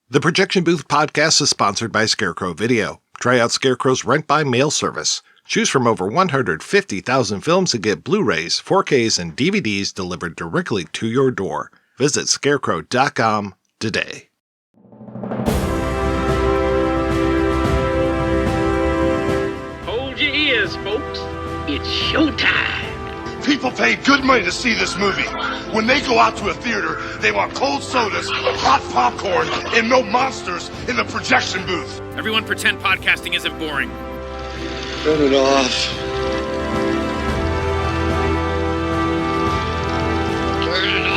The Projection Booth podcast is sponsored by Scarecrow Video. Try out Scarecrow's rent-by-mail service. Choose from over 150,000 films and get Blu-rays, 4Ks, and DVDs delivered directly to your door. Visit scarecrow.com today. Hold your ears, folks. It's showtime. People pay good money to see this movie. When they go out to a theater, they want cold sodas, hot popcorn, and no monsters in the projection booth. Everyone pretend podcasting isn't boring. Turn it off. Turn it off.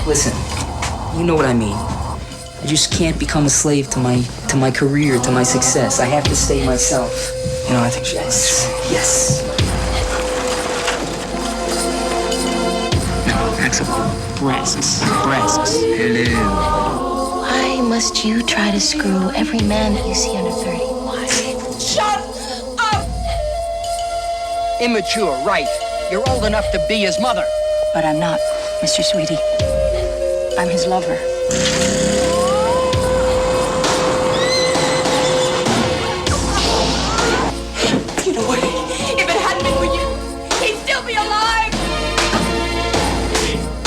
Listen, you know what I mean. I just can't become a slave to my career, to my success. I have to stay myself. You know, I think yes. No, Axel. Breasts. Hello. Why must you try to screw every man that you see under 30? Why? Shut up! Immature, right. You're old enough to be his mother. But I'm not, Mr. Sweetie. I'm his lover. You know what? If it hadn't been for you, he'd still be alive!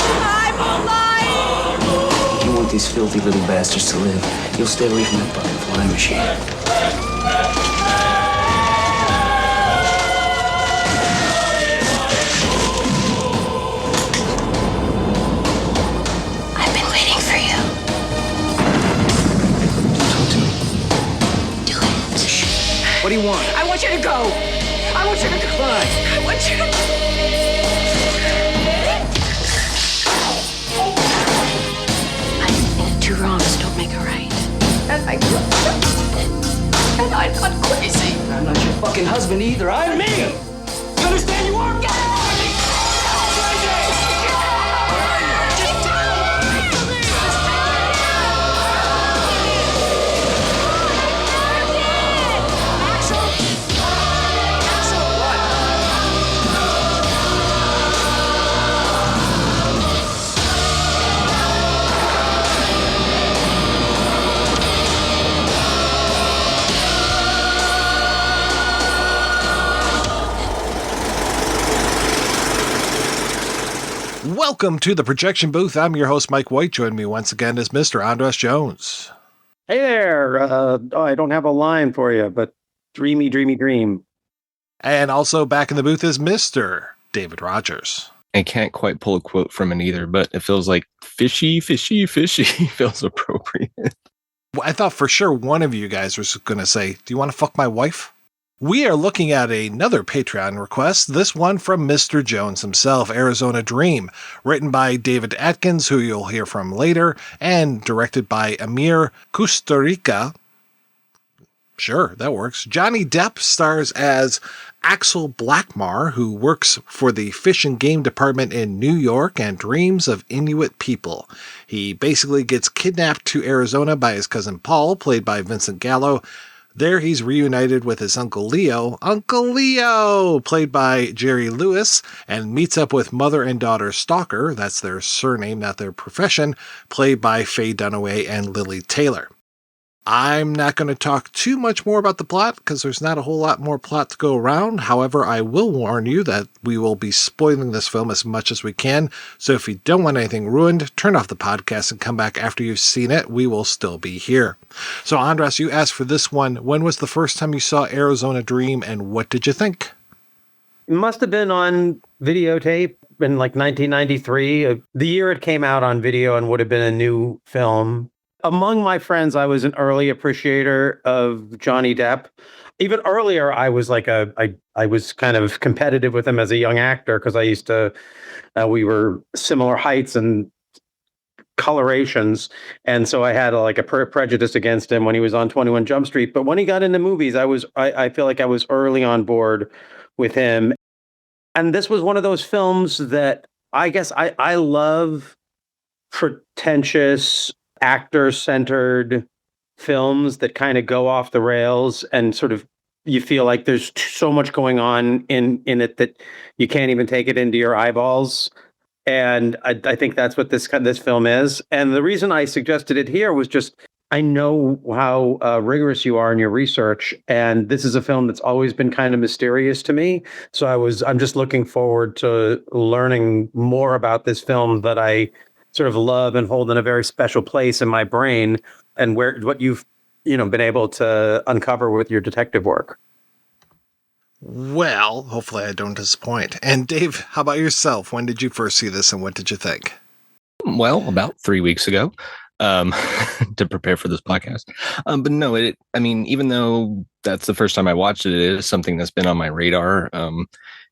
I'm alive! If you want these filthy little bastards to live, you'll stay away from that butterfly machine. I've been waiting for you. Talk to me. Do it. What do you want? I want you to go. I want you to go. Fine. I want you to... I think two wrongs don't make a right. And I'm not crazy. I'm not your fucking husband either. I'm me. You understand? You are. Welcome to the Projection Booth. I'm your host, Mike White. Joining me once again is Mr. Andras Jones. Hey there. I don't have a line for you, but dreamy, dreamy dream. And also back in the booth is Mr. David Rodgers. I can't quite pull a quote from it either, but it feels like fishy feels appropriate. Well, I thought for sure one of you guys was going to say, do you want to fuck my wife? We are looking at another Patreon request, this one from Mr. Jones himself, Arizona Dream, written by David Atkins, who you'll hear from later, and directed by Emir Kusturica. Sure, that works. Johnny Depp stars as Axel Blackmar, who works for the Fish and Game Department in New York and dreams of Inuit people. He basically gets kidnapped to Arizona by his cousin Paul, played by Vincent Gallo. There he's reunited with his Uncle Leo, played by Jerry Lewis, and meets up with mother and daughter Stalker, that's their surname, not their profession, played by Faye Dunaway and Lili Taylor. I'm not going to talk too much more about the plot because there's not a whole lot more plot to go around. However, I will warn you that we will be spoiling this film as much as we can. So if you don't want anything ruined, turn off the podcast and come back after you've seen it. We will still be here. So Andras, you asked for this one. When was the first time you saw Arizona Dream and what did you think? It must have been on videotape in like 1993. The year it came out on video and would have been a new film. Among my friends, I was an early appreciator of Johnny Depp. Even earlier, I was like I was kind of competitive with him as a young actor because I used to, we were similar heights and colorations. And so I had a prejudice against him when he was on 21 Jump Street. But when he got into movies, I feel like I was early on board with him. And this was one of those films that I guess I love pretentious, actor-centered films that kind of go off the rails and sort of you feel like there's so much going on in it that you can't even take it into your eyeballs. And I think that's what this film is. And the reason I suggested it here was just I know how rigorous you are in your research, and this is a film that's always been kind of mysterious to me. So I'm just looking forward to learning more about this film that I sort of love and hold in a very special place in my brain, and what you've been able to uncover with your detective work. Well, hopefully I don't disappoint. And Dave, how about yourself? When did you first see this and what did you think? Well, about 3 weeks ago, to prepare for this podcast. But no, even though that's the first time I watched it, it is something that's been on my radar.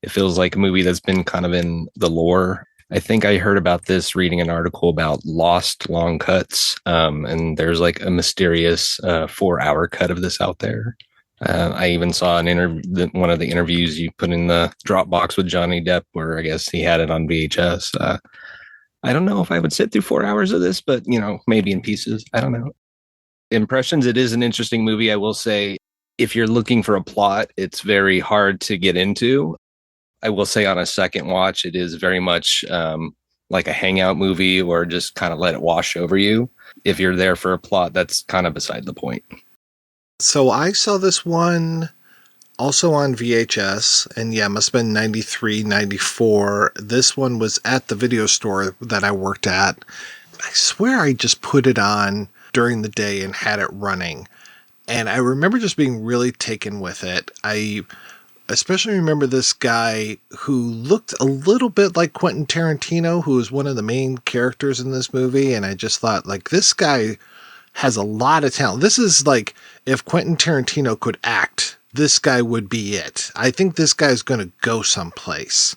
It feels like a movie that's been kind of in the lore. I think I heard about this reading an article about lost long cuts. And there's like a mysterious 4-hour cut of this out there. I even saw one of the interviews you put in the Dropbox with Johnny Depp, where I guess he had it on VHS. I don't know if I would sit through 4 hours of this, but maybe in pieces. I don't know. Impressions, it is an interesting movie. I will say, if you're looking for a plot, it's very hard to get into. I will say on a second watch, it is very much like a hangout movie, or just kind of let it wash over you. If you're there for a plot, that's kind of beside the point. So I saw this one also on VHS, and yeah, must have been 93, 94. This one was at the video store that I worked at. I swear I just put it on during the day and had it running. And I remember just being really taken with it. I especially remember this guy who looked a little bit like Quentin Tarantino, who was one of the main characters in this movie. And I just thought, like, this guy has a lot of talent. This is like if Quentin Tarantino could act, this guy would be it. I think this guy's going to go someplace.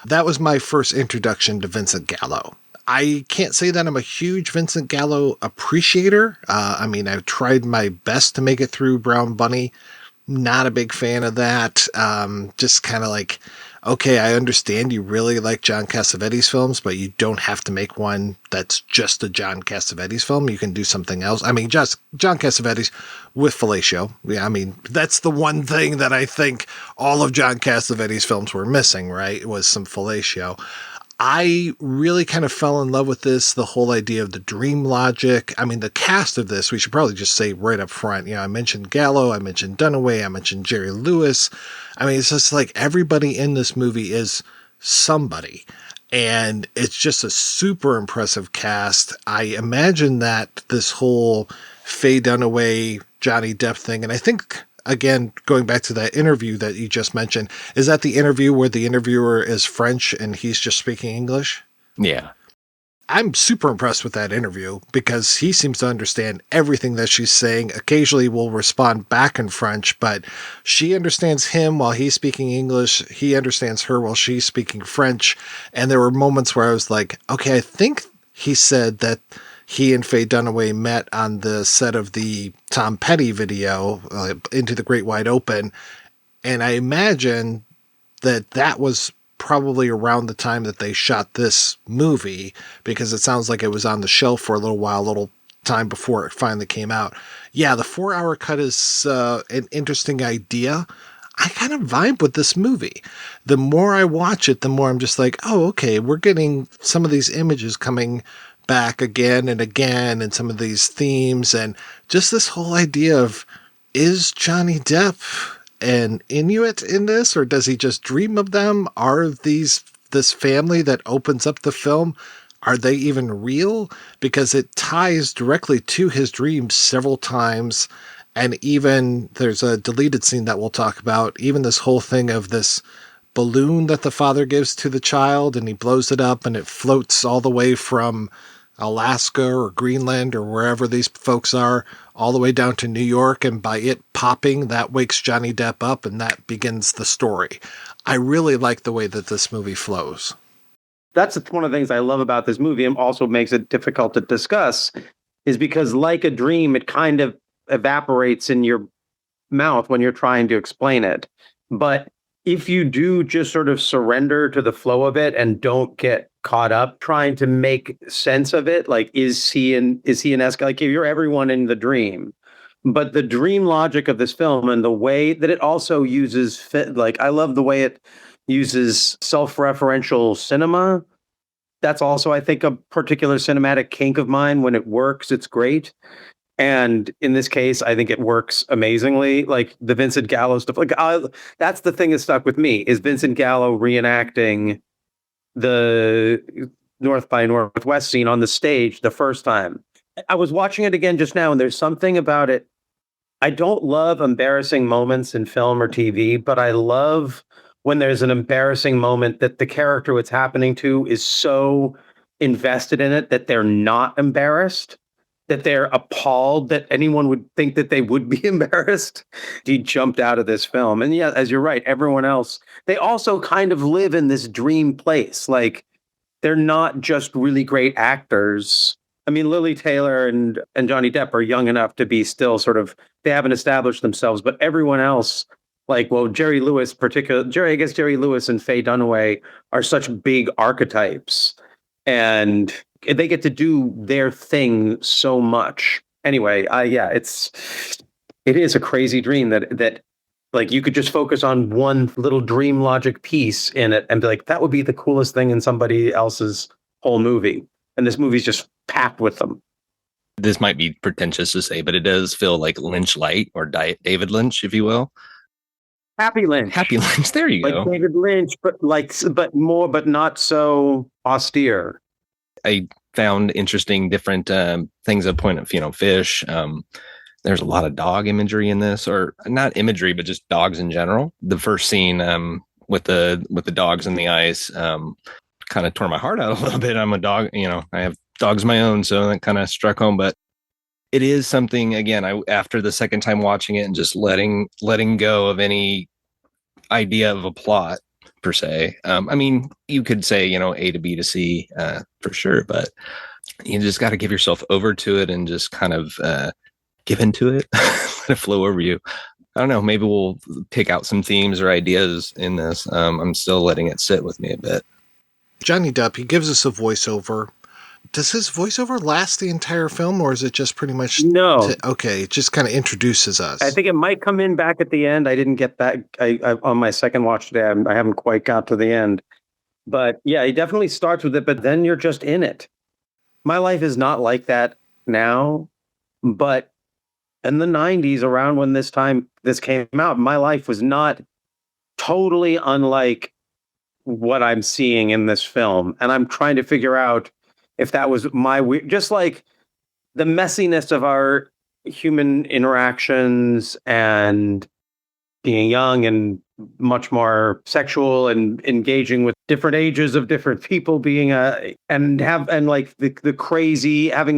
That was my first introduction to Vincent Gallo. I can't say that I'm a huge Vincent Gallo appreciator. I've tried my best to make it through Brown Bunny. Not a big fan of that. Just kind of like, okay, I understand you really like John Cassavetes films, but you don't have to make one that's just a John Cassavetes film. You can do something else. Just John Cassavetes with fellatio. Yeah, that's the one thing that I think all of John Cassavetes films were missing, right? Was some fellatio. I really kind of fell in love with this, the whole idea of the dream logic. The cast of this, we should probably just say right up front. I mentioned Gallo, I mentioned Dunaway, I mentioned Jerry Lewis. It's just like everybody in this movie is somebody. And it's just a super impressive cast. I imagine that this whole Faye Dunaway, Johnny Depp thing, and I think, again, going back to that interview that you just mentioned, is that the interview where the interviewer is French and he's just speaking English? Yeah. I'm super impressed with that interview because he seems to understand everything that she's saying. Occasionally will respond back in French, but she understands him while he's speaking English. He understands her while she's speaking French. And there were moments where I was like, okay, I think he said that he and Faye Dunaway met on the set of the Tom Petty video, Into the Great Wide Open. And I imagine that was probably around the time that they shot this movie, because it sounds like it was on the shelf for a little time before it finally came out. Yeah, the 4-hour cut is an interesting idea. I kind of vibe with this movie. The more I watch it, the more I'm just like, oh, okay, we're getting some of these images coming back again and again, and some of these themes, and just this whole idea of, is Johnny Depp an Inuit in this, or does he just dream of them? Are this family that opens up the film, are they even real? Because it ties directly to his dreams several times. And even there's a deleted scene that we'll talk about. Even this whole thing of this balloon that the father gives to the child, and he blows it up and it floats all the way from Alaska or Greenland or wherever these folks are, all the way down to New York, and by it popping, that wakes Johnny Depp up, and that begins the story. I really like the way that this movie flows. That's one of the things I love about this movie and also makes it difficult to discuss is because like a dream, it kind of evaporates in your mouth when you're trying to explain it. But if you do just sort of surrender to the flow of it and don't get caught up trying to make sense of it, like is he an Escal? Like you're everyone in the dream. But the dream logic of this film and the way that it also uses like I love the way it uses self-referential cinema. That's also, I think, a particular cinematic kink of mine. When it works, it's great. And in this case, I think it works amazingly. Like the Vincent Gallo stuff. Like that's the thing that stuck with me is Vincent Gallo reenacting the North by Northwest scene on the stage the first time. I was watching it again just now, and there's something about it. I don't love embarrassing moments in film or TV, but I love when there's an embarrassing moment that the character it's happening to is so invested in it that they're not embarrassed, that they're appalled that anyone would think that they would be embarrassed. He jumped out of this film. And yeah, as you're right, everyone else, they also kind of live in this dream place. Like they're not just really great actors. I mean, Lily Taylor and Johnny Depp are young enough to be still sort of, they haven't established themselves, but everyone else, like, well, Jerry Lewis and Faye Dunaway are such big archetypes and they get to do their thing so much. Anyway, it is a crazy dream that like you could just focus on one little dream logic piece in it and be like, that would be the coolest thing in somebody else's whole movie. And this movie's just packed with them. This might be pretentious to say, but it does feel like Lynch light or David Lynch, if you will. Happy Lynch. There you go. Like David Lynch, but not so austere. I found interesting different things at point of, fish. There's a lot of dog imagery in this, or not imagery, but just dogs in general. The first scene with the dogs in the ice kind of tore my heart out a little bit. I'm a dog, I have dogs of my own, so that kind of struck home. But it is something, again, after the second time watching it and just letting go of any idea of a plot per se. I mean, you could say, A to B to C for sure, but you just got to give yourself over to it and just kind of give into it, let it flow over you. I don't know, maybe we'll pick out some themes or ideas in this. I'm still letting it sit with me a bit. Johnny Depp, he gives us a voiceover. Does his voiceover last the entire film, or is it just pretty much... No. Okay, it just kind of introduces us. I think it might come in back at the end. I didn't get that. I on my second watch today, I haven't quite got to the end. But yeah, he definitely starts with it, but then you're just in it. My life is not like that now, but in the 90s, around when this came out, my life was not totally unlike what I'm seeing in this film. And I'm trying to figure out if that was just like the messiness of our human interactions and being young and much more sexual and engaging with different ages of different people, having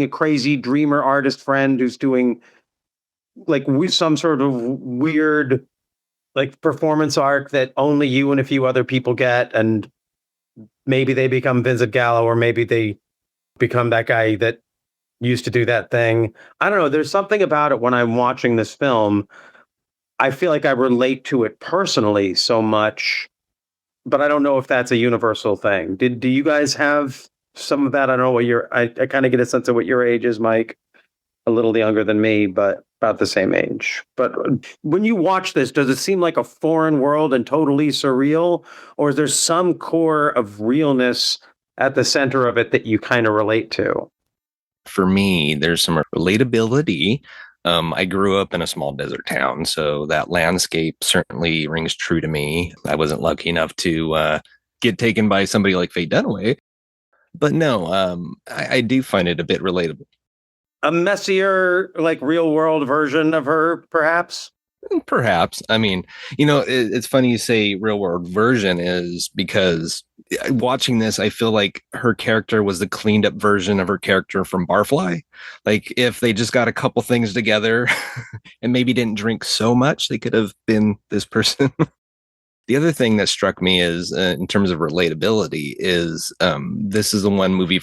a crazy dreamer artist friend who's doing like some sort of weird like performance arc that only you and a few other people get, and maybe they become Vincent Gallo, or maybe they become that guy that used to do that thing. I don't know. There's something about it when I'm watching this film. I feel like I relate to it personally so much, but I don't know if that's a universal thing. Do you guys have some of that? I don't know what I kind of get a sense of what your age is, Mike. A little younger than me, but about the same age. But when you watch this, does it seem like a foreign world and totally surreal? Or is there some core of realness at the center of it that you kind of relate to? For me, there's some relatability. I grew up in a small desert town, so that landscape certainly rings true to me. I wasn't lucky enough to get taken by somebody like Faye Dunaway. But no, I do find it a bit relatable. A messier, like real world version of her, perhaps? Perhaps. I mean, it's funny you say real world version is because watching this, I feel like her character was the cleaned up version of her character from Barfly. Like if they just got a couple things together and maybe didn't drink so much, they could have been this person. The other thing that struck me is, in terms of relatability, is this is the one movie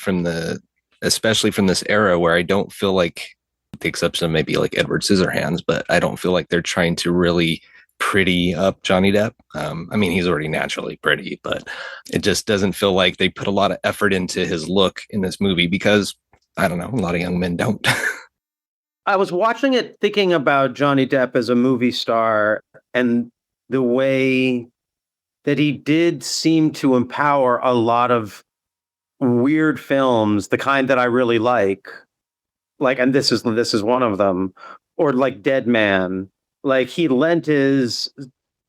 especially from this era, where I don't feel like, with the exception of maybe like Edward Scissorhands, but I don't feel like they're trying to really pretty up Johnny Depp. I mean, he's already naturally pretty, but it just doesn't feel like they put a lot of effort into his look in this movie, because I don't know, a lot of young men don't. I was watching it thinking about Johnny Depp as a movie star and the way that he did seem to empower a lot of weird films, the kind that I really like, and this is one of them, or like Dead Man. Like, he lent his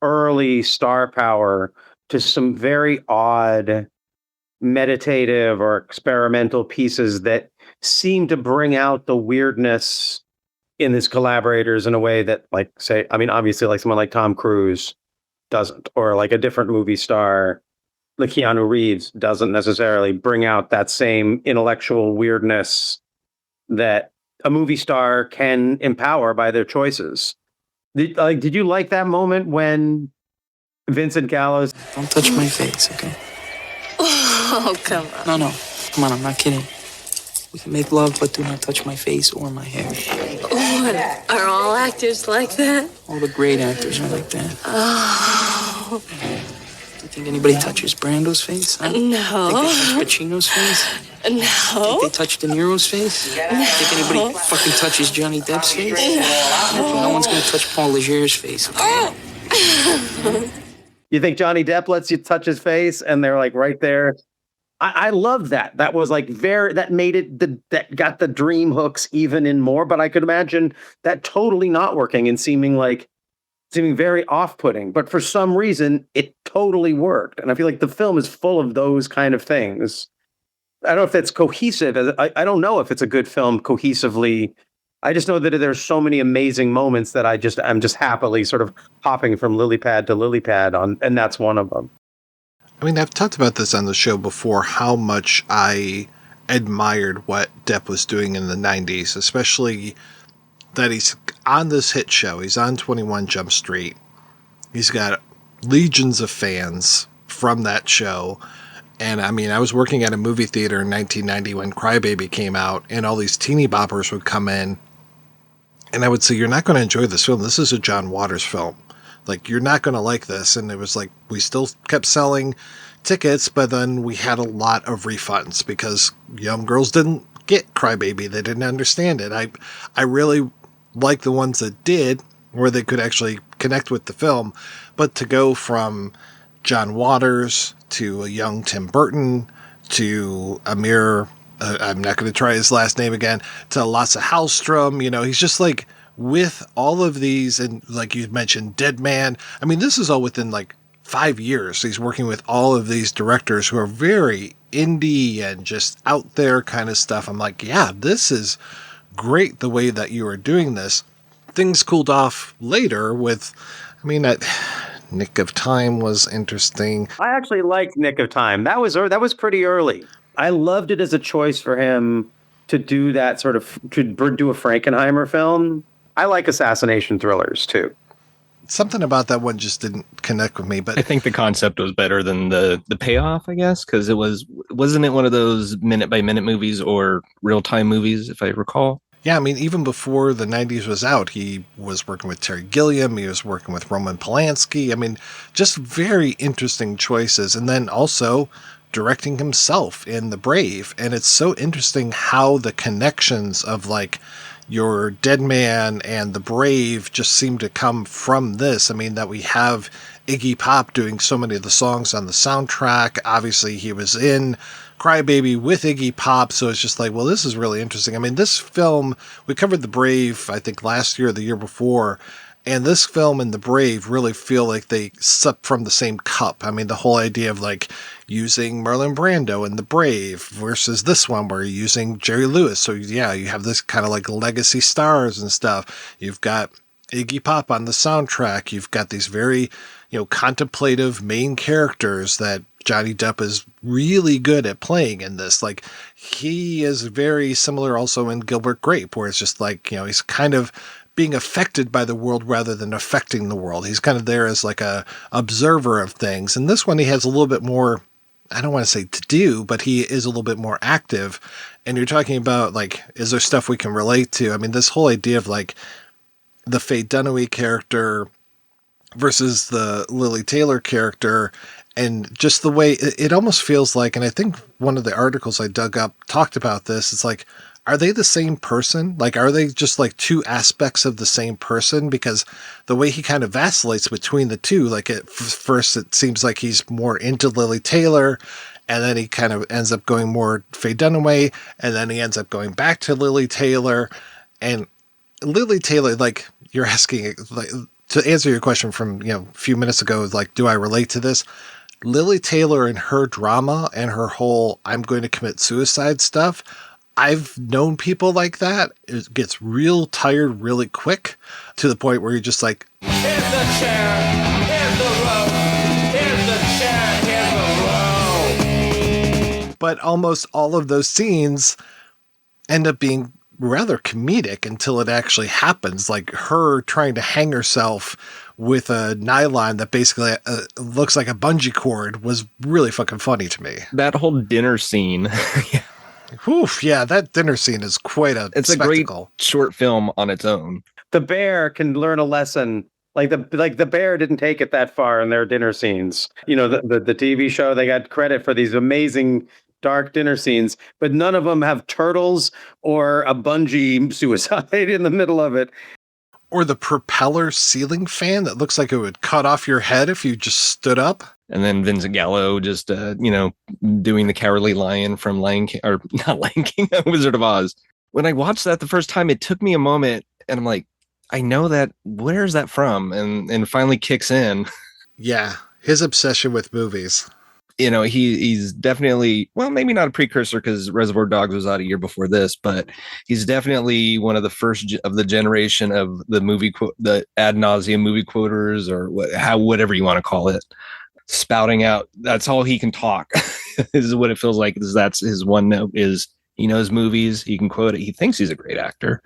early star power to some very odd meditative or experimental pieces that seem to bring out the weirdness in his collaborators in a way that, like, say, I mean, obviously, like someone like Tom Cruise doesn't, or like a different movie star like Keanu Reeves doesn't necessarily bring out that same intellectual weirdness that a movie star can empower by their choices. Did you like that moment when Vincent Gallo? Don't touch my face, okay? Oh, come on. No. Come on, I'm not kidding. We can make love, but do not touch my face or my hair. What? Are all actors like that? All the great actors are like that. Oh. Do you think anybody touches Brando's face? Huh? No. Think they touch Pacino's face? No. Think they touch De Niro's face? No. Think anybody fucking touches Johnny Depp's face? No one's gonna touch Paul Leger's face, okay? Oh. You think Johnny Depp lets you touch his face and they're like right there? I love that. That was like that made it, that got the dream hooks even in more, but I could imagine that totally not working and seeming very off-putting, but for some reason it totally worked. And I feel like the film is full of those kind of things. I don't know if that's cohesive. I don't know if it's a good film cohesively. I just know that there's so many amazing moments that I'm just happily sort of hopping from lily pad to lily pad on, and that's one of them. I mean, I've talked about this on the show before, how much I admired what Depp was doing in the 90s, especially that he's on this hit show. He's on 21 Jump Street. He's got legions of fans from that show. And I mean, I was working at a movie theater in 1990 when Crybaby came out, and all these teeny boppers would come in. And I would say, you're not going to enjoy this film. This is a John Waters film. Like, you're not going to like this. And it was like, we still kept selling tickets, but then we had a lot of refunds because young girls didn't get Crybaby. They didn't understand it. I really like the ones that did, where they could actually connect with the film. But to go from John Waters to a young Tim Burton to Emir, I'm not going to try his last name again, to Lasse Hallström, he's just like, with all of these, and like you mentioned, Dead Man. I mean, this is all within like 5 years. He's working with all of these directors who are very indie and just out there kind of stuff. I'm like, yeah, this is great the way that you are doing this. Things cooled off later with, I mean, that Nick of Time was interesting. I actually liked Nick of Time. That was pretty early. I loved it as a choice for him to do that to do a Frankenheimer film. I like assassination thrillers too. Something about that one just didn't connect with me, but I think the concept was better than the payoff, I guess, because wasn't it one of those minute by minute movies or real time movies, if I recall? Yeah, I mean, even before the 90s was out, he was working with Terry Gilliam, he was working with Roman Polanski. I mean, just very interesting choices. And then also directing himself in The Brave. And it's so interesting how the connections of like your Dead Man and The Brave just seem to come from this. I mean, that we have Iggy Pop doing so many of the songs on the soundtrack. Obviously, he was in Crybaby with Iggy Pop, so it's just like, well, this is really interesting. I mean, this film, we covered The Brave, I think last year or the year before, and this film and The Brave really feel like they sup from the same cup. I mean, the whole idea of like using Marlon Brando in The Brave versus this one where you're using Jerry Lewis. So yeah, you have this kind of like legacy stars and stuff. You've got Iggy Pop on the soundtrack. You've got these very, contemplative main characters that Johnny Depp is really good at playing in this. Like, he is very similar also in Gilbert Grape, where it's just like, he's kind of being affected by the world rather than affecting the world. He's kind of there as like a observer of things. And this one, he has a little bit more, I don't want to say to do, but he is a little bit more active. And you're talking about, like, is there stuff we can relate to? I mean, this whole idea of, like, the Faye Dunaway character versus the Lili Taylor character, and just the way it almost feels like, and I think one of the articles I dug up talked about this, it's like, are they the same person? Like, are they just like two aspects of the same person? Because the way he kind of vacillates between the two, like at first it seems like he's more into Lili Taylor, and then he kind of ends up going more Faye Dunaway, and then he ends up going back to Lili Taylor. And Lili Taylor, like you're asking, like, to answer your question from, a few minutes ago, like, do I relate to this? Lili Taylor and her drama and her whole I'm going to commit suicide stuff, I've known people like that. It gets real tired really quick to the point where you're just like, here's the chair, here's the rope, here's the chair, here's the rope. But almost all of those scenes end up being rather comedic until it actually happens. Like her trying to hang herself with a nylon that basically looks like a bungee cord was really fucking funny to me. That whole dinner scene. Yeah. Oof, yeah, that dinner scene is quite a spectacle. A great short film on its own. The bear can learn a lesson. Like the bear didn't take it that far in their dinner scenes. The TV show, they got credit for these amazing dark dinner scenes, but none of them have turtles or a bungee suicide in the middle of it. Or the propeller ceiling fan that looks like it would cut off your head if you just stood up. And then Vincent Gallo just, doing the Cowardly Lion from Lion King, or not Lion King, Wizard of Oz. When I watched that the first time, it took me a moment, and I'm like, I know that. Where's that from? And it finally kicks in. Yeah, his obsession with movies. He's definitely, well, maybe not a precursor because Reservoir Dogs was out a year before this, but he's definitely one of the first of the generation of the ad nauseum movie quoters, or whatever you want to call it, spouting out. That's all he can talk. This is what it feels like. That's his one note is he knows movies. He can quote it. He thinks he's a great actor.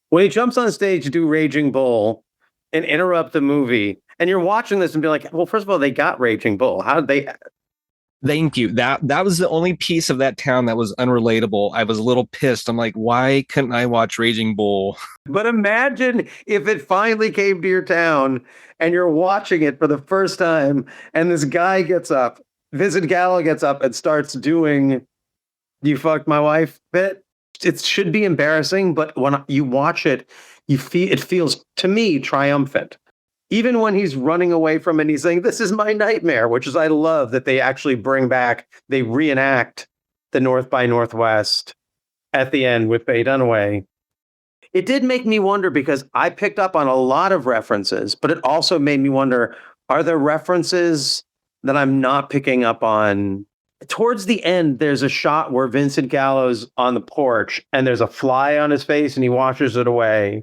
When he jumps on stage to do Raging Bull and interrupt the movie, and you're watching this and be like, well, first of all, they got Raging Bull. How did they? Thank you. That was the only piece of that town that was unrelatable. I was a little pissed. I'm like, why couldn't I watch Raging Bull? But imagine if it finally came to your town and you're watching it for the first time, and this guy gets up, Vincent Gallo gets up and starts doing "You fucked my wife" bit. It should be embarrassing, but when you watch it, it feels to me triumphant. Even when he's running away from it, he's saying, "This is my nightmare," which is, I love that they actually bring back, they reenact the North by Northwest at the end with Faye Dunaway. It did make me wonder, because I picked up on a lot of references, but it also made me wonder, are there references that I'm not picking up on? Towards the end, there's a shot where Vincent Gallo's on the porch and there's a fly on his face and he washes it away.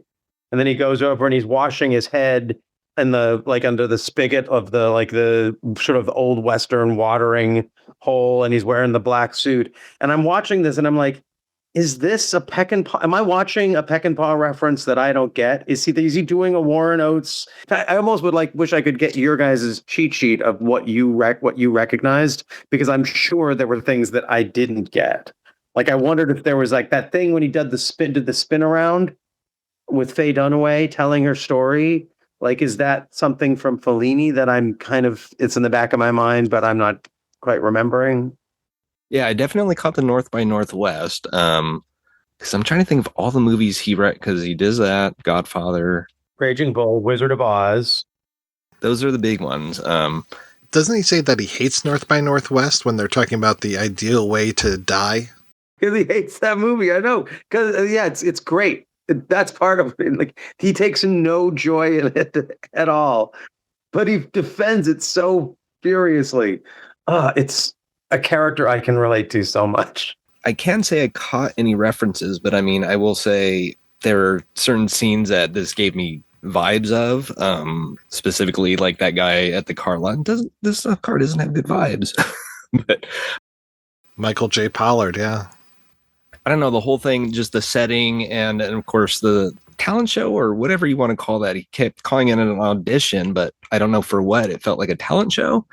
And then he goes over and he's washing his head in the, like, under the spigot of the sort of old Western watering hole, and he's wearing the black suit. And I'm watching this and I'm like, is this a Peckinpah? Am I watching a Peckinpah reference that I don't get? Is he doing a Warren Oates? I almost would wish I could get your guys' cheat sheet of what you recognized, because I'm sure there were things that I didn't get. Like, I wondered if there was like that thing when he did the spin around with Faye Dunaway telling her story. Like, is that something from Fellini that it's in the back of my mind, but I'm not quite remembering? Yeah, I definitely caught the North by Northwest. Because I'm trying to think of all the movies he read, because he does that, Godfather, Raging Bull, Wizard of Oz. Those are the big ones. Doesn't he say that he hates North by Northwest when they're talking about the ideal way to die? Because he hates that movie, I know. Because it's great. That's part of it. Like, he takes no joy in it at all, but he defends it so furiously. It's a character I can relate to so much. I can't say I caught any references, but I mean, I will say there are certain scenes that this gave me vibes of, specifically like that guy at the car lot. This car doesn't have good vibes. But Michael J. Pollard, yeah. I don't know, the whole thing, just the setting and of course the talent show or whatever you want to call that. He kept calling it an audition, but I don't know for what. It felt like a talent show,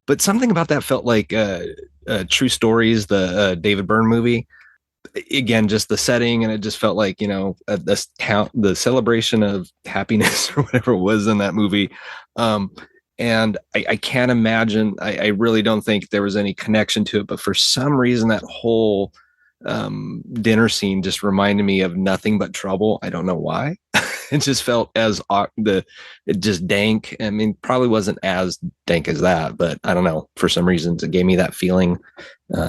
but something about that felt like True Stories, the David Byrne movie. Again, just the setting, and it just felt like, the celebration of happiness or whatever it was in that movie. And I can't imagine, I really don't think there was any connection to it, but for some reason that whole dinner scene just reminded me of Nothing But Trouble. I don't know why. It just felt it just dank. I mean, probably wasn't as dank as that, but I don't know, for some reasons it gave me that feeling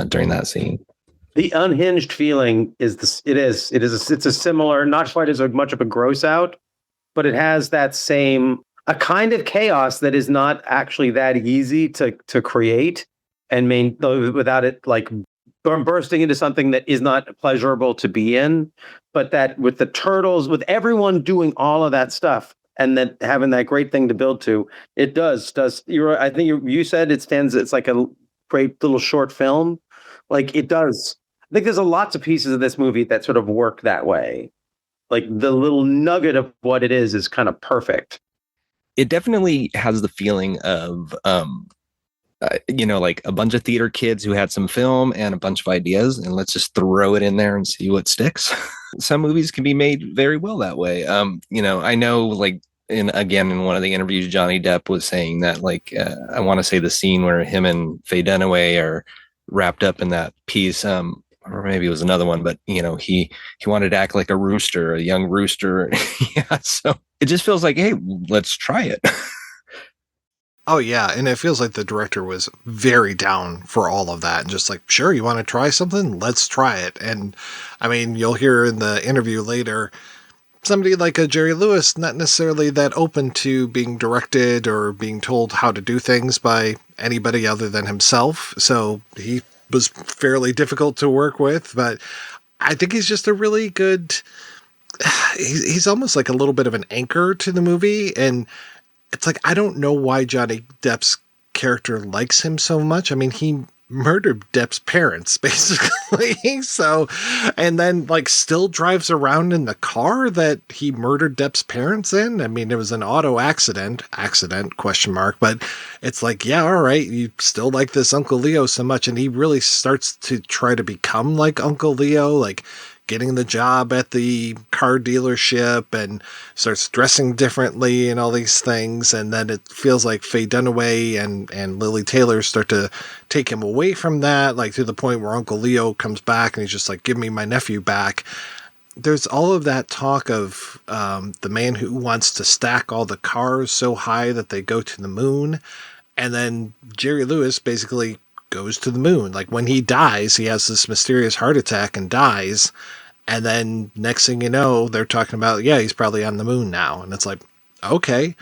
during that scene. The unhinged feeling it's a similar, not quite as much of a gross out, but it has that same, a kind of chaos that is not actually that easy to create and without it like bursting into something that is not pleasurable to be in. But that with the turtles, with everyone doing all of that stuff and then having that great thing to build to, it does. I think you said it's like a great little short film. Like it does. I think there's lots of pieces of this movie that sort of work that way. Like the little nugget of what it is kind of perfect. It definitely has the feeling of, like a bunch of theater kids who had some film and a bunch of ideas, and let's just throw it in there and see what sticks. Some movies can be made very well that way. I know, like, in one of the interviews, Johnny Depp was saying that, like, I want to say the scene where him and Faye Dunaway are wrapped up in that piece, or maybe it was another one, but he wanted to act like a rooster, a young rooster. Yeah, so it just feels like, hey, let's try it. Oh yeah, and it feels like the director was very down for all of that and just like, sure, you want to try something? Let's try it. And I mean, you'll hear in the interview later, somebody like a Jerry Lewis, not necessarily that open to being directed or being told how to do things by anybody other than himself. So he was fairly difficult to work with, but I think he's just a really good, he's almost like a little bit of an anchor to the movie. And it's like, I don't know why Johnny Depp's character likes him so much. I mean, he murdered Depp's parents, basically. So, and then like still drives around in the car that he murdered Depp's parents in. I mean, it was an auto accident, question mark, but it's like, yeah, all right. You still like this Uncle Leo so much. And he really starts to try to become like Uncle Leo, like getting the job at the car dealership and starts dressing differently and all these things. And then it feels like Faye Dunaway and Lili Taylor start to take him away from that, like to the point where Uncle Leo comes back and he's just like, give me my nephew back. There's all of that talk of the man who wants to stack all the cars so high that they go to the moon. And then Jerry Lewis basically goes to the moon. Like when he dies, he has this mysterious heart attack and dies. And then next thing you know, they're talking about, yeah, he's probably on the moon now. And it's like, okay.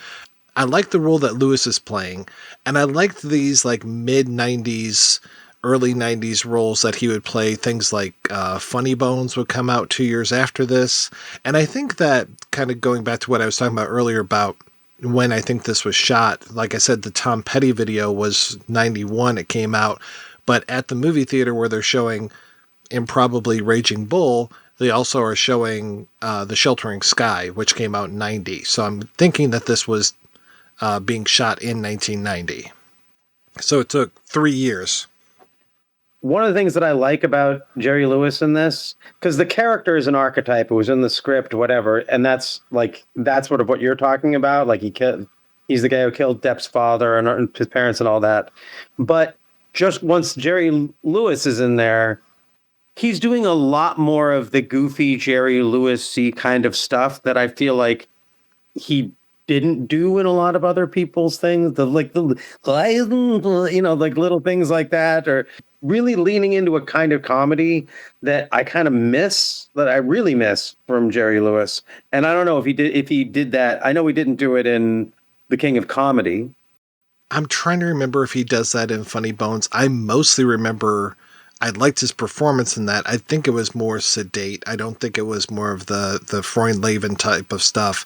I like the role that Lewis is playing. And I liked these like mid 90s, early 90s roles that he would play. Things like Funny Bones would come out 2 years after this. And I think that kind of going back to what I was talking about earlier about when I think this was shot, like I said, the Tom Petty video was 91, it came out, but at the movie theater where they're showing Improbably Raging Bull, they also are showing The Sheltering Sky, which came out in 90. So I'm thinking that this was being shot in 1990. So it took 3 years. One of the things that I like about Jerry Lewis in this, because the character is an archetype, it was in the script, whatever, and that's sort of what you're talking about. Like he's the guy who killed Depp's father and his parents and all that. But just once Jerry Lewis is in there, he's doing a lot more of the goofy Jerry Lewis-y kind of stuff that I feel like he didn't do in a lot of other people's things. Like little things like that, or really leaning into a kind of comedy that I really miss from Jerry Lewis. And I don't know if he did that. I know he didn't do it in The King of Comedy. I'm trying to remember if he does that in Funny Bones. I mostly remember I liked his performance in that. I think it was more sedate. I don't think it was more of the Freund-Levin type of stuff.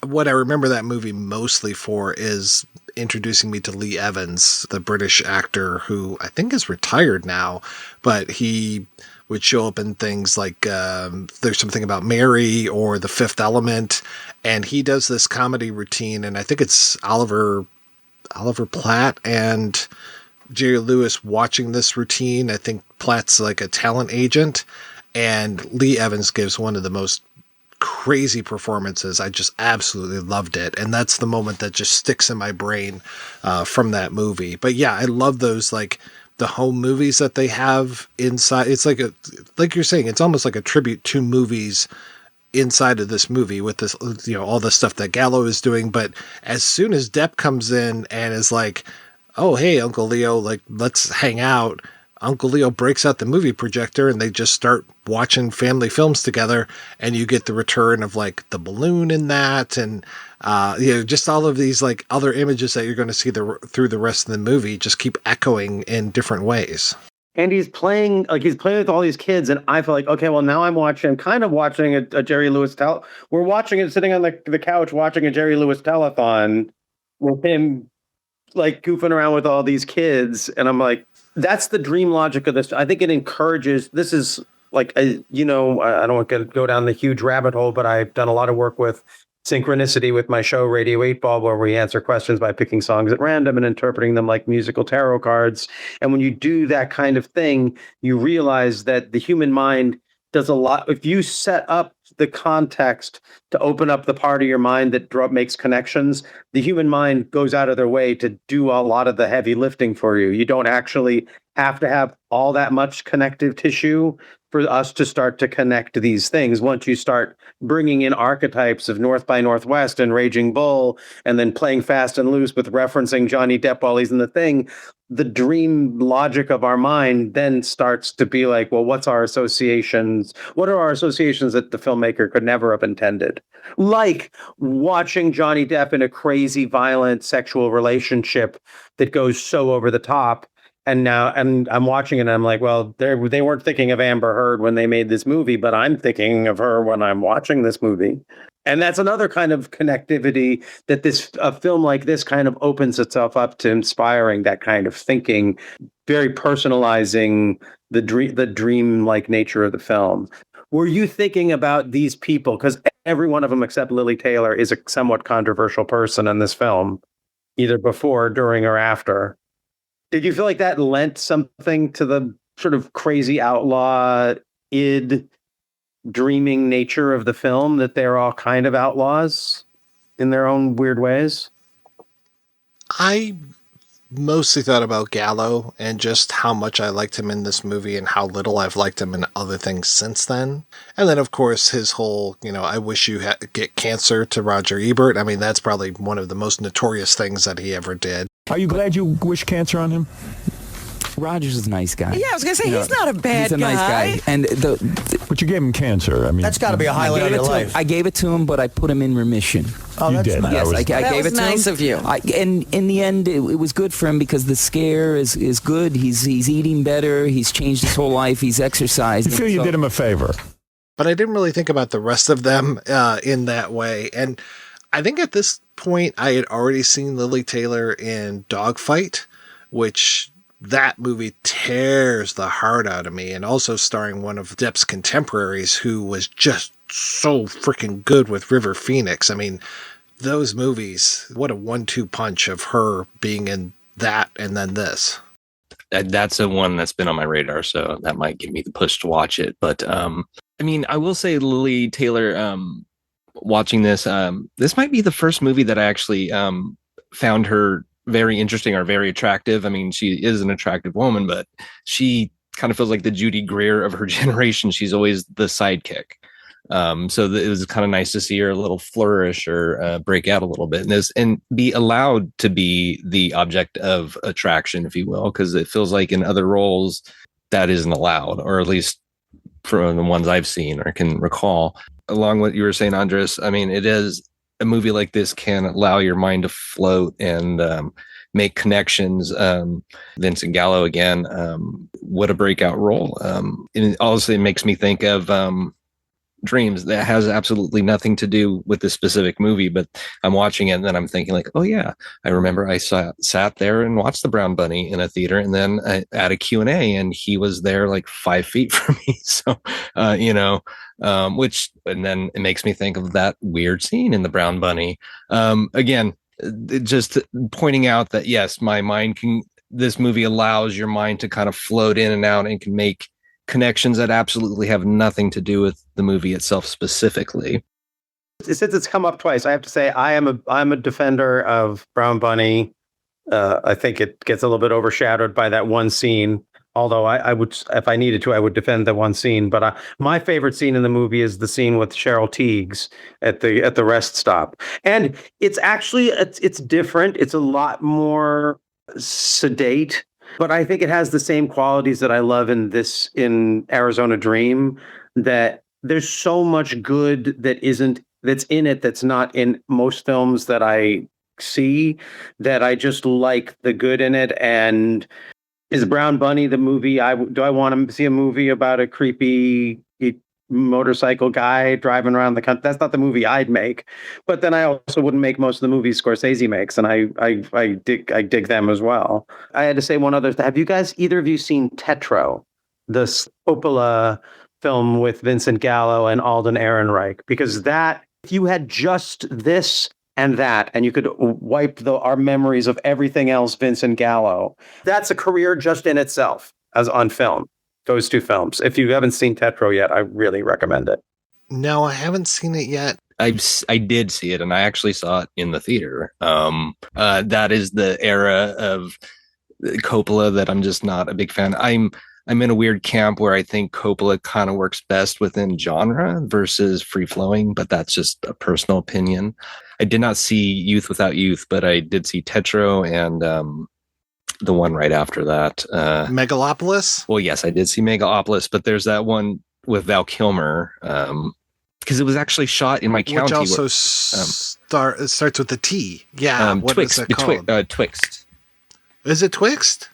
What I remember that movie mostly for is introducing me to Lee Evans, the British actor who I think is retired now, but he would show up in things like There's Something About Mary or The Fifth Element. And he does this comedy routine, and I think it's Oliver Platt and Jerry Lewis watching this routine. I think Platt's like a talent agent, and Lee Evans gives one of the most crazy performances. I just absolutely loved it. And that's the moment that just sticks in my brain from that movie. But yeah, I love those, like the home movies that they have inside. It's like you're saying, it's almost like a tribute to movies inside of this movie with this, all the stuff that Gallo is doing. But as soon as Depp comes in and is like, oh, hey, Uncle Leo, like, let's hang out. Uncle Leo breaks out the movie projector and they just start watching family films together, and you get the return of like the balloon in that, and just all of these like other images that you're going to see through the rest of the movie just keep echoing in different ways. And he's playing with all these kids, and I feel like, okay, well, now I'm kind of watching a Jerry Lewis we're watching it, sitting on the couch watching a Jerry Lewis telethon with him like goofing around with all these kids, and I'm like, that's the dream logic of this. I think it encourages. This is like, I don't want to go down the huge rabbit hole, but I've done a lot of work with synchronicity with my show Radio 8 Ball, where we answer questions by picking songs at random and interpreting them like musical tarot cards. And when you do that kind of thing, you realize that the human mind does a lot. If you set up the context to open up the part of your mind that makes connections, the human mind goes out of their way to do a lot of the heavy lifting for you. You don't actually have to have all that much connective tissue for us to start to connect these things. Once you start bringing in archetypes of North by Northwest and Raging Bull, and then playing fast and loose with referencing Johnny Depp while he's in the thing, the dream logic of our mind then starts to be like, well, what's our associations? What are our associations that the filmmaker could never have intended? Like watching Johnny Depp in a crazy, violent sexual relationship that goes so over the top. And I'm watching it and I'm like, well, they weren't thinking of Amber Heard when they made this movie, but I'm thinking of her when I'm watching this movie. And that's another kind of connectivity that a film like this kind of opens itself up to, inspiring that kind of thinking, very personalizing the dream-like nature of the film. Were you thinking about these people? Because every one of them except Lili Taylor is a somewhat controversial person in this film, either before, during, or after. Did you feel like that lent something to the sort of crazy outlaw dreaming nature of the film, that they're all kind of outlaws in their own weird ways? I mostly thought about Gallo and just how much I liked him in this movie and how little I've liked him in other things since then. And then, of course, his whole, I wish you get cancer to Roger Ebert. I mean, that's probably one of the most notorious things that he ever did. Are you glad you wish cancer on him? Rodgers is a nice guy. Yeah, I was going to say, he's not a bad guy. He's a nice guy. And but you gave him cancer. I mean, that's got to be a highlight of your life. I gave it to him, but I put him in remission. Oh, you did. Yes, I gave it to him. Nice of you. And in the end, it was good for him because the scare is good. He's eating better. He's changed his whole life. He's exercised. You feel you did him a favor. But I didn't really think about the rest of them in that way. And I think at this point, I had already seen Lili Taylor in Dogfight, which that movie tears the heart out of me, and also starring one of Depp's contemporaries who was just so freaking good with River Phoenix. I mean, those movies, what a 1-2 punch of her being in that and then this. That's a one that's been on my radar, so that might give me the push to watch it. But I mean, I will say Lili Taylor, watching this, this might be the first movie that I actually found her very interesting or very attractive. I mean, she is an attractive woman, but she kind of feels like the Judy Greer of her generation. She's always the sidekick. So it was kind of nice to see her a little flourish or break out a little bit and be allowed to be the object of attraction, if you will, because it feels like in other roles that isn't allowed, or at least from the ones I've seen or can recall. Along with what you were saying, Andras, I mean, it is a movie like this can allow your mind to float and make connections. Vincent Gallo again, what a breakout role. And also it makes me think of dreams that has absolutely nothing to do with this specific movie, but I'm watching it and then I'm thinking like, oh yeah, I remember I sat there and watched the Brown Bunny in a theater, and then at a Q&A, and he was there like 5 feet from me. So, which, and then it makes me think of that weird scene in the Brown Bunny. Again, just pointing out that yes, this movie allows your mind to kind of float in and out and can make connections that absolutely have nothing to do with the movie itself specifically. Since it's come up twice, I have to say I'm a defender of Brown Bunny. I think it gets a little bit overshadowed by that one scene. Although I would, if I needed to, I would defend the one scene. But my favorite scene in the movie is the scene with Cheryl Tiegs at the rest stop, and it's actually it's different. It's a lot more sedate. But I think it has the same qualities that I love in Arizona Dream, that there's so much good that's in it that's not in most films that I see, that I just like the good in it. And is Brown Bunny the movie? Do I want to see a movie about a creepy motorcycle guy driving around the country? That's not the movie I'd make. But then I also wouldn't make most of the movies Scorsese makes, and I dig them as well. I had to say one other. Have you guys, either of you, seen Tetro, the Coppola film with Vincent Gallo and Alden Ehrenreich? Because that, if you had just this and that, and you could wipe our memories of everything else Vincent Gallo, that's a career just in itself as on film. Those two films. If you haven't seen Tetro yet, I really recommend it. No, I haven't seen it yet. I did see it, and I actually saw it in the theater. That is the era of Coppola that I'm just not a big fan. I'm in a weird camp where I think Coppola kind of works best within genre versus free flowing, but that's just a personal opinion. I did not see Youth Without Youth, but I did see Tetro and the one right after that. Megalopolis? Well, yes, I did see Megalopolis, but there's that one with Val Kilmer, because it was actually shot in my county. Which also starts with a T. Yeah, what Twixt, is it called? Twixt. Is it Twixt?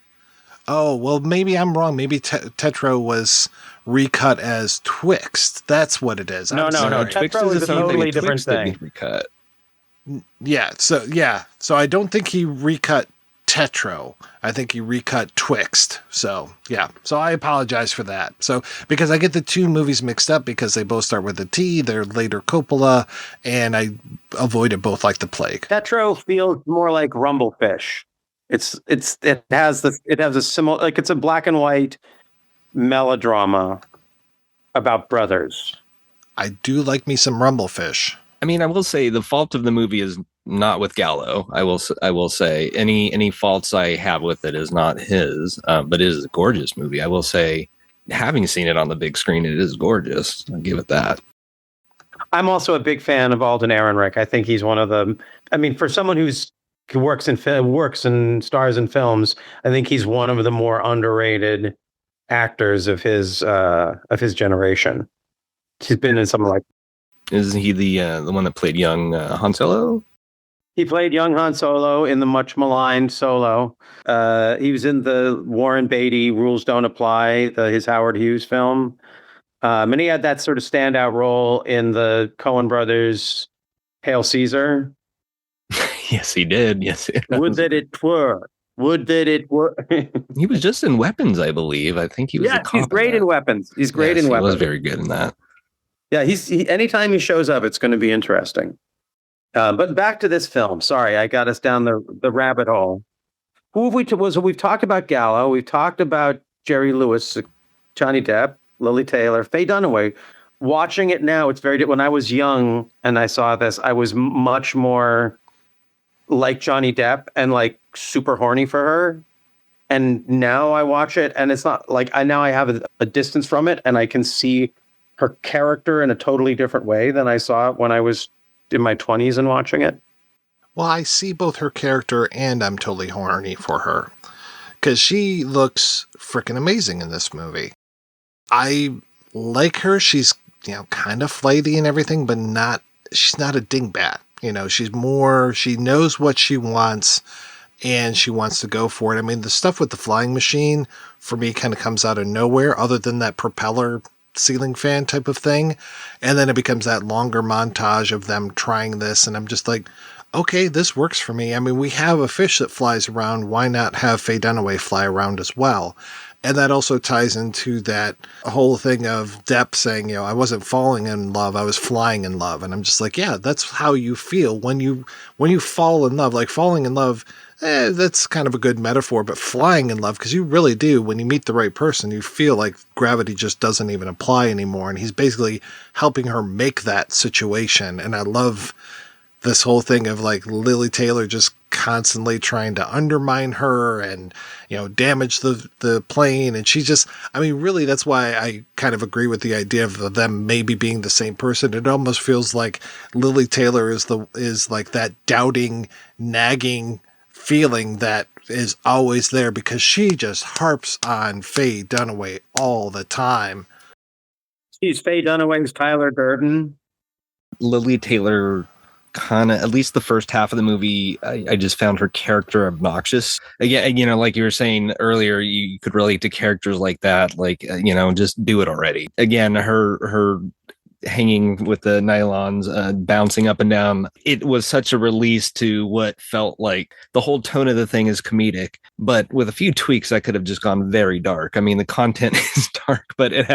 Oh, well, maybe I'm wrong. Maybe Tetro was recut as Twixt. That's what it is. No. Tetro is a totally different thing. Recut. Yeah, so I don't think he recut Tetro. I think he recut Twixt. So, yeah. So I apologize for that. So, because I get the two movies mixed up because they both start with a T, they're later Coppola, and I avoided both like the plague. Tetro feels more like Rumblefish. It has a similar, like, it's a black and white melodrama about brothers. I do like me some Rumblefish. I mean, I will say the fault of the movie is not with Gallo. I will say any faults I have with it is not his, but it is a gorgeous movie. I will say, having seen it on the big screen, it is gorgeous. I'll give it that. I'm also a big fan of Alden Ehrenreich. I think he's one of the. I mean, for someone who works and stars in films, I think he's one of the more underrated actors of his generation. He's been in something like. Isn't he the one that played young Han Solo? He played young Han Solo in the much maligned Solo. He was in the Warren Beatty Rules Don't Apply, his Howard Hughes film. And he had that sort of standout role in the Coen brothers' Hail Caesar. Yes, he did. Yes. Would that it were. Would that it were. He was just in Weapons, I believe. I think he was. Yeah, he's great in Weapons. He's great in Weapons. He was very good in that. Yeah, anytime he shows up, it's going to be interesting. But back to this film. Sorry, I got us down the rabbit hole. We've talked about Gallo. We've talked about Jerry Lewis, Johnny Depp, Lily Taylor, Faye Dunaway. Watching it now, it's very. When I was young and I saw this, I was much more like Johnny Depp and like super horny for her. And now I watch it, and it's not like I have a distance from it, and I can see her character in a totally different way than I saw it when I was in my 20s and watching it. Well, I see both her character and I'm totally horny for her because she looks freaking amazing in this movie. I like her. She's, kind of flighty and everything, but she's not a dingbat. She knows what she wants and she wants to go for it. I mean, the stuff with the flying machine for me kind of comes out of nowhere other than that propeller ceiling fan type of thing. And then it becomes that longer montage of them trying this. And I'm just like, okay, this works for me. I mean, we have a fish that flies around. Why not have Faye Dunaway fly around as well? And that also ties into that whole thing of Depp saying, I wasn't falling in love, I was flying in love. And I'm just like, yeah, that's how you feel when you fall in love. Like falling in love, that's kind of a good metaphor, but flying in love, because you really do, when you meet the right person, you feel like gravity just doesn't even apply anymore. And he's basically helping her make that situation. And I love this whole thing of like Lili Taylor just constantly trying to undermine her and, damage the plane. And she just, I mean, really, that's why I kind of agree with the idea of them maybe being the same person. It almost feels like Lili Taylor is like that doubting, nagging feeling that is always there because she just harps on Faye Dunaway all the time. She's Faye Dunaway's Tyler Durden. Lili Taylor kind of, at least the first half of the movie, I just found her character obnoxious. Again, like you were saying earlier, you could relate to characters like that, like, just do it already. Again, her hanging with the nylons, bouncing up and down. It was such a release to what felt like the whole tone of the thing is comedic, but with a few tweaks, that could have just gone very dark. I mean, the content is dark, but it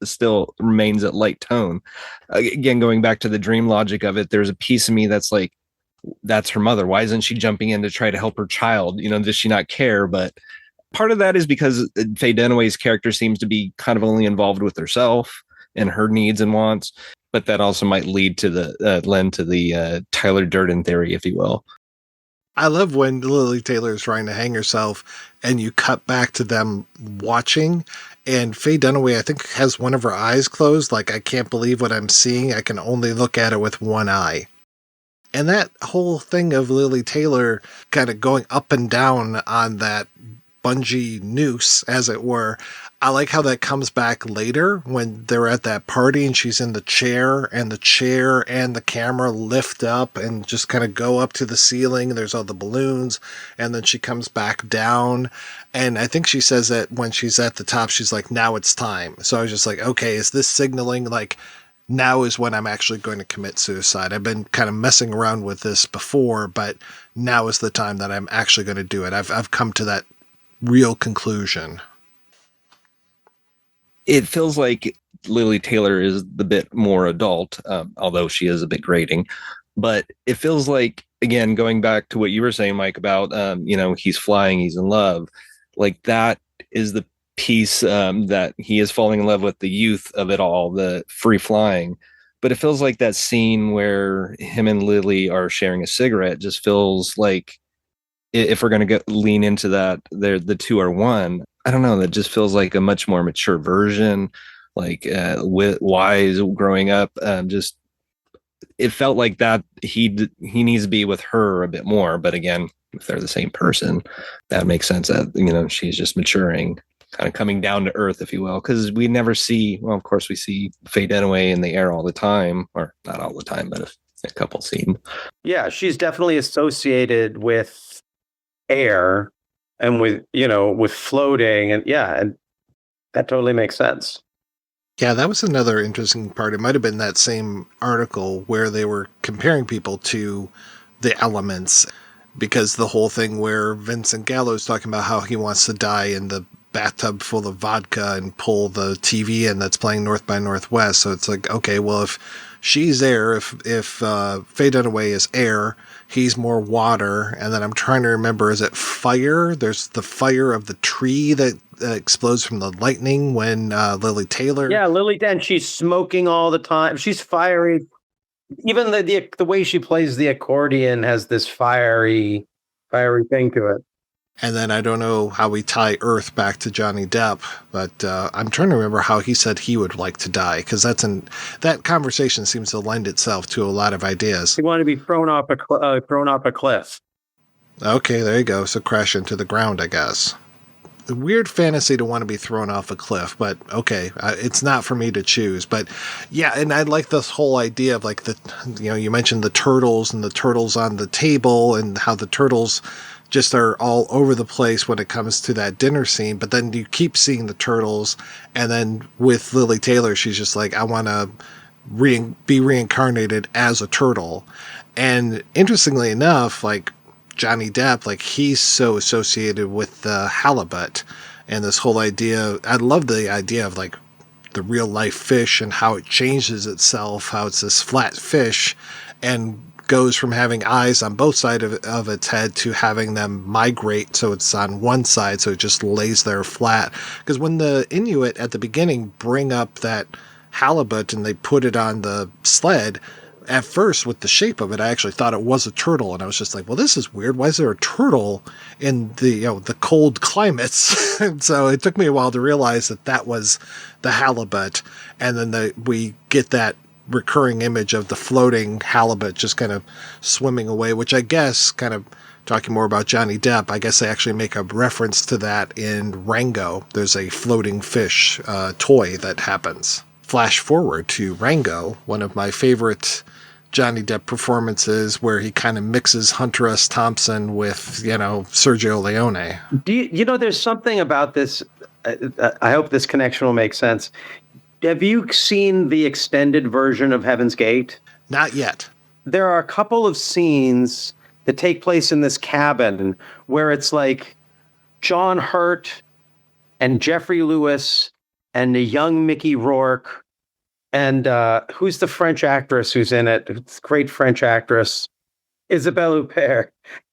still remains at light tone. Again, going back to the dream logic of it, there's a piece of me that's like, that's her mother. Why isn't she jumping in to try to help her child? Does she not care? But part of that is because Faye Dunaway's character seems to be kind of only involved with herself and her needs and wants, but that also might lend to the Tyler Durden theory, if you will. I love when Lili Taylor is trying to hang herself and you cut back to them watching, and Faye Dunaway, I think, has one of her eyes closed. Like, I can't believe what I'm seeing. I can only look at it with one eye. And that whole thing of Lili Taylor kind of going up and down on that bungee noose, as it were, I like how that comes back later when they're at that party and she's in the chair and the camera lift up and just kind of go up to the ceiling. There's all the balloons, and then she comes back down. And I think she says that when she's at the top, she's like, now it's time. So I was just like, okay, is this signaling like now is when I'm actually going to commit suicide? I've been kind of messing around with this before, but now is the time that I'm actually going to do it. I've come to that real conclusion. It feels like Lili Taylor is the bit more adult, although she is a bit grating. But it feels like, again, going back to what you were saying, Mike, about, he's flying, he's in love. Like, that is the piece that he is falling in love with, the youth of it all, the free flying. But it feels like that scene where him and Lili are sharing a cigarette just feels like, if we're going to lean into that, the two are one. I don't know. That just feels like a much more mature version, like with wise growing up. It felt like that he needs to be with her a bit more. But again, if they're the same person, that makes sense. That she's just maturing, kind of coming down to earth, if you will. Because we never see. Well, of course, we see Faye Dunaway in the air all the time, or not all the time, but a couple scene. Yeah, she's definitely associated with air. And with floating, and that totally makes sense. Yeah, that was another interesting part. It might have been that same article where they were comparing people to the elements, because the whole thing where Vincent Gallo is talking about how he wants to die in the bathtub full of vodka and pull the TV in that's playing North by Northwest. So it's like, okay, well, if she's air, if Faye Dunaway is air, he's more water. And then I'm trying to remember, is it fire? There's the fire of the tree that explodes from the lightning when Lili Taylor. Yeah, Lili, and she's smoking all the time. She's fiery. Even the way she plays the accordion has this fiery thing to it. And then I don't know how we tie Earth back to Johnny Depp, but I'm trying to remember how he said he would like to die, because that conversation seems to lend itself to a lot of ideas. He wanted to be thrown off a cliff. Okay, there you go. So crash into the ground, I guess. weird fantasy to want to be thrown off a cliff, but okay, it's not for me to choose. But yeah, and I like this whole idea of like you mentioned the turtles and the turtles on the table and how the turtles just are all over the place when it comes to that dinner scene. But then you keep seeing the turtles, and then with Lili Taylor, she's just like, I want to be reincarnated as a turtle. And interestingly enough, like Johnny Depp, like he's so associated with the halibut and this whole idea. I love the idea of like the real life fish and how it changes itself, how it's this flat fish and goes from having eyes on both sides of its head to having them migrate so it's on one side, so it just lays there flat. Because when the Inuit at the beginning bring up that halibut and they put it on the sled, at first with the shape of it, I actually thought it was a turtle, and I was just like, well, this is weird. Why is there a turtle in the cold climates? And so it took me a while to realize that was the halibut, and then we get that recurring image of the floating halibut just kind of swimming away, which I guess, kind of talking more about Johnny Depp, I guess they actually make a reference to that in Rango. There's a floating fish toy that happens. Flash forward to Rango, one of my favorite Johnny Depp performances, where he kind of mixes Hunter S. Thompson with, Sergio Leone. There's something about this. I hope this connection will make sense. Have you seen the extended version of Heaven's Gate? Not yet. There are a couple of scenes that take place in this cabin where it's like John Hurt and Jeffrey Lewis and the young Mickey Rourke and who's the French actress who's in it? It's a great French actress, Isabelle Huppert.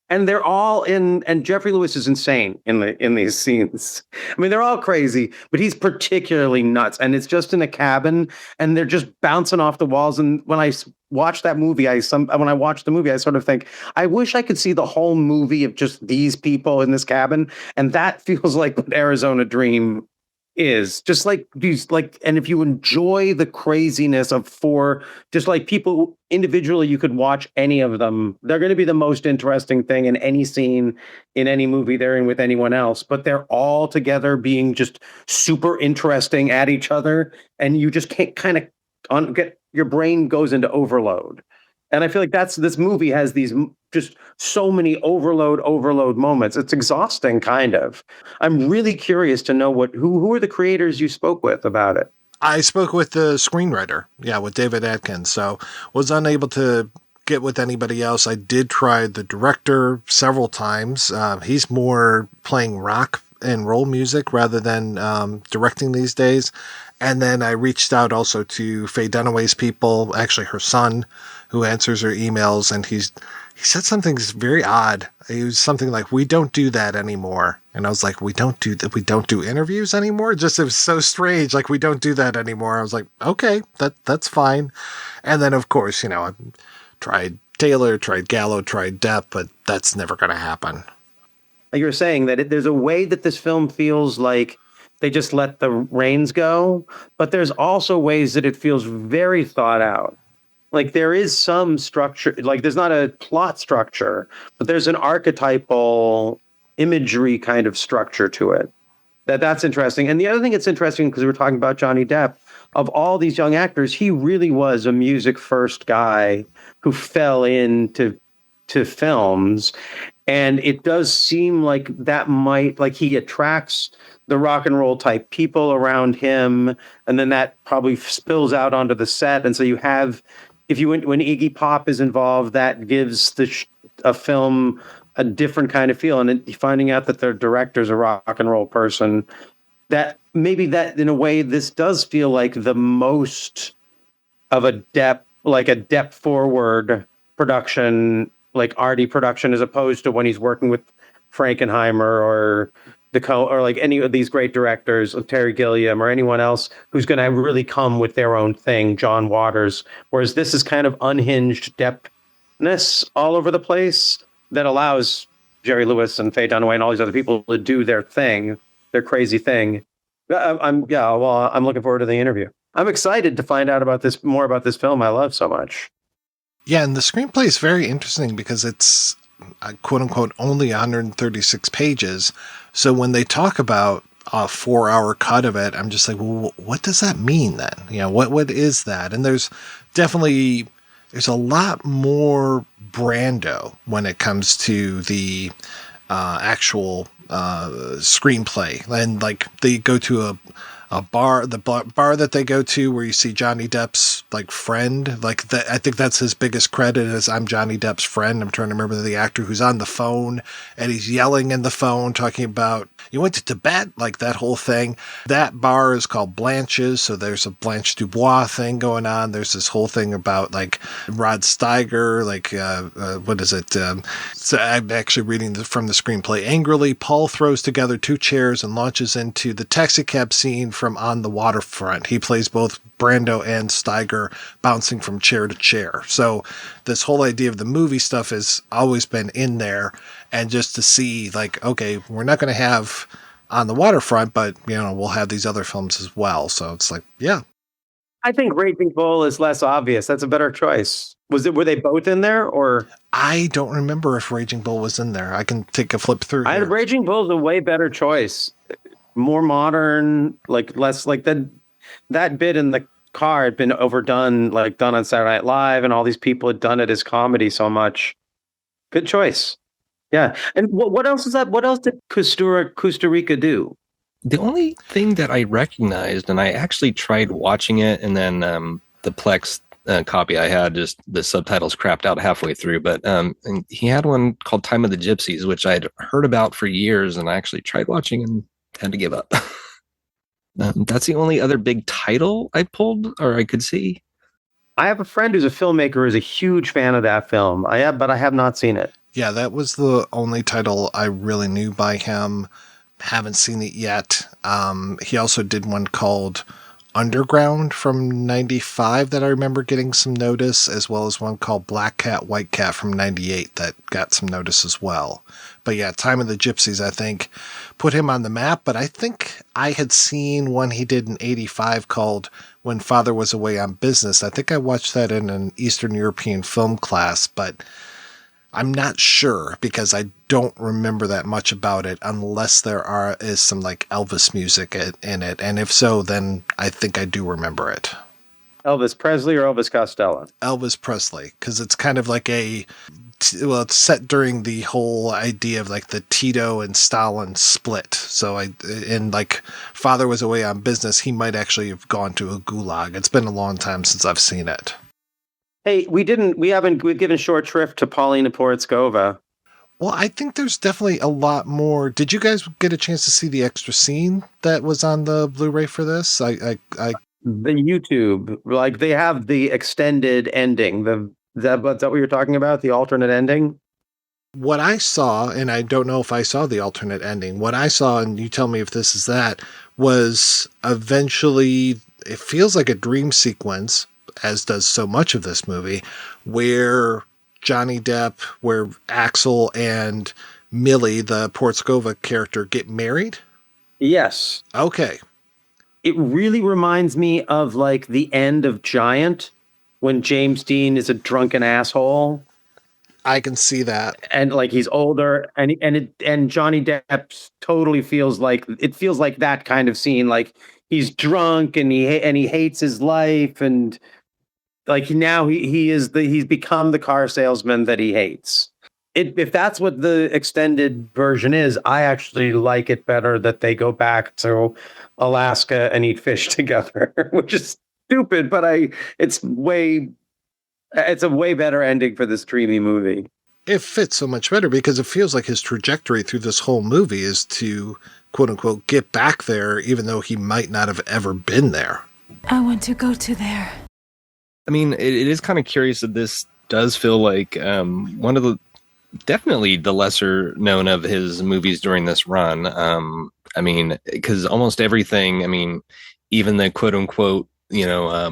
And they're all and Jeffrey Lewis is insane in these scenes. I mean, they're all crazy, but he's particularly nuts. And it's just in a cabin, and they're just bouncing off the walls. And when I watch that movie, when I watch the movie, I sort of think, I wish I could see the whole movie of just these people in this cabin. And that feels like what Arizona Dream is, just like these, like, and if you enjoy the craziness of four, just like people individually, you could watch any of them. They're going to be the most interesting thing in any scene in any movie they're in with anyone else, but they're all together being just super interesting at each other, and you just can't kind of get your brain goes into overload. And I feel like this movie has these just so many overload moments. It's exhausting, kind of. I'm really curious to know who are the creators you spoke with about it? I spoke with the screenwriter, with David Atkins. So was unable to get with anybody else. I did try the director several times. He's more playing rock and roll music rather than directing these days. And then I reached out also to Faye Dunaway's people, actually her son, who answers her emails, and he said something very odd. It was something like, "We don't do that anymore," and I was like, "We don't do interviews anymore." It was so strange. Like, we don't do that anymore. I was like, "Okay, that's fine." And then of course, I tried Taylor, tried Gallo, tried Depp, but that's never going to happen. You were saying that there's a way that this film feels like they just let the reins go, but there's also ways that it feels very thought out. Like there is some structure, like there's not a plot structure, but there's an archetypal imagery kind of structure to it. That's interesting. And the other thing that's interesting, because we're talking about Johnny Depp, of all these young actors, he really was a music first guy who fell into films. And it does seem like that he attracts the rock and roll type people around him. And then that probably spills out onto the set. And so you have, when Iggy Pop is involved, that gives a film a different kind of feel. And finding out that their director's a rock and roll person, that maybe that in a way, this does feel like the most of a Depp forward production, like arty production, as opposed to when he's working with Frankenheimer or like any of these great directors, Terry Gilliam or anyone else who's going to really come with their own thing, John Waters. Whereas this is kind of unhinged Deppness all over the place that allows Jerry Lewis and Faye Dunaway and all these other people to do their thing, their crazy thing. I'm looking forward to the interview. I'm excited to find out more about this film I love so much. Yeah, and the screenplay is very interesting because it's quote unquote only 136 pages. So when they talk about a 4-hour cut of it, I'm just like, well, what does that mean then? You know, what is that? And there's a lot more Brando when it comes to the actual screenplay. And like they go to a bar, the bar that they go to where you see Johnny Depp's like friend, like that. I think that's his biggest credit is I'm Johnny Depp's friend. I'm trying to remember the actor who's on the phone and he's yelling in the phone talking about, you went to Tibet, like that whole thing. That bar is called Blanche's. So there's a Blanche Dubois thing going on. There's this whole thing about like Rod Steiger, like, what is it? So I'm actually reading from the screenplay. Angrily, Paul throws together 2 chairs and launches into the taxicab scene from On the Waterfront. He plays both Brando and Steiger bouncing from chair to chair. So this whole idea of the movie stuff has always been in there. And just to see like, okay, we're not going to have On the Waterfront, but you know, we'll have these other films as well. So it's like, yeah. I think Raging Bull is less obvious. That's a better choice. Were they both in there or? I don't remember if Raging Bull was in there. I can take a flip through here. Raging Bull is a way better choice. More modern, like less like that bit in the car had been overdone, like done on Saturday Night Live, and all these people had done it as comedy so much. Good choice. Yeah. And what else is that? What else did Kusturica do? The only thing that I recognized, and I actually tried watching it, and then the Plex copy I had, just the subtitles crapped out halfway through. But and he had one called Time of the Gypsies, which I'd heard about for years, and I actually tried watching and had to give up. That's the only other big title I pulled or I could see. I have a friend who's a filmmaker who's a huge fan of that film. But I have not seen it. Yeah, that was the only title I really knew by him. Haven't seen it yet. He also did one called Underground from 95 that I remember getting some notice, as well as one called Black Cat, White Cat from 98 that got some notice as well. But yeah, Time of the Gypsies, I think, put him on the map. But I think I had seen one he did in 85 called When Father Was Away on Business. I think I watched that in an Eastern European film class, but I'm not sure because I don't remember that much about it unless there is some like Elvis music in it. And if so, then I think I do remember it. Elvis Presley or Elvis Costello? Elvis Presley, because it's kind of like it's set during the whole idea of like the Tito and Stalin split. So like Father Was Away on Business, he might actually have gone to a gulag. It's been a long time since I've seen it. Hey, we've given short shrift to Paulina Porizkova. Well, I think there's definitely a lot more. Did you guys get a chance to see the extra scene that was on the Blu-ray for this? The YouTube, like they have the extended ending. Is that what you're talking about? The alternate ending? What I saw, and I don't know if I saw the alternate ending, what I saw, and you tell me if this is that, was eventually, it feels like a dream sequence, as does so much of this movie, where Johnny Depp, where Axel and Millie, the Porizkova character, get married? Yes. Okay. It really reminds me of like the end of Giant when James Dean is a drunken asshole. I can see that. And like he's older and Johnny Depp totally feels like that kind of scene. Like he's drunk and he hates his life and like now he's become the car salesman that he hates. If that's what the extended version is, I actually like it better that they go back to Alaska and eat fish together, which is stupid, but it's a way better ending for this dreamy movie. It fits so much better because it feels like his trajectory through this whole movie is to, quote unquote, get back there, even though he might not have ever been there. I want to go to there. I mean, it is kind of curious that this does feel like one of the definitely the lesser known of his movies during this run. I mean, because almost everything, I mean, even the quote unquote,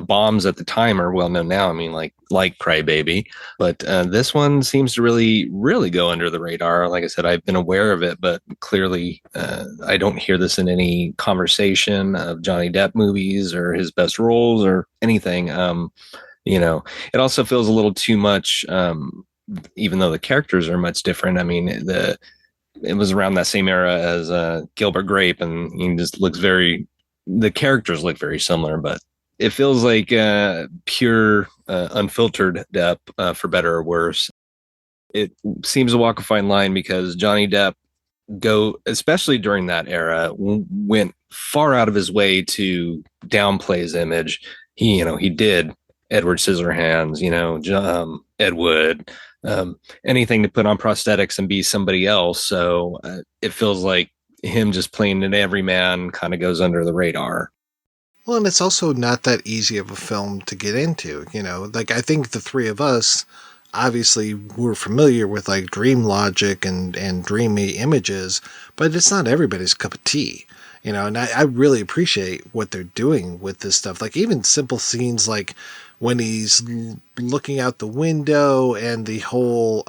bombs at the time are well known now. I mean, like Cry Baby, but this one seems to really, really go under the radar. Like I said, I've been aware of it, but clearly I don't hear this in any conversation of Johnny Depp movies or his best roles or anything. It also feels a little too much even though the characters are much different. I mean, it was around that same era as Gilbert Grape, and he just looks the characters look very similar, but it feels like pure, unfiltered Depp, for better or worse. It seems to walk a fine line because Johnny Depp, especially during that era, went far out of his way to downplay his image. He did Edward Scissorhands, Ed Wood, anything to put on prosthetics and be somebody else. So it feels like him just playing an everyman kind of goes under the radar. Well, and it's also not that easy of a film to get into, like I think the three of us, obviously we're familiar with like dream logic and dreamy images, but it's not everybody's cup of tea, and I really appreciate what they're doing with this stuff. Like even simple scenes like when he's looking out the window and the whole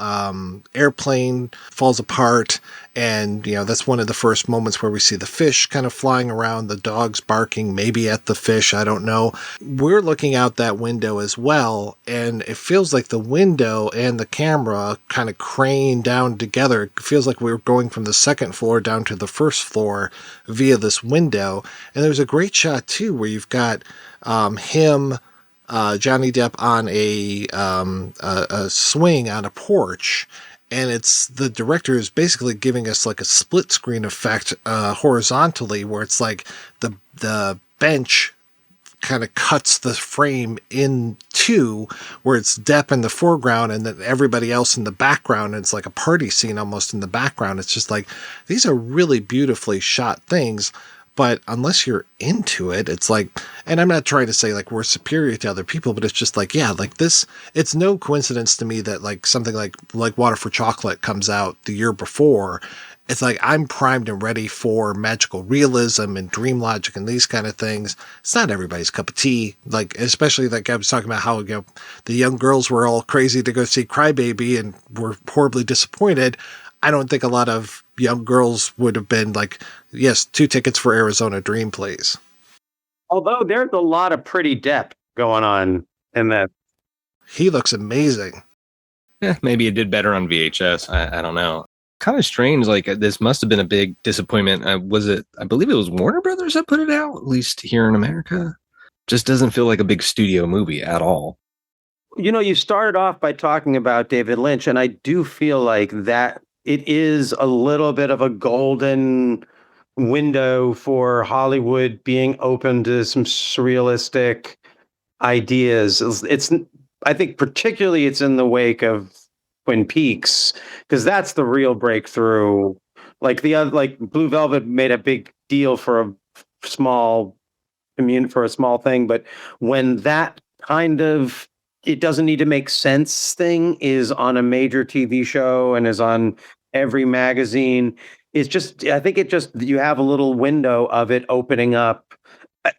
airplane falls apart. And, that's one of the first moments where we see the fish kind of flying around, the dogs barking, maybe at the fish. I don't know. We're looking out that window as well. And it feels like the window and the camera kind of crane down together. It feels like we're going from the second floor down to the first floor via this window. And there's a great shot too, where you've got him, Johnny Depp on a swing on a porch, and it's the director is basically giving us like a split screen effect horizontally, where it's like the bench kind of cuts the frame in two, where it's Depp in the foreground and then everybody else in the background, and it's like a party scene almost in the background. It's just like, these are really beautifully shot things. But unless you're into it, it's like, and I'm not trying to say like we're superior to other people, but it's just like, yeah, like this, it's no coincidence to me that like something like Water for Chocolate comes out the year before. It's like, I'm primed and ready for magical realism and dream logic and these kind of things. It's not everybody's cup of tea. Like, especially like I was talking about how, the young girls were all crazy to go see Crybaby and were horribly disappointed. I don't think a lot of young girls would have been like, yes, 2 tickets for Arizona Dream, please. Although there's a lot of pretty Depp going on in that. He looks amazing. Yeah, maybe it did better on VHS. I don't know. Kind of strange. Like, this must have been a big disappointment. I believe it was Warner Brothers that put it out, at least here in America. Just doesn't feel like a big studio movie at all. You started off by talking about David Lynch, and I do feel like that it is a little bit of a golden window for Hollywood being open to some surrealistic ideas. I think particularly it's in the wake of Twin Peaks, because that's the real breakthrough. Like Blue Velvet made a big deal for a small thing, but when that kind of it doesn't need to make sense thing is on a major TV show and is on every magazine, I think you have a little window of it opening up.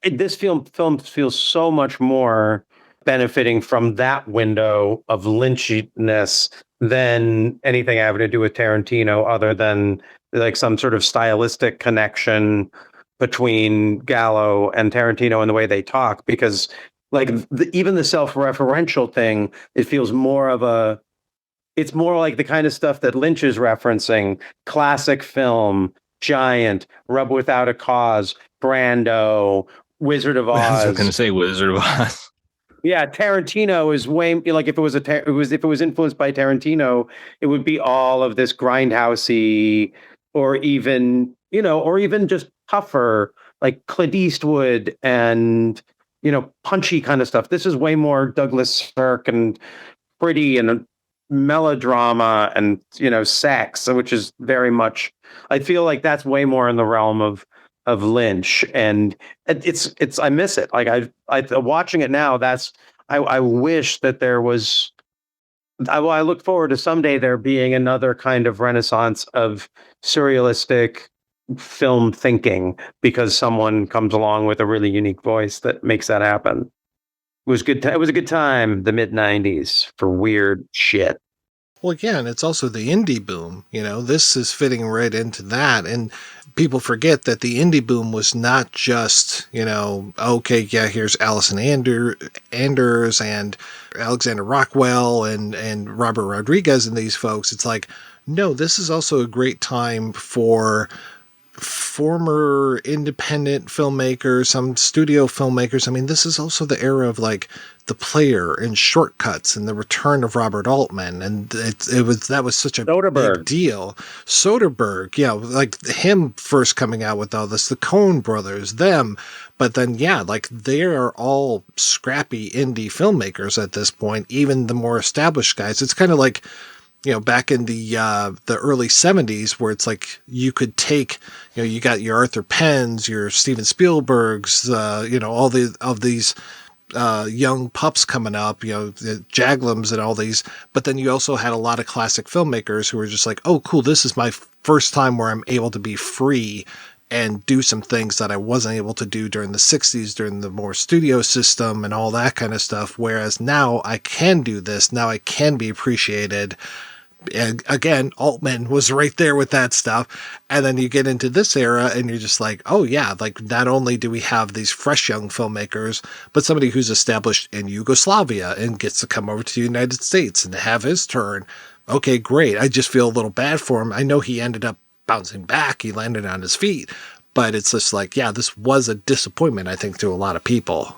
This film feels so much more benefiting from that window of Lynchiness than anything having to do with Tarantino, other than like some sort of stylistic connection between Gallo and Tarantino in the way they talk, because like even the self-referential thing, it feels it's more like the kind of stuff that Lynch is referencing: classic film, Giant, Rub Without a Cause, Brando, Wizard of Oz. I was going to say Wizard of Oz. Yeah, Tarantino is way like if it was influenced by Tarantino, it would be all of this grindhousey, or even just tougher, like Clint Eastwood and punchy kind of stuff. This is way more Douglas Sirk and pretty and melodrama and sex, which is very much, I feel like that's way more in the realm of Lynch, and it's I miss it. Like I watching it now, I wish that there was. I look forward to someday there being another kind of renaissance of surrealistic film thinking, because someone comes along with a really unique voice that makes that happen. It was good. It was a good time, the mid-90s, for weird shit. Well, yeah, and it's also the indie boom. This is fitting right into that. And people forget that the indie boom was not just, okay, yeah, here's Allison Anders and Alexander Rockwell and Robert Rodriguez and these folks, it's like, no, this is also a great time for former independent filmmakers, some studio filmmakers. I mean, this is also the era of like The Player and Shortcuts and the return of Robert Altman, and that was such a big deal. Soderbergh, yeah, like him first coming out with all this, the Coen brothers, them, but then like they are all scrappy indie filmmakers at this point. Even the more established guys, it's kind of like, back in the early 70s, where it's like you could take, you got your Arthur Penns, your Steven Spielbergs, all these young pups coming up, the Jaglams and all these. But then you also had a lot of classic filmmakers who were just like, oh, cool, this is my first time where I'm able to be free and do some things that I wasn't able to do during the 60s, during the more studio system and all that kind of stuff. Whereas now I can do this. Now I can be appreciated. And again, Altman was right there with that stuff. And then you get into this era and you're just like, oh yeah, like not only do we have these fresh young filmmakers, but somebody who's established in Yugoslavia and gets to come over to the United States and have his turn. Okay, great. I just feel a little bad for him. I know he ended up bouncing back. He landed on his feet, but it's just like, yeah, this was a disappointment, I think, to a lot of people.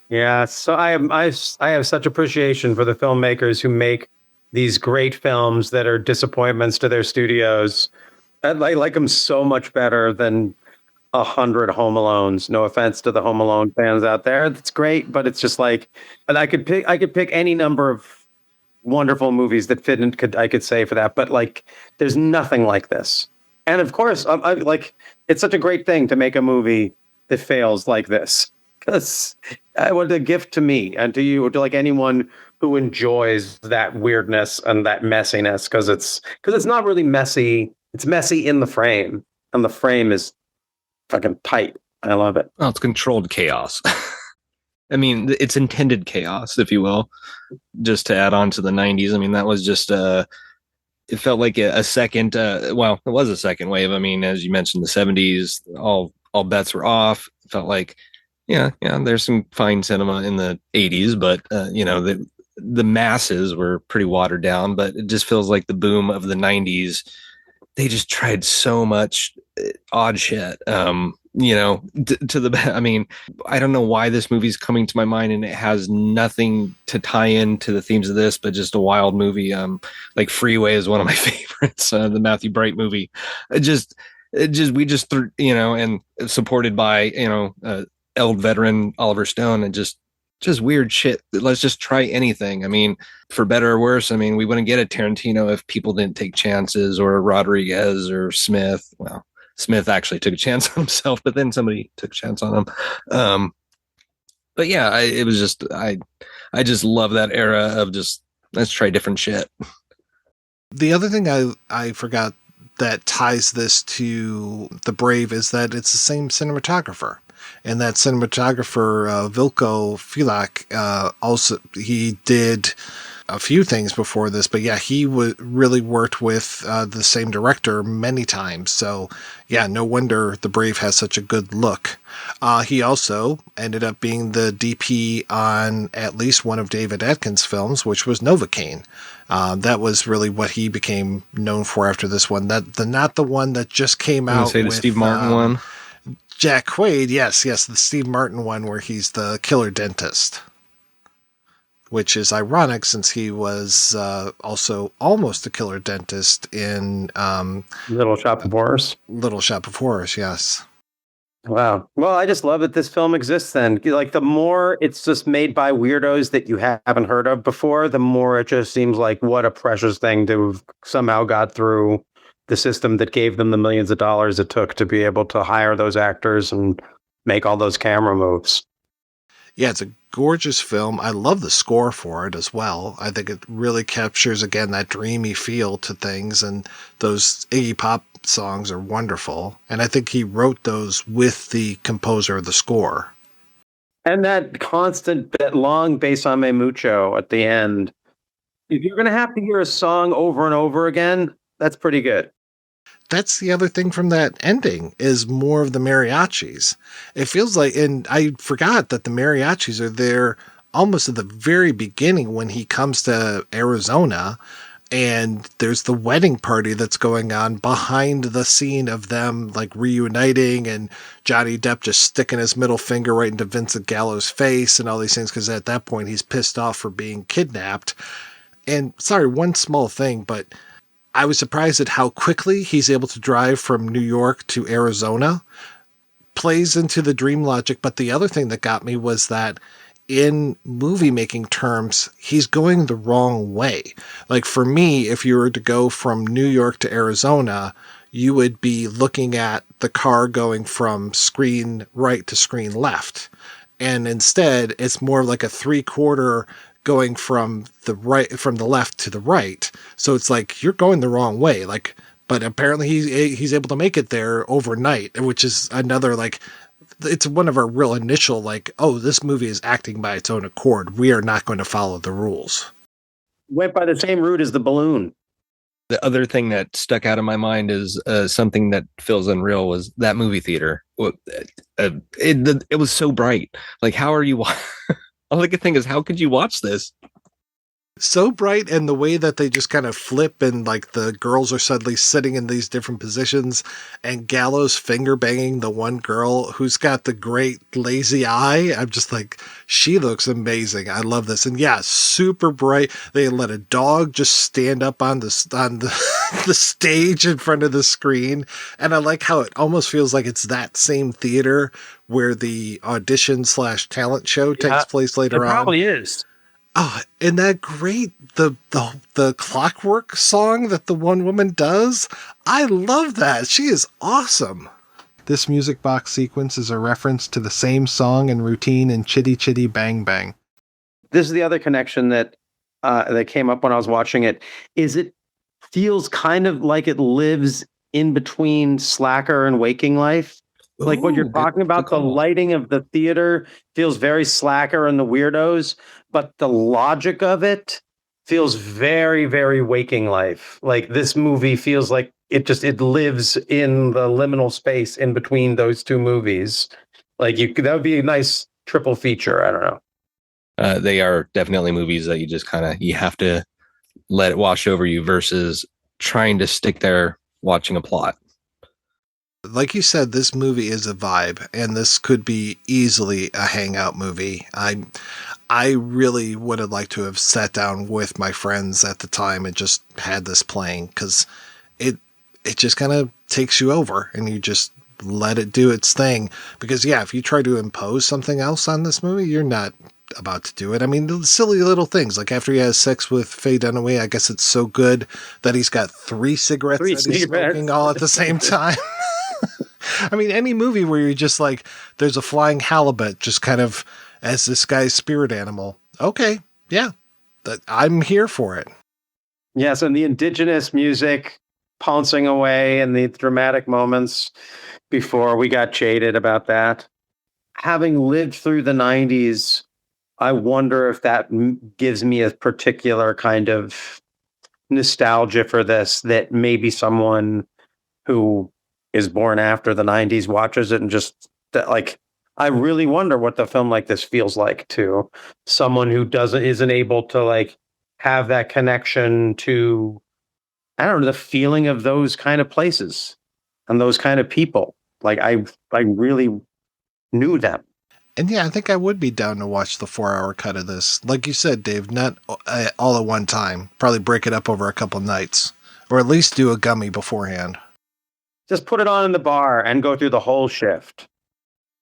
Yeah. So I have such appreciation for the filmmakers who make these great films that are disappointments to their studios. I like them so much better than 100 Home Alones. No offense to the Home Alone fans out there. That's great, but it's just like, and I could pick any number of wonderful movies that fit in, I could say for that, but like, there's nothing like this. And of course, I like, it's such a great thing to make a movie that fails like this, because I want a gift to me and to you, or to like anyone who enjoys that weirdness and that messiness, because it's not really messy. It's messy in the frame, and the frame is fucking tight. I love it. Well, it's controlled chaos. I mean, it's intended chaos, if you will. Just to add on to the 90s, I mean, that was just it felt like a second. Well, it was a second wave. I mean, as you mentioned, the 70s, all bets were off. It felt like, yeah, there's some fine cinema in the 80s, but the masses were pretty watered down. But it just feels like the boom of the 90s, they just tried so much odd shit. To the, I mean, I don't know why this movie's coming to my mind, and it has nothing to tie into the themes of this, but just a wild movie. Like Freeway is one of my favorites, the Matthew Bright movie. We just threw, and supported by, old veteran Oliver Stone, and just weird shit. Let's just try anything. I mean, for better or worse, I mean, we wouldn't get a Tarantino if people didn't take chances, or Rodriguez or Smith. Well, Smith actually took a chance on himself, but then somebody took a chance on him. But yeah, it was just, I just love that era of just, let's try different shit. The other thing I forgot that ties this to The Brave is that it's the same cinematographer. And that cinematographer, Vilko Filak, also, he did a few things before this, but yeah, he really worked with the same director many times. So yeah, no wonder The Brave has such a good look. He also ended up being the DP on at least one of David Atkins' films, which was Novocaine. That was really what he became known for after this one. Not the one that just came out. Say the Steve Martin one. Jack Quaid, yes, the Steve Martin one where he's the killer dentist, which is ironic since he was also almost a killer dentist in Little Shop of Horrors. Little Shop of Horrors, yes. Wow. Well, I just love that this film exists then. Like, the more it's just made by weirdos that you haven't heard of before, the more it just seems like what a precious thing to have somehow got through the system that gave them the millions of dollars it took to be able to hire those actors and make all those camera moves. Yeah, it's a gorgeous film. I love the score for it as well. I think it really captures, again, that dreamy feel to things, and those Iggy Pop songs are wonderful. And I think he wrote those with the composer of the score. And that constant, that long Bésame Mucho at the end. If you're going to have to hear a song over and over again, that's pretty good. That's the other thing from that ending is more of the mariachis. It feels like, and I forgot that the mariachis are there almost at the very beginning when he comes to Arizona and there's the wedding party that's going on behind the scene of them like reuniting and Johnny Depp just sticking his middle finger right into Vincent Gallo's face and all these things. Cause at that point he's pissed off for being kidnapped. And sorry, one small thing, but I was surprised at how quickly he's able to drive from New York to Arizona. Plays into the dream logic. But the other thing that got me was that in movie making terms, he's going the wrong way. Like for me, if you were to go from New York to Arizona, you would be looking at the car going from screen right to screen left. And instead, it's more like a 3/4 going from the left to the right. So it's like, you're going the wrong way. Like, but apparently he's able to make it there overnight, which is another, like, it's one of our real initial, like, oh, this movie is acting by its own accord. We are not going to follow the rules. Went by the same route as the balloon. The other thing that stuck out of my mind is something that feels unreal was that movie theater. It was so bright. Like, how are you? All I could think is, how could you watch this? So bright, and the way that they just kind of flip and like the girls are suddenly sitting in these different positions and Gallo's finger banging the one girl who's got the great lazy eye. I'm just like, she looks amazing. I love this. And yeah, super bright. They let a dog just stand up on the stage in front of the screen. And I like how it almost feels like it's that same theater where the audition/talent show takes place later on. It probably is. Oh, and that great, the Clockwork song that the one woman does. I love that. She is awesome. This music box sequence is a reference to the same song and routine in Chitty Chitty Bang Bang. This is the other connection that came up when I was watching it. Is it feels kind of like it lives in between Slacker and Waking Life. Like what you're talking about, the lighting of the theater feels very Slacker and the Weirdos, but the logic of it feels very, very Waking Life. Like this movie feels like it lives in the liminal space in between those two movies. Like that would be a nice triple feature. I don't know. They are definitely movies that you just you have to let it wash over you versus trying to stick there watching a plot. Like you said, this movie is a vibe, and this could be easily a hangout movie. I really would have liked to have sat down with my friends at the time and just had this playing, because it just kind of takes you over and you just let it do its thing. Because yeah, if you try to impose something else on this movie, you're not about to do it. I mean, the silly little things, like after he has sex with Faye Dunaway, I guess it's so good that he's got three cigarettes he's smoking all at the same time. I mean, any movie where you're just like, there's a flying halibut just kind of as this guy's spirit animal. Okay, yeah, I'm here for it. Yes, and the indigenous music pouncing away and the dramatic moments before we got jaded about that. Having lived through the 90s, I wonder if that gives me a particular kind of nostalgia for this, that maybe someone who is born after the 90s watches it and just like, I really wonder what the film like this feels like to someone who isn't able to like have that connection to, I don't know, the feeling of those kind of places and those kind of people. Like I really knew them. And yeah, I think I would be down to watch the 4-hour cut of this. Like you said, Dave, not all at one time. Probably break it up over a couple nights, or at least do a gummy beforehand. Just put it on in the bar and go through the whole shift.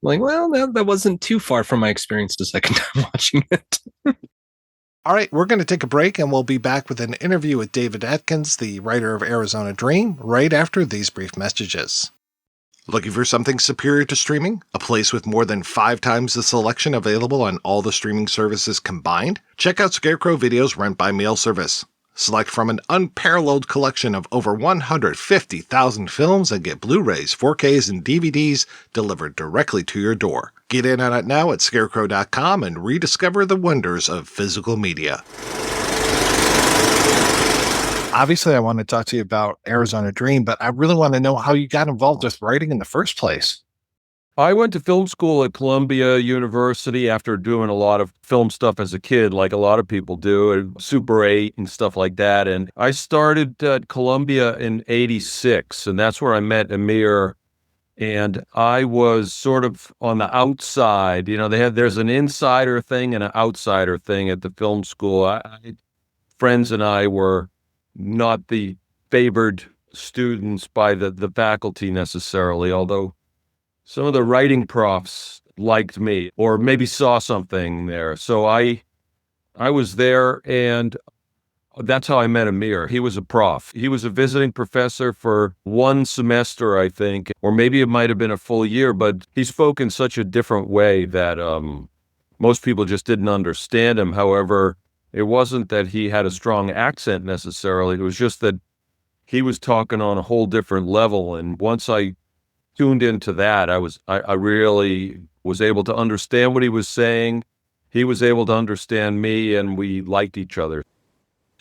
Like, well, that wasn't too far from my experience the second time watching it. All right, we're going to take a break, and we'll be back with an interview with David Atkins, the writer of Arizona Dream, right after these brief messages. Looking for something superior to streaming? A place with more than 5 times the selection available on all the streaming services combined? Check out Scarecrow Video's Rent by Mail service. Select from an unparalleled collection of over 150,000 films and get Blu-rays, 4Ks, and DVDs delivered directly to your door. Get in on it now at scarecrow.com and rediscover the wonders of physical media. Obviously, I want to talk to you about Arizona Dream, but I really want to know how you got involved with writing in the first place. I went to film school at Columbia University after doing a lot of film stuff as a kid, like a lot of people do, and Super 8 and stuff like that. And I started at Columbia in '86, and that's where I met Emir. And I was sort of on the outside. You know, there's an insider thing and an outsider thing at the film school. Friends and I were not the favored students by the faculty necessarily, although some of the writing profs liked me or maybe saw something there. So I was there, and that's how I met Emir. He was a prof. He was a visiting professor for one semester, I think, or maybe it might have been a full year, but he spoke in such a different way that most people just didn't understand him. However, it wasn't that he had a strong accent necessarily. It was just that he was talking on a whole different level. And once I tuned into that, I really was able to understand what he was saying. He was able to understand me, and we liked each other.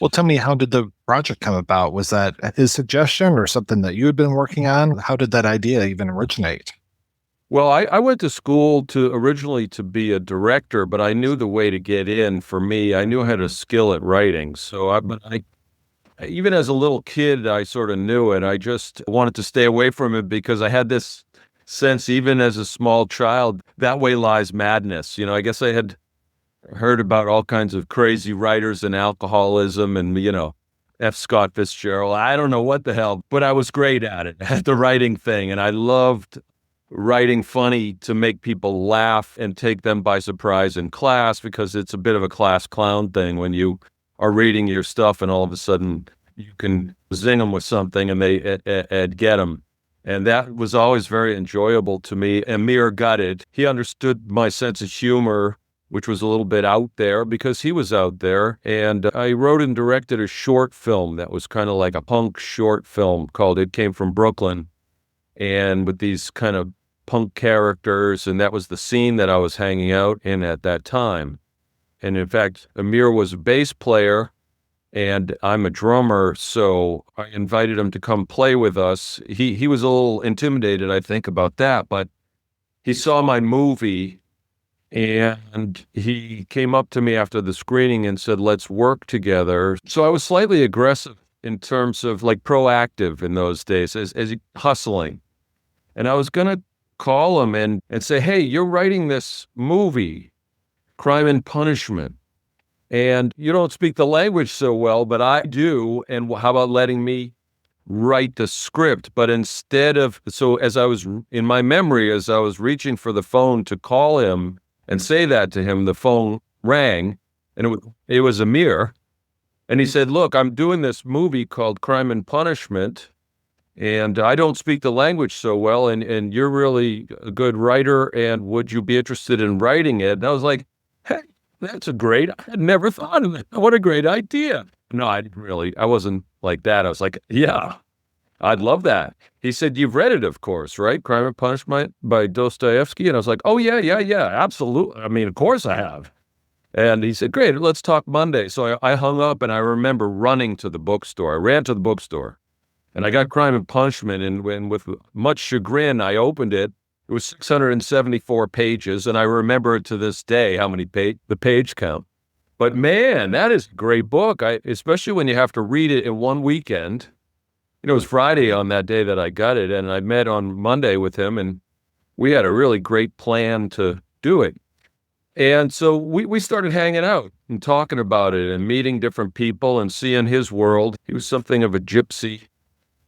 Well, tell me, how did the project come about? Was that his suggestion or something that you had been working on? How did that idea even originate? Well, I went to school originally to be a director, but I knew the way to get in for me. I knew I had a skill at writing. So I even as a little kid, I sort of knew it. I just wanted to stay away from it because I had this sense, even as a small child, that way lies madness. You know, I guess I had heard about all kinds of crazy writers and alcoholism and, F. Scott Fitzgerald. I don't know what the hell, but I was great at it, at the writing thing. And I loved writing funny to make people laugh and take them by surprise in class, because it's a bit of a class clown thing when you are reading your stuff and all of a sudden you can zing them with something and they get them. And that was always very enjoyable to me. Emir got it. He understood my sense of humor, which was a little bit out there because he was out there. And I wrote and directed a short film that was kind of like a punk short film called It Came from Brooklyn, and with these kind of punk characters. And that was the scene that I was hanging out in at that time. And in fact, Emir was a bass player and I'm a drummer, so I invited him to come play with us. He was a little intimidated, I think, about that, but he saw my movie and he came up to me after the screening and said, let's work together. So I was slightly aggressive in terms of like proactive in those days, as hustling. And I was going to call him and say, hey, you're writing this movie, Crime and Punishment, and you don't speak the language so well, but I do. And how about letting me write the script? But instead of, so as I was in my memory, as I was reaching for the phone to call him and say that to him, the phone rang and it was Emir. And he said, look, I'm doing this movie called Crime and Punishment, and I don't speak the language so well, and you're really a good writer, and would you be interested in writing it? And I was like, hey, that's I had never thought of it. What a great idea. No, I didn't really. I wasn't like that. I was like, yeah, I'd love that. He said, you've read it, of course, right? Crime and Punishment by Dostoevsky. And I was like, oh, yeah, absolutely. I mean, of course I have. And he said, great, let's talk Monday. So I hung up, and I remember running to the bookstore. I ran to the bookstore, and I got Crime and Punishment, and with much chagrin, I opened it. It was 674 pages, and I remember to this day how many the page count. But man, that is a great book, especially when you have to read it in one weekend. It was Friday on that day that I got it, and I met on Monday with him, and we had a really great plan to do it. And so we started hanging out and talking about it and meeting different people and seeing his world. He was something of a gypsy.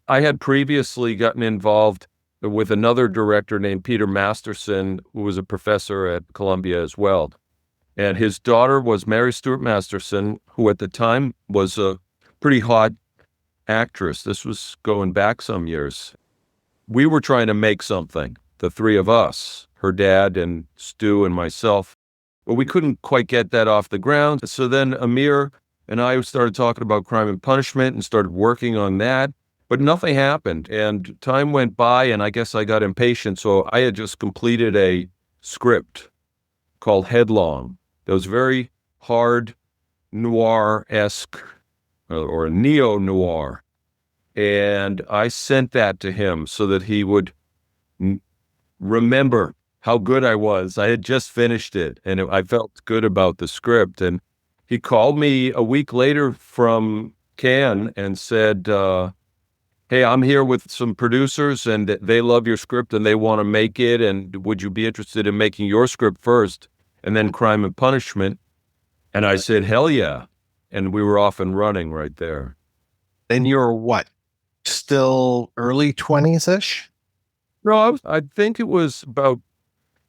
I had previously gotten involved with another director named Peter Masterson, who was a professor at Columbia as well. And his daughter was Mary Stuart Masterson, who at the time was a pretty hot actress. This was going back some years. We were trying to make something, the three of us, her dad and Stu and myself. But we couldn't quite get that off the ground. So then Emir and I started talking about Crime and Punishment and started working on that. But nothing happened, and time went by, and I guess I got impatient, so I had just completed a script called Headlong. That was very hard noir-esque, or neo-noir, and I sent that to him so that he would remember how good I was. I had just finished it, and I felt good about the script. And he called me a week later from Cannes and said, hey, I'm here with some producers, and they love your script, and they want to make it, and would you be interested in making your script first, and then Crime and Punishment? And I said, hell yeah. And we were off and running right there. And you're what? Still early 20s-ish? No, I think it was about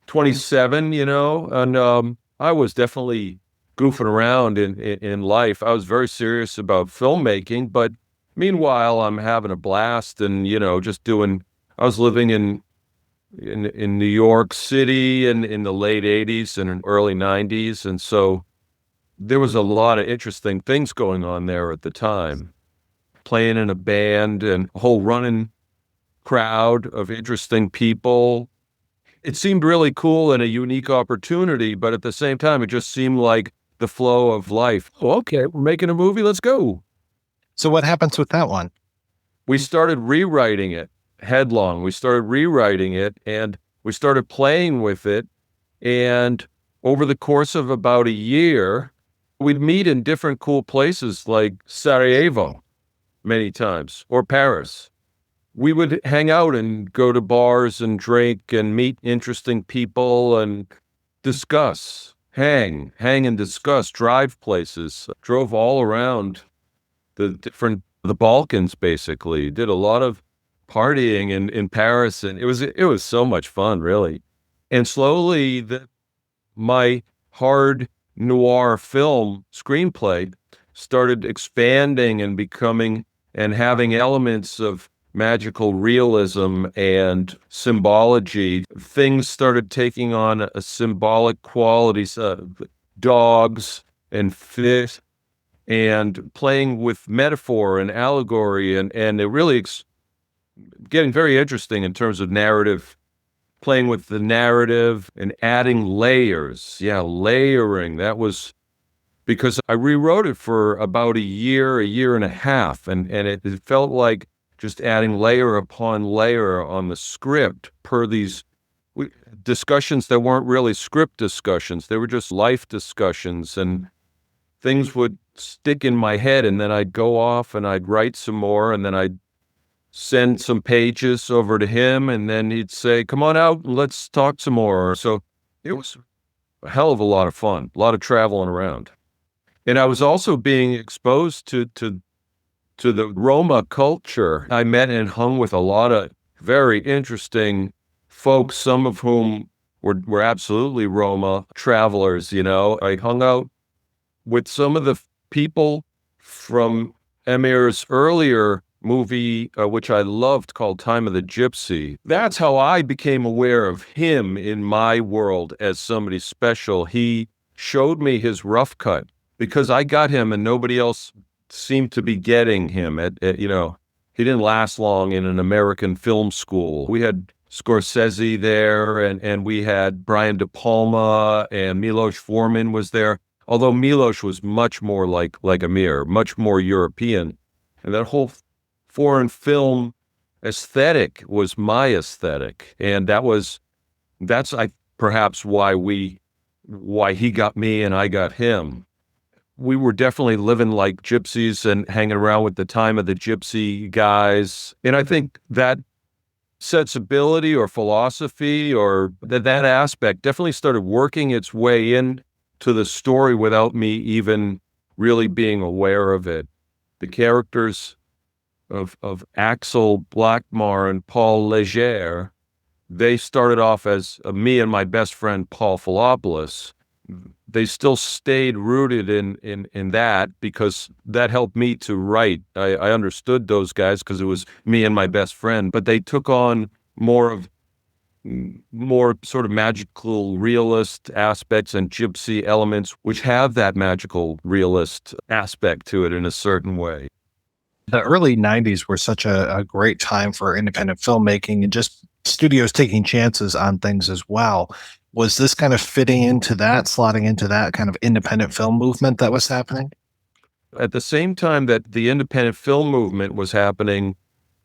27, and I was definitely goofing around in life. I was very serious about filmmaking, but meanwhile, I'm having a blast and, just I was living in New York City in the late 80s and early 90s. And so there was a lot of interesting things going on there at the time. Playing in a band and a whole running crowd of interesting people. It seemed really cool and a unique opportunity, but at the same time, it just seemed like the flow of life. Oh, okay, we're making a movie, let's go. So what happens with that one? We started rewriting it headlong. We started rewriting it and we started playing with it. And over the course of about a year, we'd meet in different cool places like Sarajevo many times or Paris. We would hang out and go to bars and drink and meet interesting people and discuss, hang and discuss, drive places. Drove all around the Balkans, basically. Did a lot of partying in Paris, and it was so much fun, really. And slowly, my hard noir film screenplay started expanding and becoming and having elements of magical realism and symbology. Things started taking on a symbolic qualities of dogs and fish, and playing with metaphor and allegory, and it really getting very interesting in terms of narrative, playing with the narrative and adding layers. Yeah, layering. That was because I rewrote it for about a year and a half, and it felt like just adding layer upon layer on the script per these discussions that weren't really script discussions. They were just life discussions, and things would stick in my head, and then I'd go off and I'd write some more, and then I'd send some pages over to him, and then he'd say, come on out and let's talk some more. So it was a hell of a lot of fun, a lot of traveling around. And I was also being exposed to the Roma culture. I met and hung with a lot of very interesting folks, some of whom were absolutely Roma travelers, I hung out with some of the people from Emir's earlier movie, which I loved, called Time of the Gypsy. That's how I became aware of him in my world as somebody special. He showed me his rough cut because I got him and nobody else seemed to be getting him. He didn't last long in an American film school. We had Scorsese there, and we had Brian De Palma, and Milos Forman was there. Although Milos was much more like Emir, much more European. And that whole foreign film aesthetic was my aesthetic. And that's perhaps why he got me and I got him. We were definitely living like gypsies and hanging around with the Time of the Gypsy guys. And I think that sensibility or philosophy or that aspect definitely started working its way in to the story without me even really being aware of it. The characters of Axel Blackmar and Paul Leger, they started off as me and my best friend Paul Philopoulos. They still stayed rooted in that because that helped me to write. I understood those guys because it was me and my best friend, but they took on more sort of magical realist aspects and gypsy elements, which have that magical realist aspect to it in a certain way. The early 90s were such a great time for independent filmmaking and just studios taking chances on things as well. Was this kind of fitting into that, slotting into that kind of independent film movement that was happening? At the same time that the independent film movement was happening,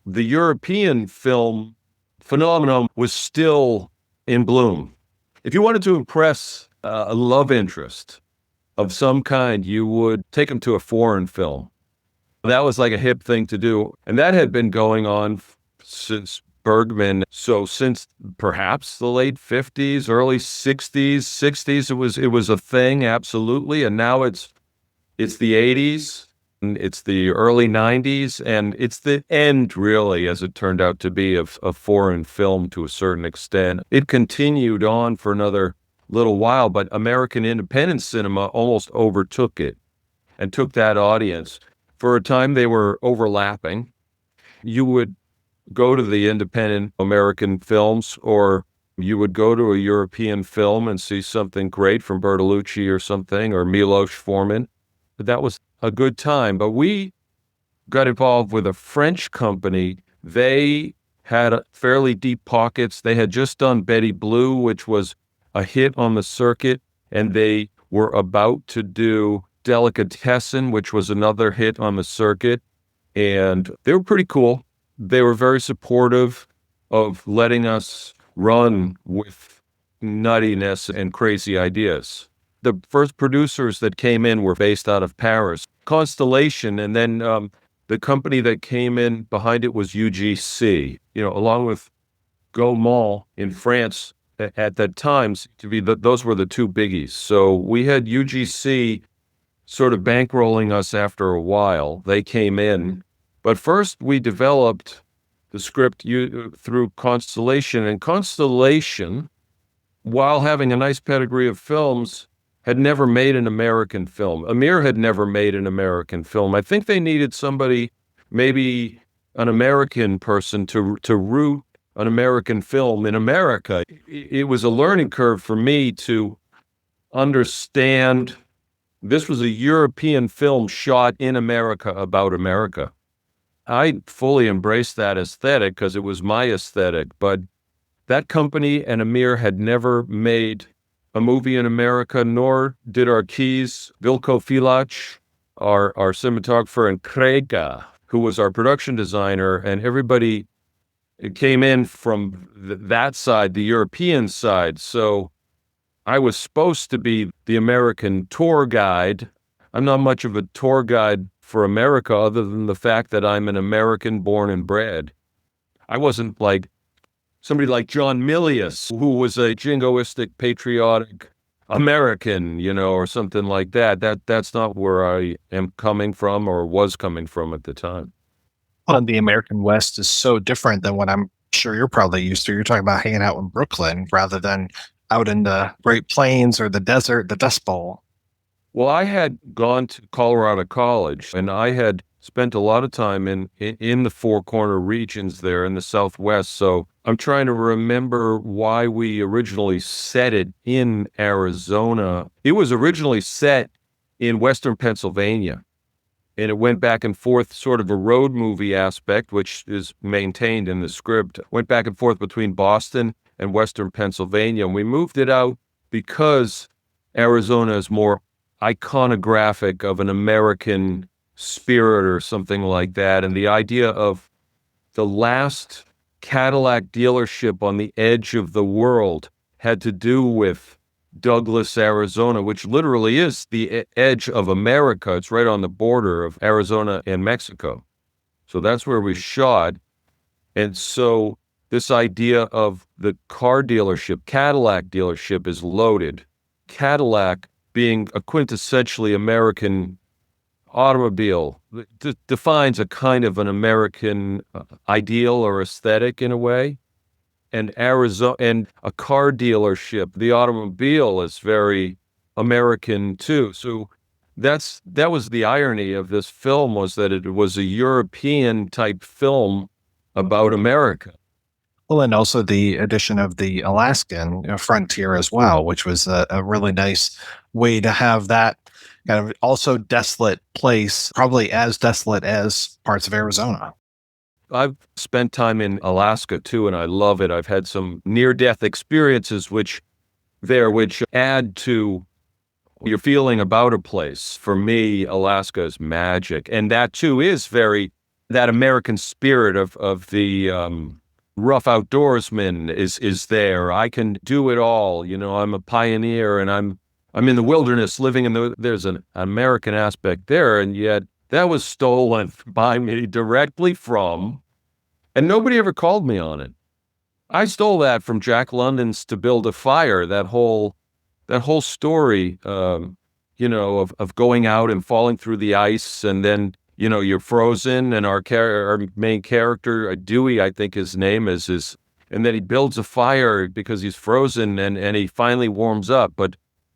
the European film phenomenon was still in bloom. If you wanted to impress a love interest of some kind, you would take them to a foreign film. That was like a hip thing to do. And that had been going on since Bergman. So since perhaps the late 50s, early 60s, it was a thing, absolutely. And now it's the 80s, and it's the early 90s, and it's the end, really, as it turned out to be, of foreign film to a certain extent. It continued on for another little while, but American independent cinema almost overtook it and took that audience. For a time, they were overlapping. You would go to the independent American films, or you would go to a European film and see something great from Bertolucci or something, or Milos Forman. But that was a good time. But we got involved with a French company. They had fairly deep pockets. They had just done Betty Blue, which was a hit on the circuit, and they were about to do Delicatessen, which was another hit on the circuit. And they were pretty cool. They were very supportive of letting us run with nuttiness and crazy ideas. The first producers that came in were based out of Paris, Constellation, and then the company that came in behind it was UGC, along with Gaumont in France at that time. Those were the two biggies. So we had UGC sort of bankrolling us after a while. They came in. But first we developed the script through Constellation. And Constellation, while having a nice pedigree of films, had never made an American film. Emir had never made an American film. I think they needed somebody, maybe an American person, to root an American film in America. It was a learning curve for me to understand this was a European film shot in America about America. I fully embraced that aesthetic because it was my aesthetic, but that company and Emir had never made a movie in America, nor did our keys, Vilko Filac, our cinematographer, and Krega, who was our production designer, and everybody came in from that side, the European side. So I was supposed to be the American tour guide. I'm not much of a tour guide for America other than the fact that I'm an American born and bred. I wasn't like somebody like John Milius, who was a jingoistic, patriotic American, or something like that. That's not where I am coming from or was coming from at the time. Well, the American West is so different than what I'm sure you're probably used to. You're talking about hanging out in Brooklyn rather than out in the Great Plains or the desert, the Dust Bowl. Well, I had gone to Colorado College, and I had spent a lot of time in the Four Corner regions there in the Southwest. So I'm trying to remember why we originally set it in Arizona. It was originally set in Western Pennsylvania, and it went back and forth, sort of a road movie aspect, which is maintained in the script, went back and forth between Boston and Western Pennsylvania. And we moved it out because Arizona is more iconographic of an American spirit or something like that. And the idea of the last Cadillac dealership on the edge of the world had to do with Douglas, Arizona, which literally is the edge of America. It's right on the border of Arizona and Mexico. So that's where we shot. And so this idea of the car dealership, Cadillac dealership, is loaded. Cadillac being a quintessentially American automobile defines a kind of an American ideal or aesthetic in a way. And Arizona and a car dealership, the automobile is very American too. So that was the irony of this film, was that it was a European type film about America. Well, and also the addition of the Alaskan frontier as well, which was a really nice way to have that kind of also desolate place, probably as desolate as parts of Arizona. I've spent time in Alaska too, and I love it. I've had some near-death experiences which add to your feeling about a place. For me, Alaska is magic, and that too is very that American spirit of the rough outdoorsman is there. I can do it all. I'm a pioneer, and I'm in the wilderness living there's an American aspect there. And yet that was stolen by me directly from, and nobody ever called me on it. I stole that from Jack London's To Build a Fire, that whole story, of going out and falling through the ice, and then, you're frozen, and our main character, Dewey, I think his name is, and then he builds a fire because he's frozen, and he finally warms up, but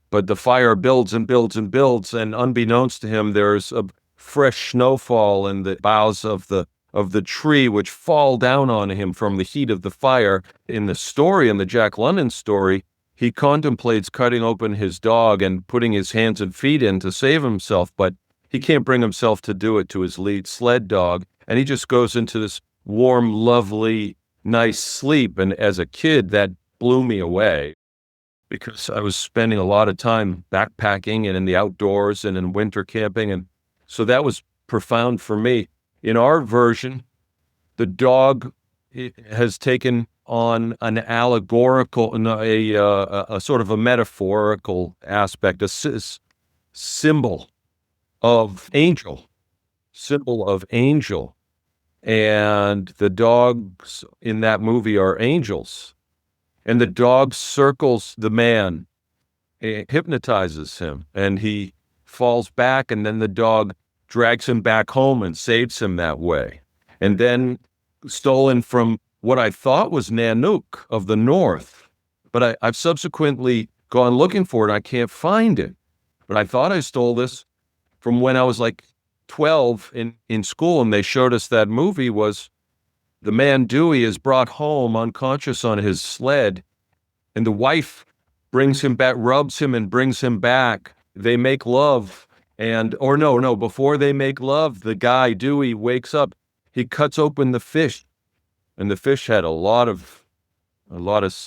the fire builds and builds and builds, and unbeknownst to him, there's a fresh snowfall in the boughs of the tree, which fall down on him from the heat of the fire. In the Jack London story, he contemplates cutting open his dog and putting his hands and feet in to save himself, but he can't bring himself to do it to his lead sled dog, and he just goes into this warm, lovely, nice sleep. And as a kid, that blew me away, because I was spending a lot of time backpacking and in the outdoors and in winter camping, and so that was profound for me. In our version, the dog has taken on an allegorical, a sort of a metaphorical aspect, a symbol of angel, and the dogs in that movie are angels, and the dog circles the man, hypnotizes him, and he falls back, and then the dog drags him back home and saves him that way. And then, stolen from what I thought was Nanook of the North, but I've subsequently gone looking for it. I can't find it. But I thought I stole this from when I was like 12 in school, and they showed us that movie. Was the man Dewey is brought home unconscious on his sled, and the wife brings him back, rubs him and brings him back. They make love. Before they make love, the guy, Dewey, wakes up. He cuts open the fish, and the fish had a lot of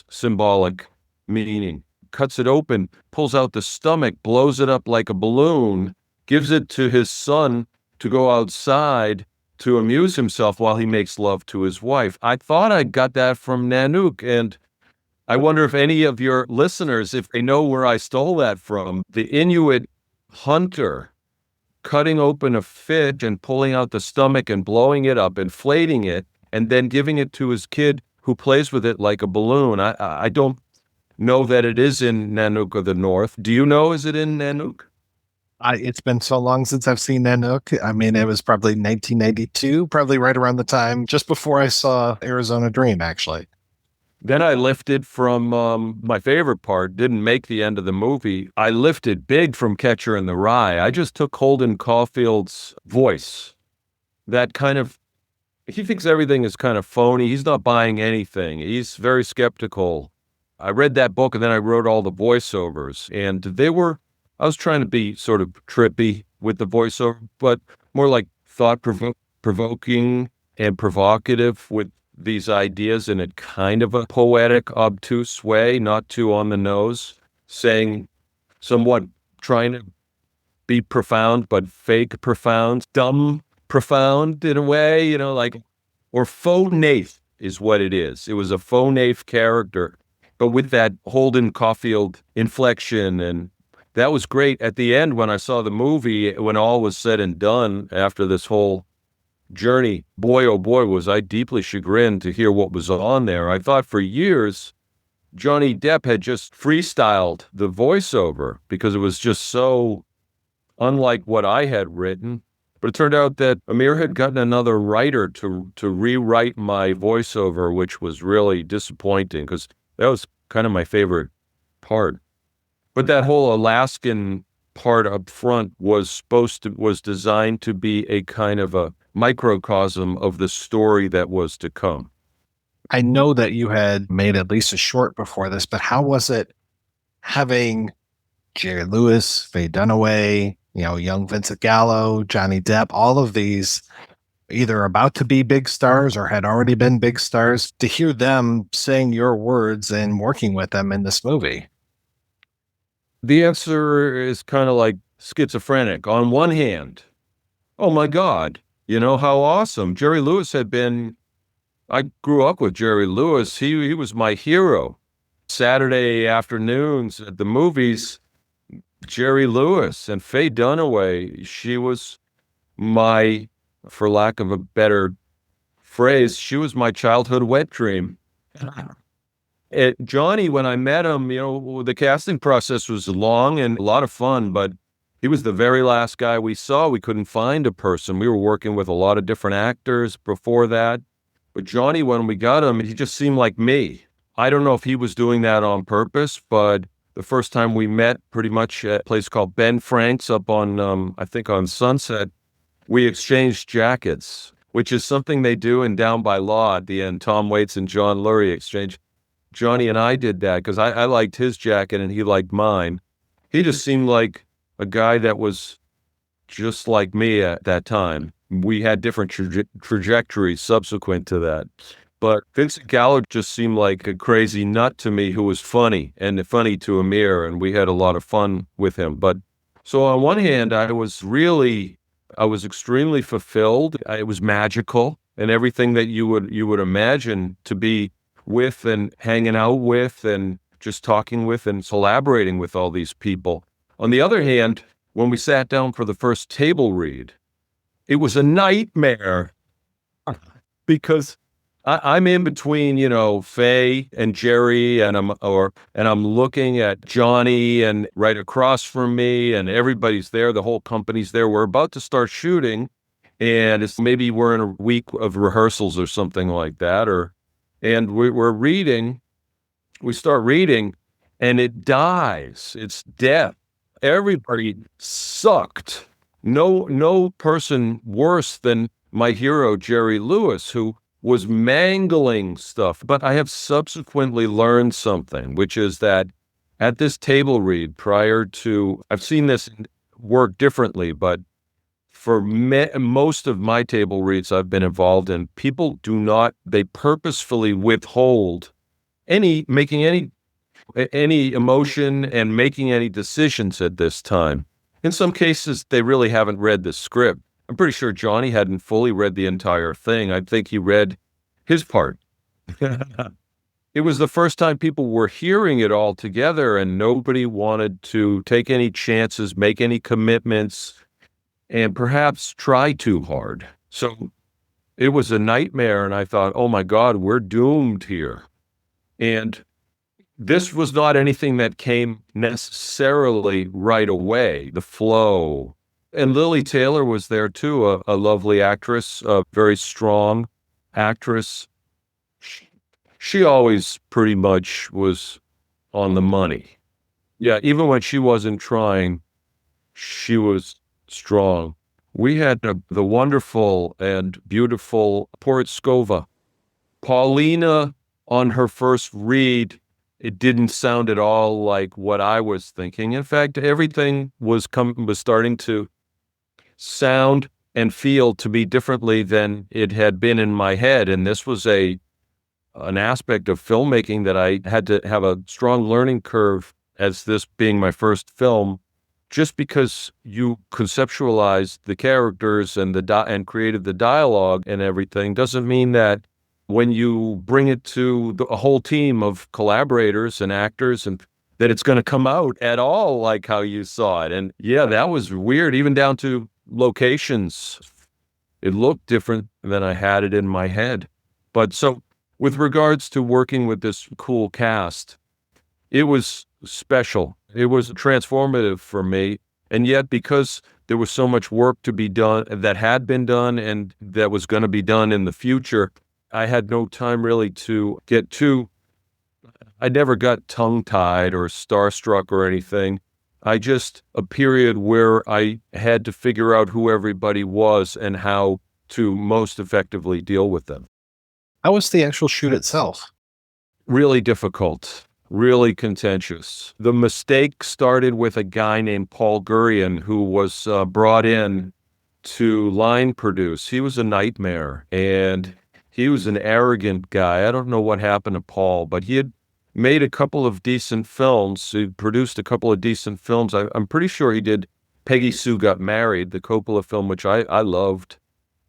symbolic meaning. Cuts it open, pulls out the stomach, blows it up like a balloon, gives it to his son to go outside to amuse himself while he makes love to his wife. I thought I got that from Nanook, and I wonder if any of your listeners, if they know where I stole that from. The Inuit hunter cutting open a fish and pulling out the stomach and blowing it up, inflating it, and then giving it to his kid, who plays with it like a balloon. I don't know that it is in Nanook of the North. Do you know, is it in Nanook? It's been so long since I've seen Nanook. I mean, it was probably 1992, probably right around the time, just before I saw Arizona Dream, actually. Then I lifted from my favorite part, didn't make the end of the movie. I lifted big from Catcher in the Rye. I just took Holden Caulfield's voice. That kind of, he thinks everything is kind of phony. He's not buying anything. He's very skeptical. I read that book, and then I wrote all the voiceovers, and I was trying to be sort of trippy with the voiceover, but more like thought-provoking and provocative with these ideas in a kind of a poetic, obtuse way, not too on the nose, saying somewhat, trying to be profound, but fake profound, dumb profound in a way, or faux naif is what it is. It was a faux naif character, but with that Holden Caulfield inflection, and that was great. At the end, when I saw the movie, when all was said and done after this whole journey, boy, oh boy, was I deeply chagrined to hear what was on there. I thought for years Johnny Depp had just freestyled the voiceover because it was just so unlike what I had written. But it turned out that Emir had gotten another writer to rewrite my voiceover, which was really disappointing because that was kind of my favorite part. But that whole Alaskan part up front was designed to be a kind of a microcosm of the story that was to come. I know that you had made at least a short before this, but how was it having Jerry Lewis, Faye Dunaway, young Vincent Gallo, Johnny Depp, all of these either about to be big stars or had already been big stars, to hear them saying your words and working with them in this movie? The answer is kind of like schizophrenic. On one hand, oh my God, how awesome. Jerry Lewis had been I grew up with Jerry Lewis. He was my hero. Saturday afternoons at the movies, Jerry Lewis and Faye Dunaway, she was my, for lack of a better phrase, she was my childhood wet dream. Johnny, when I met him, the casting process was long and a lot of fun, but he was the very last guy we saw. We couldn't find a person. We were working with a lot of different actors before that. But Johnny, when we got him, he just seemed like me. I don't know if he was doing that on purpose, but the first time we met pretty much at a place called Ben Frank's up on, I think on Sunset, we exchanged jackets, which is something they do in Down by Law at the end. Tom Waits and John Lurie exchange. Johnny and I did that because I liked his jacket and he liked mine. He just seemed like a guy that was just like me at that time. We had different trajectories subsequent to that. But Vincent Gallo just seemed like a crazy nut to me who was funny and funny to Emir, and we had a lot of fun with him. But so on one hand, I was extremely fulfilled. It was magical, and everything that you would imagine to be with and hanging out with and just talking with and collaborating with all these people. On the other hand, when we sat down for the first table read, it was a nightmare because I'm in between, Faye and Jerry, and I'm looking at Johnny and right across from me, and everybody's there. The whole company's there. We're about to start shooting, and maybe we're in a week of rehearsals or something like that, and we're reading. We start reading, and it dies. It's death. Everybody sucked. No person worse than my hero, Jerry Lewis, who was mangling stuff. But I have subsequently learned something, which is that at this table read I've seen this work differently, but for most of my table reads I've been involved in, people they purposefully withhold making any emotion and making any decisions at this time. In some cases, they really haven't read the script. I'm pretty sure Johnny hadn't fully read the entire thing. I think he read his part. It was the first time people were hearing it all together, and nobody wanted to take any chances, make any commitments, and perhaps try too hard. So it was a nightmare, and I thought, oh my God, we're doomed here. And this was not anything that came necessarily right away, the flow. And Lili Taylor was there too, a lovely actress, a very strong actress. She always pretty much was on the money. Yeah, even when she wasn't trying, she was strong. We had the wonderful and beautiful Portskova. Paulina, on her first read, it didn't sound at all like what I was thinking. In fact, everything was starting to sound and feel to me differently than it had been in my head. And this was an aspect of filmmaking that I had to have a strong learning curve, as this being my first film. Just because you conceptualized the characters and created the dialogue and everything doesn't mean that when you bring it to a whole team of collaborators and actors, and that it's going to come out at all like how you saw it. And yeah, that was weird, even down to locations. It looked different than I had it in my head. But so with regards to working with this cool cast, it was special. It was transformative for me. And yet, because there was so much work to be done that had been done and that was going to be done in the future, I had no time really to get I never got tongue-tied or starstruck or anything. A period where I had to figure out who everybody was and how to most effectively deal with them. How was the actual shoot itself? Really difficult, really contentious. The mistake started with a guy named Paul Gurian, who was brought in to line produce. He was a nightmare, and he was an arrogant guy. I don't know what happened to Paul, but he had made a couple of decent films. He produced a couple of decent films. I'm pretty sure he did Peggy Sue Got Married, the Coppola film, which I loved.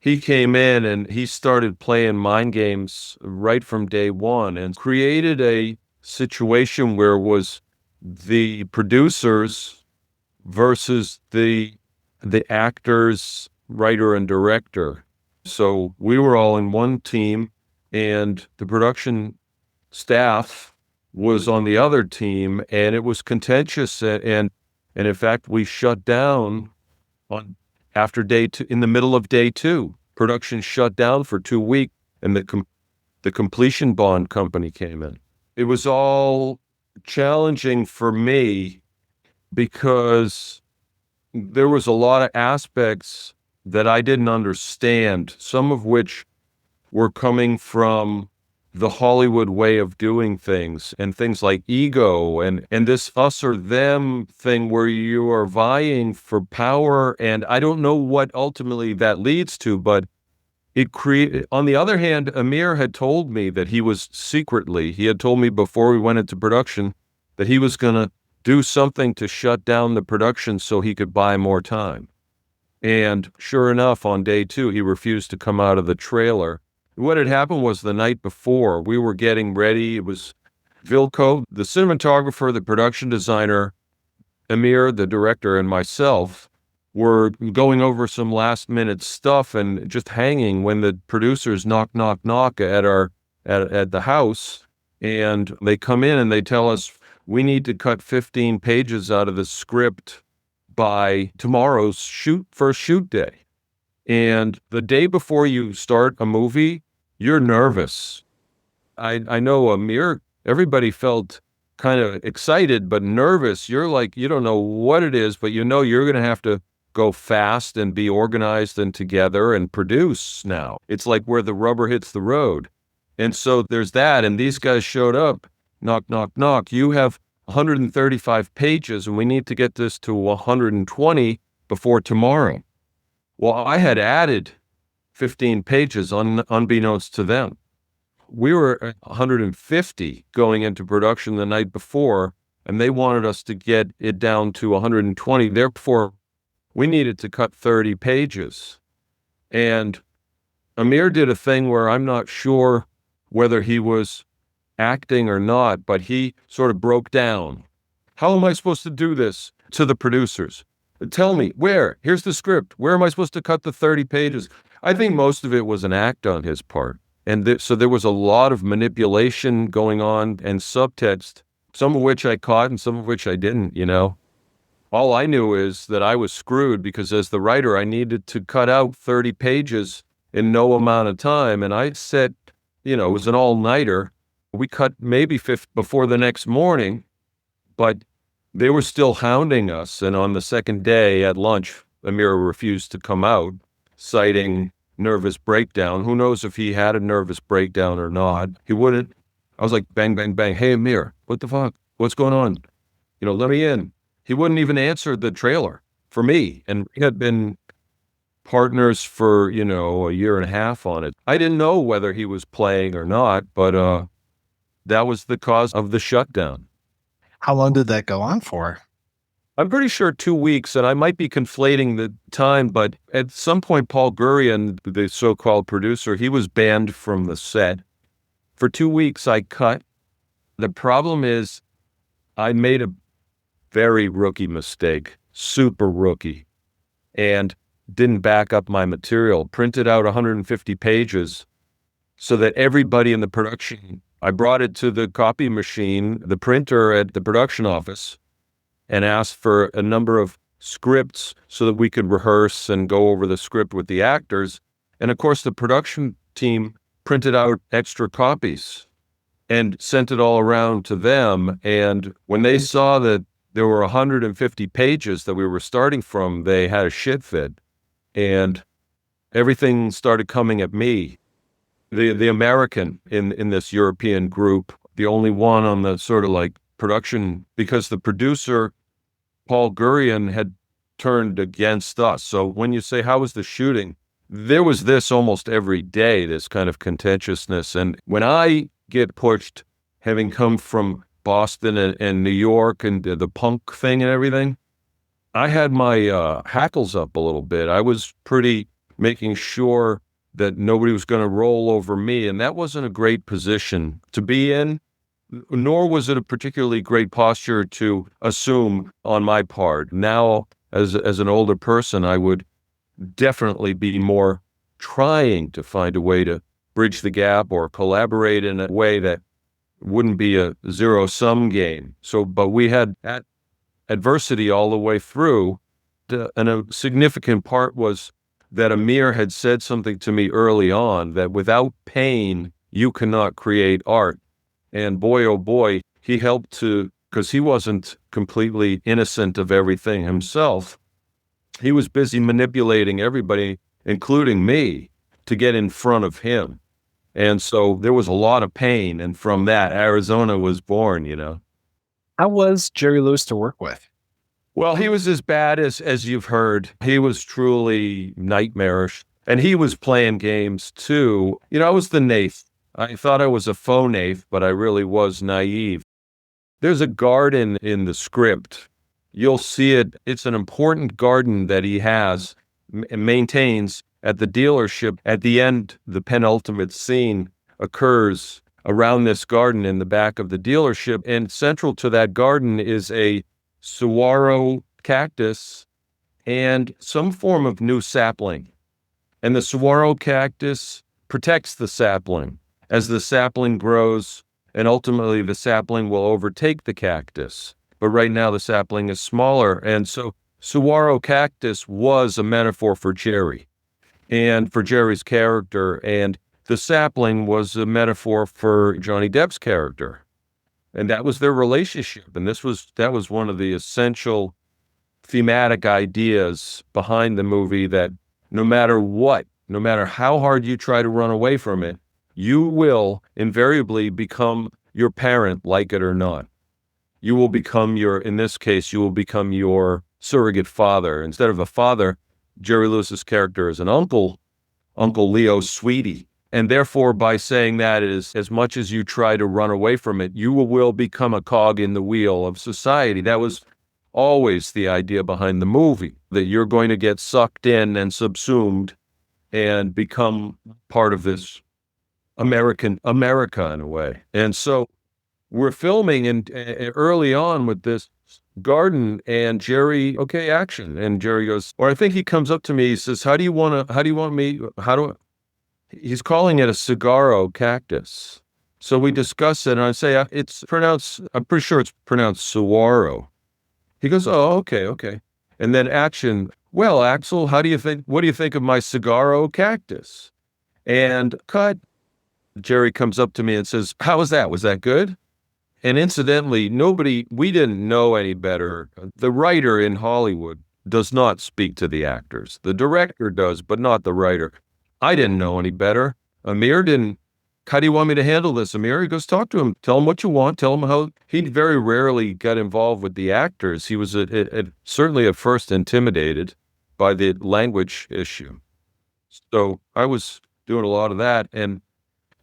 he came in and he started playing mind games right from day one and created a situation where it was the producers versus the actors, writer, and director. So we were all in one team, and the production staff was on the other team, and it was contentious. And in fact, we shut down after day two, in the middle of day two. Production shut down for 2 weeks, and the completion bond company came in. It was all challenging for me because there was a lot of aspects that I didn't understand, some of which were coming from the Hollywood way of doing things, and things like ego and this us or them thing where you are vying for power. And I don't know what ultimately that leads to, but it created, on the other hand, Emir had told me that he had told me before we went into production that he was going to do something to shut down the production so he could buy more time. And sure enough, on day two, he refused to come out of the trailer. What had happened was the night before, we were getting ready. It was Vilko, the cinematographer, the production designer, Emir, the director, and myself were going over some last-minute stuff and just hanging when the producers knock at the house. And they come in and they tell us, we need to cut 15 pages out of the script by tomorrow's first shoot day. And the day before you start a movie, you're nervous. I know Emir, everybody felt kind of excited but nervous. You're like, you don't know what it is, but you know you're going to have to go fast and be organized and together and produce now. It's like where the rubber hits the road. And so there's that, and these guys showed up, knock. You have 135 pages, and we need to get this to 120 before tomorrow. Well, I had added 15 pages unbeknownst to them. We were at 150 going into production the night before, and they wanted us to get it down to 120. Therefore, we needed to cut 30 pages. And Emir did a thing where I'm not sure whether he was acting or not, but he sort of broke down. How am I supposed to do this? To the producers. Tell me, where? Here's the script. Where am I supposed to cut the 30 pages? I think most of it was an act on his part. And so there was a lot of manipulation going on and subtext, some of which I caught and some of which I didn't, you know. All I knew is that I was screwed because as the writer, I needed to cut out 30 pages in no amount of time. And I said, you know, it was an all-nighter. We cut maybe 50 before the next morning, but they were still hounding us. And on the second day at lunch, Emir refused to come out, citing nervous breakdown. Who knows if he had a nervous breakdown or not? He wouldn't. I was like, bang, bang, bang. Hey, Emir, what the fuck? What's going on? You know, let me in. He wouldn't even answer the trailer for me. And we had been partners for, you know, a year and a half on it. I didn't know whether he was playing or not, but that was the cause of the shutdown. How long did that go on for? I'm pretty sure 2 weeks, and I might be conflating the time, but at some point, Paul Gurion, the so-called producer, he was banned from the set. For 2 weeks, I cut. The problem is I made a very rookie mistake, super rookie, and didn't back up my material, printed out 150 pages so that everybody in the production, I brought it to the copy machine, the printer at the production office, and asked for a number of scripts so that we could rehearse and go over the script with the actors. And of course, the production team printed out extra copies and sent it all around to them. And when they saw that there were 150 pages that we were starting from, they had a shit fit. And everything started coming at me. The American in this European group, the only one on the sort of like production, because the producer, Paul Gurion, had turned against us. So when you say, how was the shooting? There was this almost every day, this kind of contentiousness. And when I get pushed, having come from Boston and New York and the punk thing and everything, I had my hackles up a little bit. I was pretty making sure that nobody was going to roll over me. And that wasn't a great position to be in, nor was it a particularly great posture to assume on my part. Now, as an older person, I would definitely be more trying to find a way to bridge the gap or collaborate in a way that wouldn't be a zero-sum game. So, but we had adversity all the way through, and a significant part was that Emir had said something to me early on, that without pain, you cannot create art. And boy, oh boy, he helped to, because he wasn't completely innocent of everything himself. He was busy manipulating everybody, including me, to get in front of him. And so there was a lot of pain. And from that, Arizona was born, you know. How was Jerry Lewis to work with? Well, he was as bad as you've heard. He was truly nightmarish. And he was playing games too. You know, I was the naif. I thought I was a faux naif, but I really was naive. There's a garden in the script. You'll see it. It's an important garden that he has and maintains at the dealership. At the end, the penultimate scene occurs around this garden in the back of the dealership. And central to that garden is a saguaro cactus and some form of new sapling. And the saguaro cactus protects the sapling as the sapling grows, and ultimately the sapling will overtake the cactus. But right now the sapling is smaller. And so saguaro cactus was a metaphor for Jerry and for Jerry's character. And the sapling was a metaphor for Johnny Depp's character. And that was their relationship. And that was one of the essential thematic ideas behind the movie, that no matter what, no matter how hard you try to run away from it, you will invariably become your parent, like it or not. You will become in this case, you will become your surrogate father. Instead of a father, Jerry Lewis's character is an uncle, Uncle Leo Sweetie. And therefore, by saying that, is as much as you try to run away from it, you will become a cog in the wheel of society. That was always the idea behind the movie, that you're going to get sucked in and subsumed and become part of this America in a way. And so we're filming and early on with this garden, and Jerry, okay, action. And Jerry goes, or I think he comes up to me, he says, he's calling it a saguaro cactus. So we discuss it, and I say, I'm pretty sure it's pronounced saguaro. He goes, oh, okay. And then action, well, Axel, what do you think of my saguaro cactus? And cut. Jerry comes up to me and says, how was that? Was that good? And incidentally, we didn't know any better. The writer in Hollywood does not speak to the actors. The director does, but not the writer. I didn't know any better. Emir didn't. How do you want me to handle this, Emir? He goes, talk to him. Tell him what you want. Tell him how. He very rarely got involved with the actors. He was certainly at first intimidated by the language issue. So I was doing a lot of that. And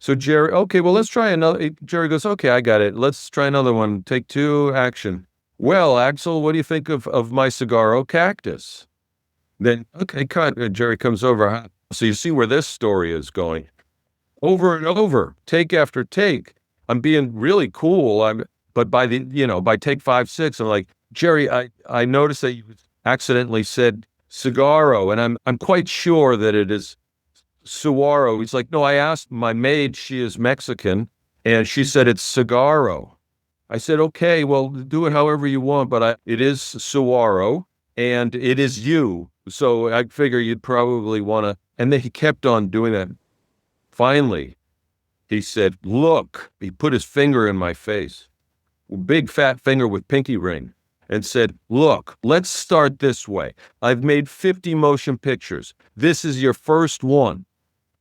so Jerry, okay, well, let's try another. Jerry goes, okay, I got it. Let's try another one. Take two, action. Well, Axel, what do you think of my saguaro cactus? Then, okay, cut. Jerry comes over. So you see where this story is going. Over and over, take after take. I'm being really cool. But by take 5, 6, I'm like, Jerry, I noticed that you accidentally said saguaro, and I'm quite sure that it is saguaro. He's like, no, I asked my maid, she is Mexican, and she said it's saguaro. I said, okay, well, do it however you want, but it is saguaro, and it is you. So I figure you'd probably want to. And then he kept on doing that. Finally, he said, look, he put his finger in my face, big fat finger with pinky ring, and said, look, let's start this way. I've made 50 motion pictures. This is your first one.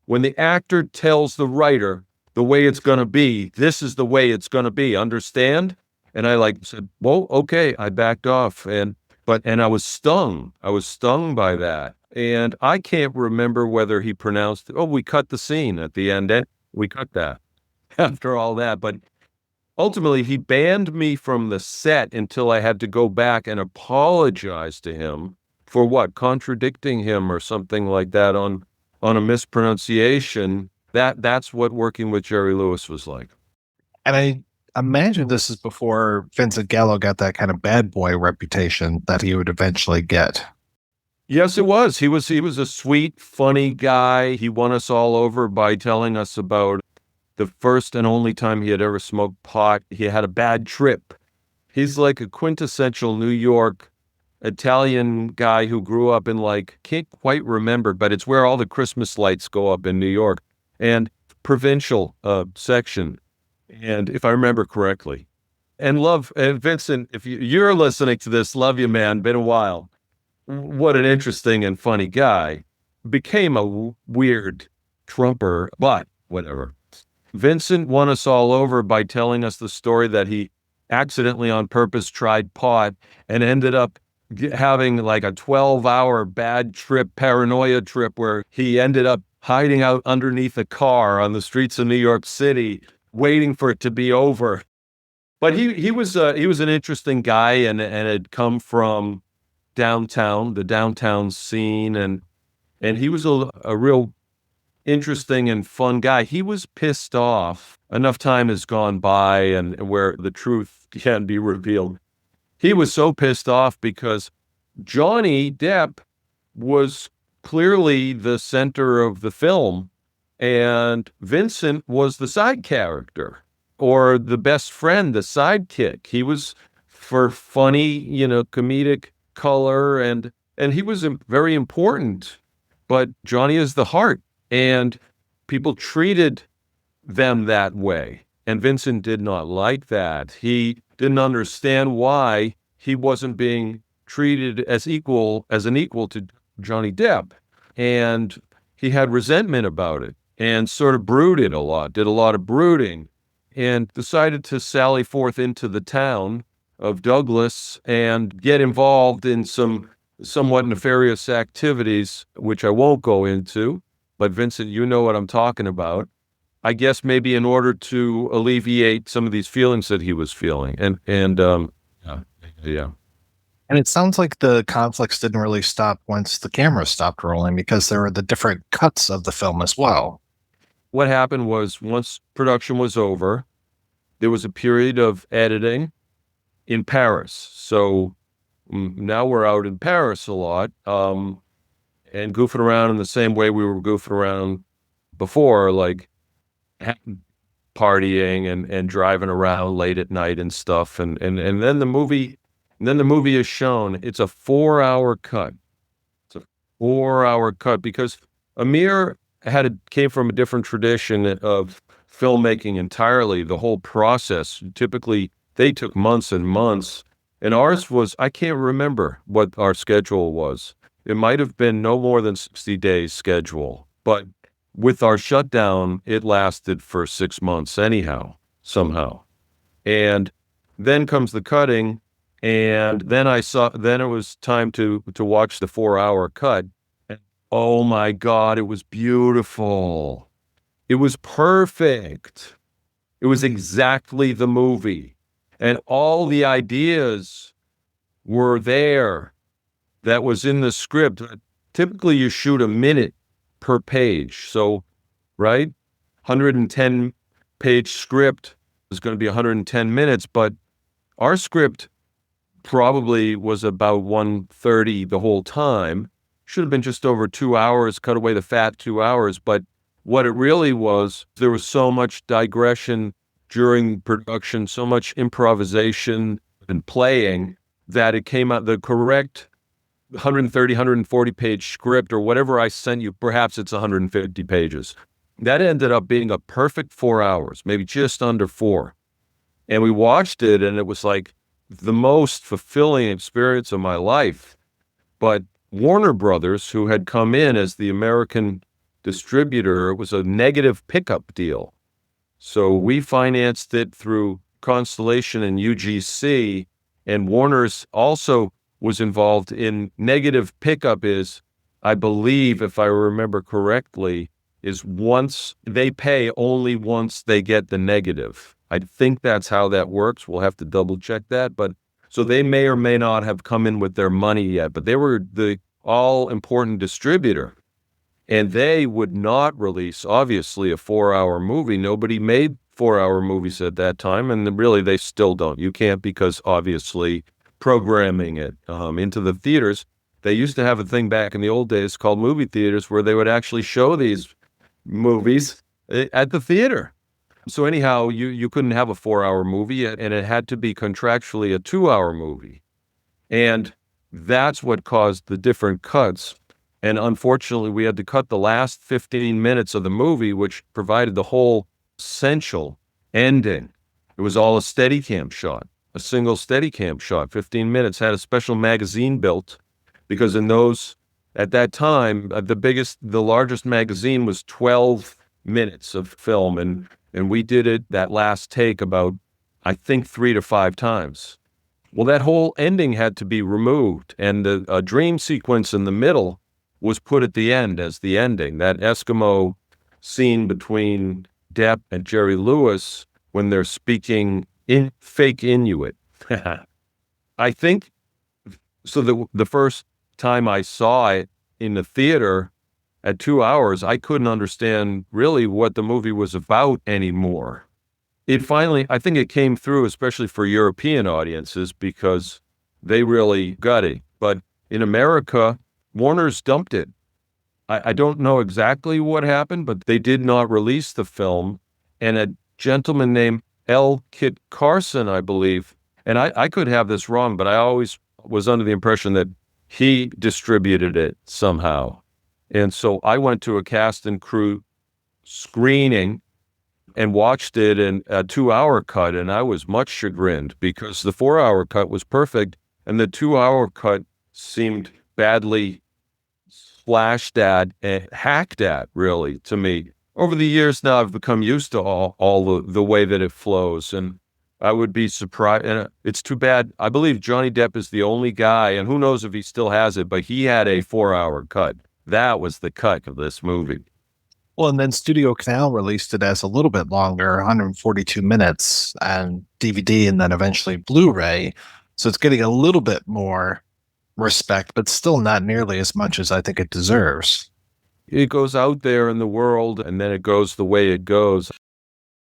When the actor tells the writer the way it's going to be, this is the way it's going to be. Understand? And I said, well, okay. I backed off. And I was stung. I was stung by that. And I can't remember whether he pronounced, we cut the scene at the end. We cut that after all that. But ultimately, he banned me from the set until I had to go back and apologize to him for what? Contradicting him or something like that on a mispronunciation. That's what working with Jerry Lewis was like. And I imagine this is before Vincent Gallo got that kind of bad boy reputation that he would eventually get. Yes, it was. He was a sweet, funny guy. He won us all over by telling us about the first and only time he had ever smoked pot. He had a bad trip. He's like a quintessential New York Italian guy who grew up in, like, can't quite remember, but it's where all the Christmas lights go up in New York, and provincial section. And if I remember correctly, and Vincent, if you're listening to this, love you, man. Been a while. What an interesting and funny guy. Became a weird Trumper, but whatever. Vincent won us all over by telling us the story that he accidentally on purpose tried pot and ended up having like a 12-hour bad trip, paranoia trip, where he ended up hiding out underneath a car on the streets of New York City, waiting for it to be over. But he was an interesting guy and had come from downtown, the downtown scene, and he was a real interesting and fun guy. He was pissed off. Enough time has gone by and where the truth can be revealed. He was so pissed off because Johnny Depp was clearly the center of the film, and Vincent was the side character, or the best friend, the sidekick. He was for funny, comedic color, and he was very important. But Johnny is the heart, and people treated them that way. And Vincent did not like that. He didn't understand why he wasn't being treated as an equal to Johnny Depp. And he had resentment about it and sort of brooded a lot, did a lot of brooding, and decided to sally forth into the town of Douglas and get involved in some somewhat nefarious activities, which I won't go into. But Vincent, you know what I'm talking about. I guess maybe in order to alleviate some of these feelings that he was feeling. Yeah. And it sounds like the conflicts didn't really stop once the camera stopped rolling, because there were the different cuts of the film as well. What happened was, once production was over, there was a period of editing in Paris. So now we're out in Paris a lot, and goofing around in the same way we were goofing around before, like partying and driving around late at night and stuff. And then the movie is shown. It's a 4-hour cut. It's a 4-hour cut because Emir came from a different tradition of filmmaking entirely. The whole process, typically they took months and months, and ours was, I can't remember what our schedule was. It might have been no more than 60 days schedule, but with our shutdown, it lasted for 6 months anyhow, somehow. And then comes the cutting, and then it was time to watch the 4-hour cut. And oh my God, it was beautiful. It was perfect. It was exactly the movie. And all the ideas were there that was in the script. Typically you shoot a minute per page. So, right? 110 page script is going to be 110 minutes, but our script probably was about 130 the whole time. Should have been just over 2 hours, cut away the fat 2 hours. But what it really was, there was so much digression during production, so much improvisation and playing, that it came out the correct 130, 140 page script, or whatever I sent you. Perhaps it's 150 pages. That ended up being a perfect 4 hours, maybe just under 4. And we watched it, and it was like the most fulfilling experience of my life. But Warner Brothers, who had come in as the American distributor, it was a negative pickup deal. So we financed it through Constellation and UGC, and Warner's also was involved in negative pickup. Is, I believe, if I remember correctly, is once they pay, only once they get the negative. I think that's how that works. We'll have to double check that, but So they may or may not have come in with their money yet, but they were the all-important distributor. And they would not release, obviously, a 4-hour movie. Nobody made 4-hour movies at that time, and really they still don't. You can't, because obviously programming it into the theaters. They used to have a thing back in the old days called movie theaters where they would actually show these movies at the theater. So anyhow, you couldn't have a 4-hour movie, and it had to be contractually a 2-hour movie. And that's what caused the different cuts. And unfortunately, we had to cut the last 15 minutes of the movie, which provided the whole essential ending. It was all a Steadicam shot, a single Steadicam shot. 15 minutes, had a special magazine built, because at that time, the largest magazine was 12 minutes of film. And we did it, that last take, about, I think, 3 to 5 times. Well, that whole ending had to be removed, and a dream sequence in the middle was put at the end as the ending. That Eskimo scene between Depp and Jerry Lewis when they're speaking in fake Inuit. I think, so the first time I saw it in the theater at 2 hours, I couldn't understand really what the movie was about anymore. It finally, I think it came through, especially for European audiences, because they really got it. But in America, Warner's dumped it. I don't know exactly what happened, but they did not release the film. And a gentleman named L. Kit Carson, I believe, and I could have this wrong, but I always was under the impression that he distributed it somehow. And so I went to a cast and crew screening and watched it in a 2-hour cut, and I was much chagrined because the 4-hour cut was perfect, and the 2-hour cut seemed badly slashed at and hacked at, really, to me. Over the years now, I've become used to all the way that it flows, and I would be surprised. And it's too bad. I believe Johnny Depp is the only guy, and who knows if he still has it, but he had a 4-hour cut. That was the cut of this movie. Well, and then Studio Canal released it as a little bit longer, 142 minutes, and DVD, and then eventually Blu-ray. So it's getting a little bit more respect, but still not nearly as much as I think it deserves. It goes out there in the world, and then it goes the way it goes.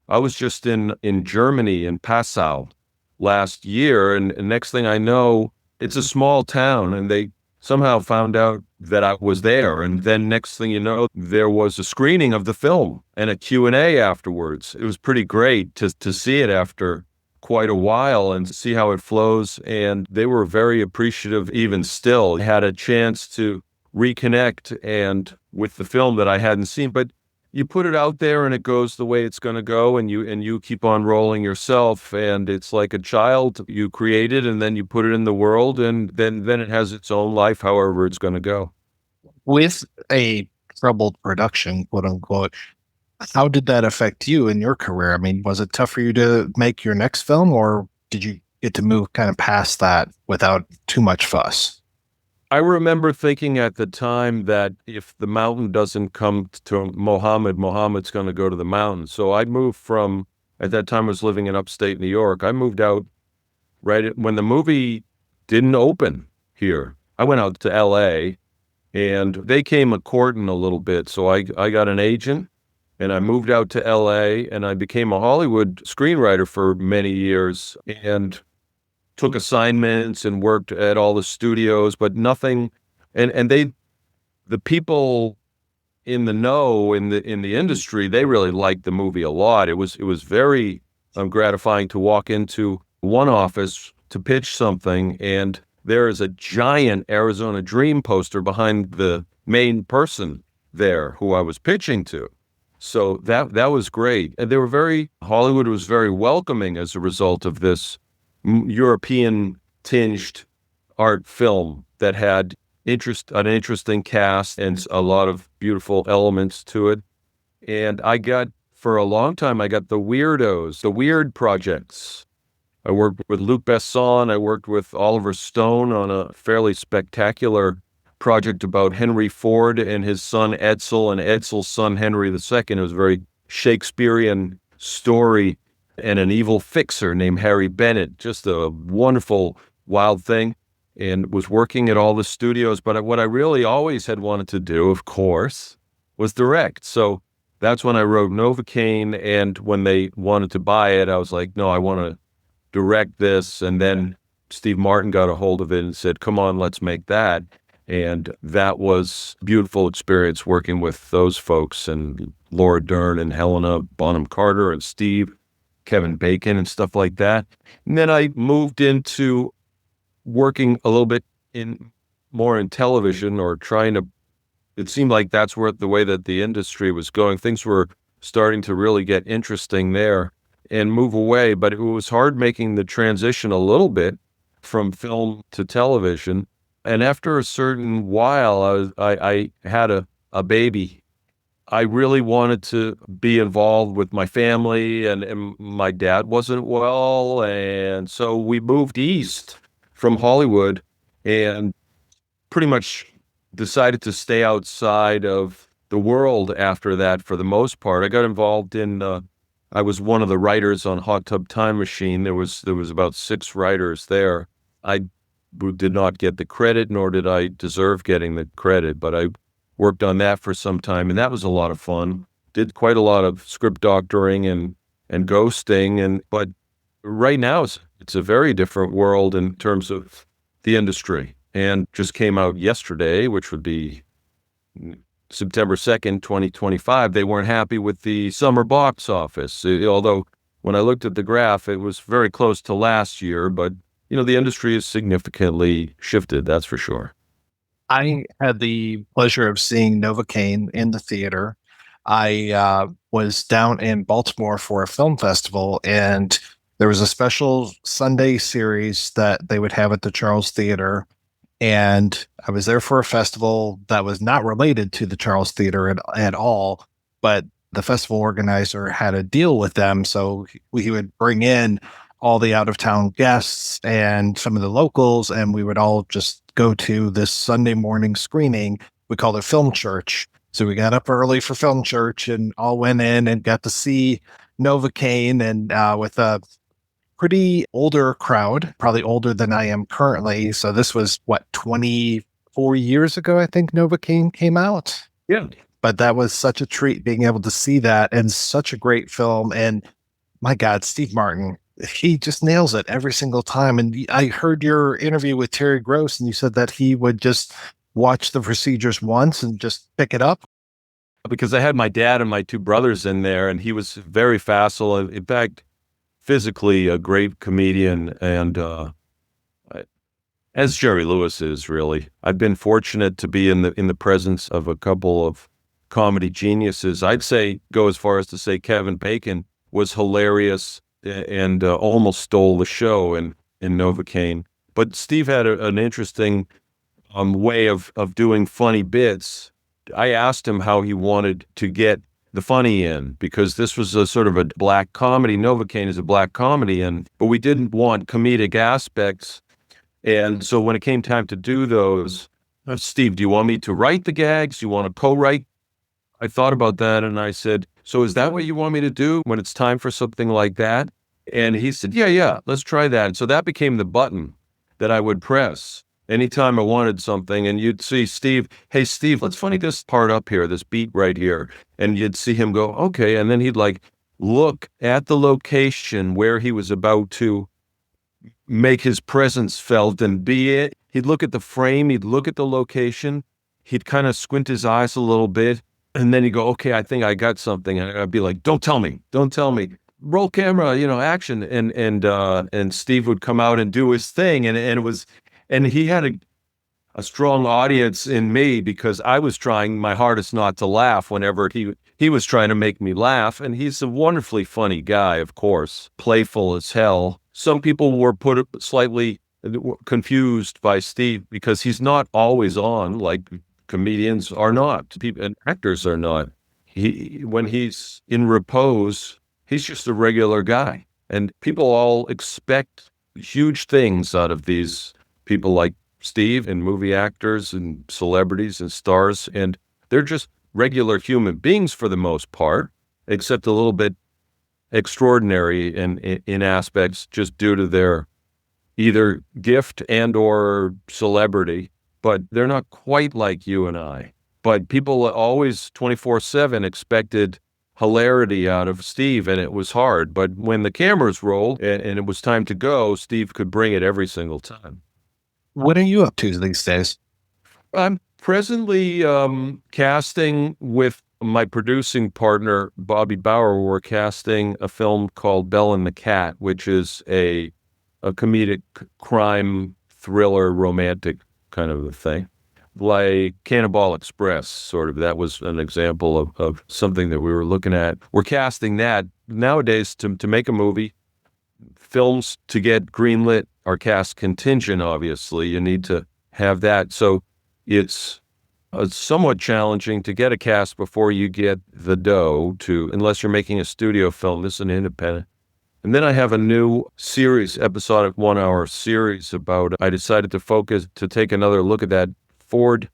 I was just in Germany, in Passau, last year, and next thing I know, it's a small town, and they somehow found out that I was there. And then next thing you know, there was a screening of the film and a Q&A afterwards. It was pretty great to see it after quite a while and see how it flows. And they were very appreciative even still. I had a chance to reconnect and with the film that I hadn't seen. But you put it out there and it goes the way it's going to go, and you keep on rolling yourself, and it's like a child you created, and then you put it in the world, and then it has its own life, however it's going to go. With a troubled production, quote unquote, how did that affect you in your career? I mean, was it tough for you to make your next film, or did you get to move kind of past that without too much fuss? I remember thinking at the time that if the mountain doesn't come to Muhammad's going to go to the mountain. So I moved from, at that time I was living in upstate New York. I moved out right when the movie didn't open here. I went out to LA, and they came a-courting a little bit. So I got an agent, and I moved out to LA, and I became a Hollywood screenwriter for many years, and took assignments and worked at all the studios, but nothing. And the people in the know in the industry, they really liked the movie a lot. It was very gratifying to walk into one office to pitch something, and there is a giant Arizona Dream poster behind the main person there who I was pitching to. So that was great. And Hollywood was very welcoming as a result of this European tinged art film that had an interesting cast and a lot of beautiful elements to it. And for a long time, I got the weird projects. I worked with Luc Besson. I worked with Oliver Stone on a fairly spectacular project about Henry Ford and his son Edsel and Edsel's son Henry II. It was a very Shakespearean story, and an evil fixer named Harry Bennett. Just a wonderful wild thing, and was working at all the studios. But what I really always had wanted to do, of course, was direct. So that's when I wrote Novocaine, and when they wanted to buy it, I was like, no, I want to direct this. And then Steve Martin got a hold of it and said, come on, let's make that. And that was a beautiful experience working with those folks, and Laura Dern and Helena Bonham Carter and Steve, Kevin Bacon and stuff like that. And then I moved into working a little bit more in television, or trying to, it seemed like that's where the way that the industry was going. Things were starting to really get interesting there and move away, but it was hard making the transition a little bit from film to television. And after a certain while, I had a baby. I really wanted to be involved with my family, and my dad wasn't well. And so we moved east from Hollywood and pretty much decided to stay outside of the world after that for the most part. I got involved in, I was one of the writers on Hot Tub Time Machine. There was about 6 writers there. I did not get the credit, nor did I deserve getting the credit, but I worked on that for some time, and that was a lot of fun. Did quite a lot of script doctoring and ghosting, but right now it's a very different world in terms of the industry, and just came out yesterday, which would be September 2nd, 2025. They weren't happy with the summer box office, although when I looked at the graph, it was very close to last year, but the industry has significantly shifted, that's for sure. I had the pleasure of seeing Novocaine in the theater. I was down in Baltimore for a film festival, and there was a special Sunday series that they would have at the Charles Theater. And I was there for a festival that was not related to the Charles Theater at all, but the festival organizer had a deal with them. So he would bring in all the out-of-town guests and some of the locals, and we would all just go to this Sunday morning screening. We called it Film Church. So we got up early for Film Church and all went in and got to see Novocaine, and with a pretty older crowd, probably older than I am currently. So this was, 24 years ago, I think Novocaine came out? Yeah. But that was such a treat being able to see that, and such a great film. And my God, Steve Martin, he just nails it every single time. And I heard your interview with Terry Gross, and you said that he would just watch The Procedures once and just pick it up. Because I had my dad and my 2 brothers in there, and he was very facile. In fact, physically a great comedian, and as Jerry Lewis is, really. I've been fortunate to be in the presence of a couple of comedy geniuses. I'd say, go as far as to say Kevin Bacon was hilarious and almost stole the show in Novocaine. But Steve had an interesting way of doing funny bits. I asked him how he wanted to get the funny in, because this was a sort of a black comedy. Novocaine is a black comedy, but we didn't want comedic aspects. And so when it came time to do those, Steve, do you want me to write the gags? Do you want to co-write? I thought about that, and I said, so is that what you want me to do when it's time for something like that? And he said, yeah, let's try that. And so that became the button that I would press anytime I wanted something. And you'd see Steve, hey, Steve, let's funny this part up here, this beat right here. And you'd see him go, okay. And then he'd look at the location where he was about to make his presence felt and be it. He'd look at the frame, he'd look at the location, he'd kind of squint his eyes a little bit. And then he'd go, okay, I think I got something. And I'd be like, don't tell me. Roll camera, action. And Steve would come out and do his thing. And he had a strong audience in me, because I was trying my hardest not to laugh whenever he was trying to make me laugh. And he's a wonderfully funny guy, of course, playful as hell. Some people were slightly confused by Steve, because he's not always on like comedians are not, and actors are not. When he's in repose, he's just a regular guy. And people all expect huge things out of these people like Steve, and movie actors and celebrities and stars. And they're just regular human beings for the most part, except a little bit extraordinary in aspects just due to their either gift and or celebrity, but they're not quite like you and I. But people always 24/7 expected hilarity out of Steve, and it was hard. But when the cameras rolled and it was time to go, Steve could bring it every single time. What are you up to these days? I'm presently casting with my producing partner, Bobby Bauer. We're casting a film called Belle and the Cat, which is a comedic crime thriller romantic kind of a thing. Like Cannonball Express, sort of. That was an example of something that we were looking at. We're casting that. Nowadays, to make a movie, films to get greenlit are cast contingent, obviously. You need to have that. So it's somewhat challenging to get a cast before you get the dough unless you're making a studio film. This is an independent. And then I have a new series, episodic 1-hour series I decided to take another look at that Ford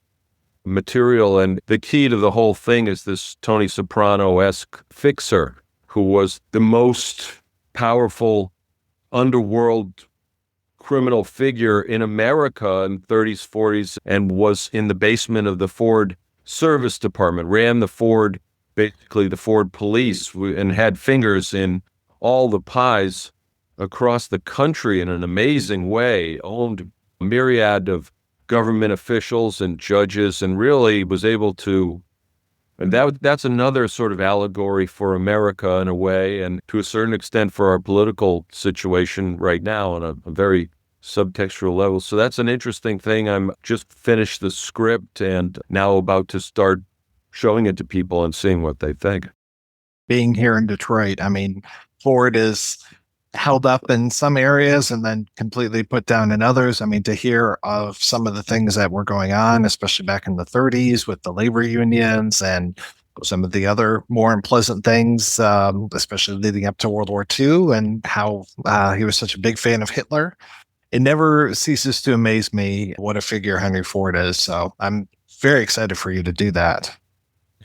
material. And the key to the whole thing is this Tony Soprano-esque fixer who was the most powerful underworld criminal figure in America in 30s, 40s, and was in the basement of the Ford service department, ran basically the Ford police, and had fingers in all the pies across the country in an amazing way, owned a myriad of government officials and judges, and really was able to, and that's another sort of allegory for America in a way, and to a certain extent for our political situation right now on a very subtextual level. So that's an interesting thing. I'm just finished the script and now about to start showing it to people and seeing what they think. Being here in Detroit, I mean, Ford is held up in some areas and then completely put down in others. I mean, to hear of some of the things that were going on, especially back in the 30s with the labor unions and some of the other more unpleasant things, especially leading up to World War II, and how he was such a big fan of Hitler. It never ceases to amaze me what a figure Henry Ford is. So I'm very excited for you to do that.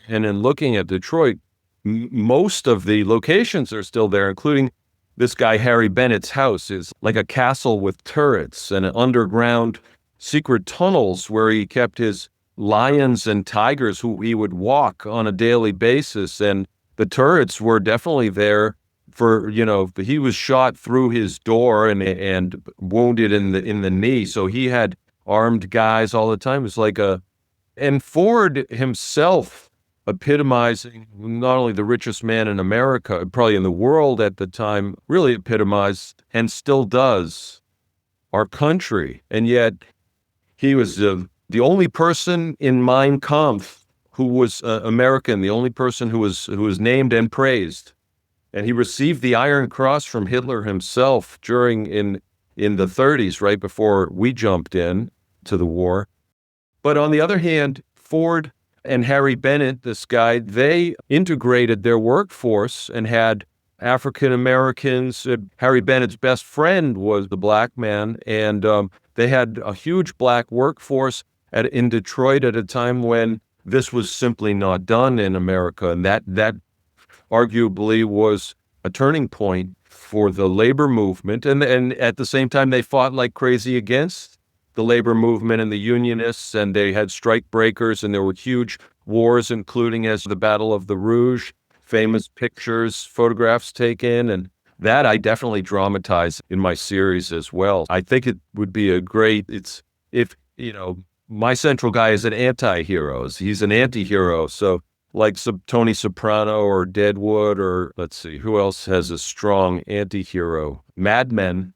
And in looking at Detroit, most of the locations are still there, including this guy Harry Bennett's house is like a castle with turrets and underground secret tunnels where he kept his lions and tigers who he would walk on a daily basis. And the turrets were definitely there for, he was shot through his door and wounded in the knee. So he had armed guys all the time. It's like and Ford himself epitomizing not only the richest man in America, probably in the world at the time, really epitomized and still does our country. And yet he was the only person in Mein Kampf who was American, the only person who was named and praised. And he received the Iron Cross from Hitler himself in the 30s, right before we jumped in to the war. But on the other hand, Ford and Harry Bennett, this guy, they integrated their workforce and had African Americans. Harry Bennett's best friend was the black man, and they had a huge black workforce in Detroit at a time when this was simply not done in America. And that arguably was a turning point for the labor movement. And at the same time, they fought like crazy against the labor movement and the unionists, and they had strike breakers, and there were huge wars, including as the Battle of the Rouge, famous pictures, photographs taken, and that I definitely dramatize in my series as well. I think it would be my central guy is an anti-hero. He's an anti-hero. So like Tony Soprano or Deadwood, or let's see, who else has a strong anti-hero? Mad Men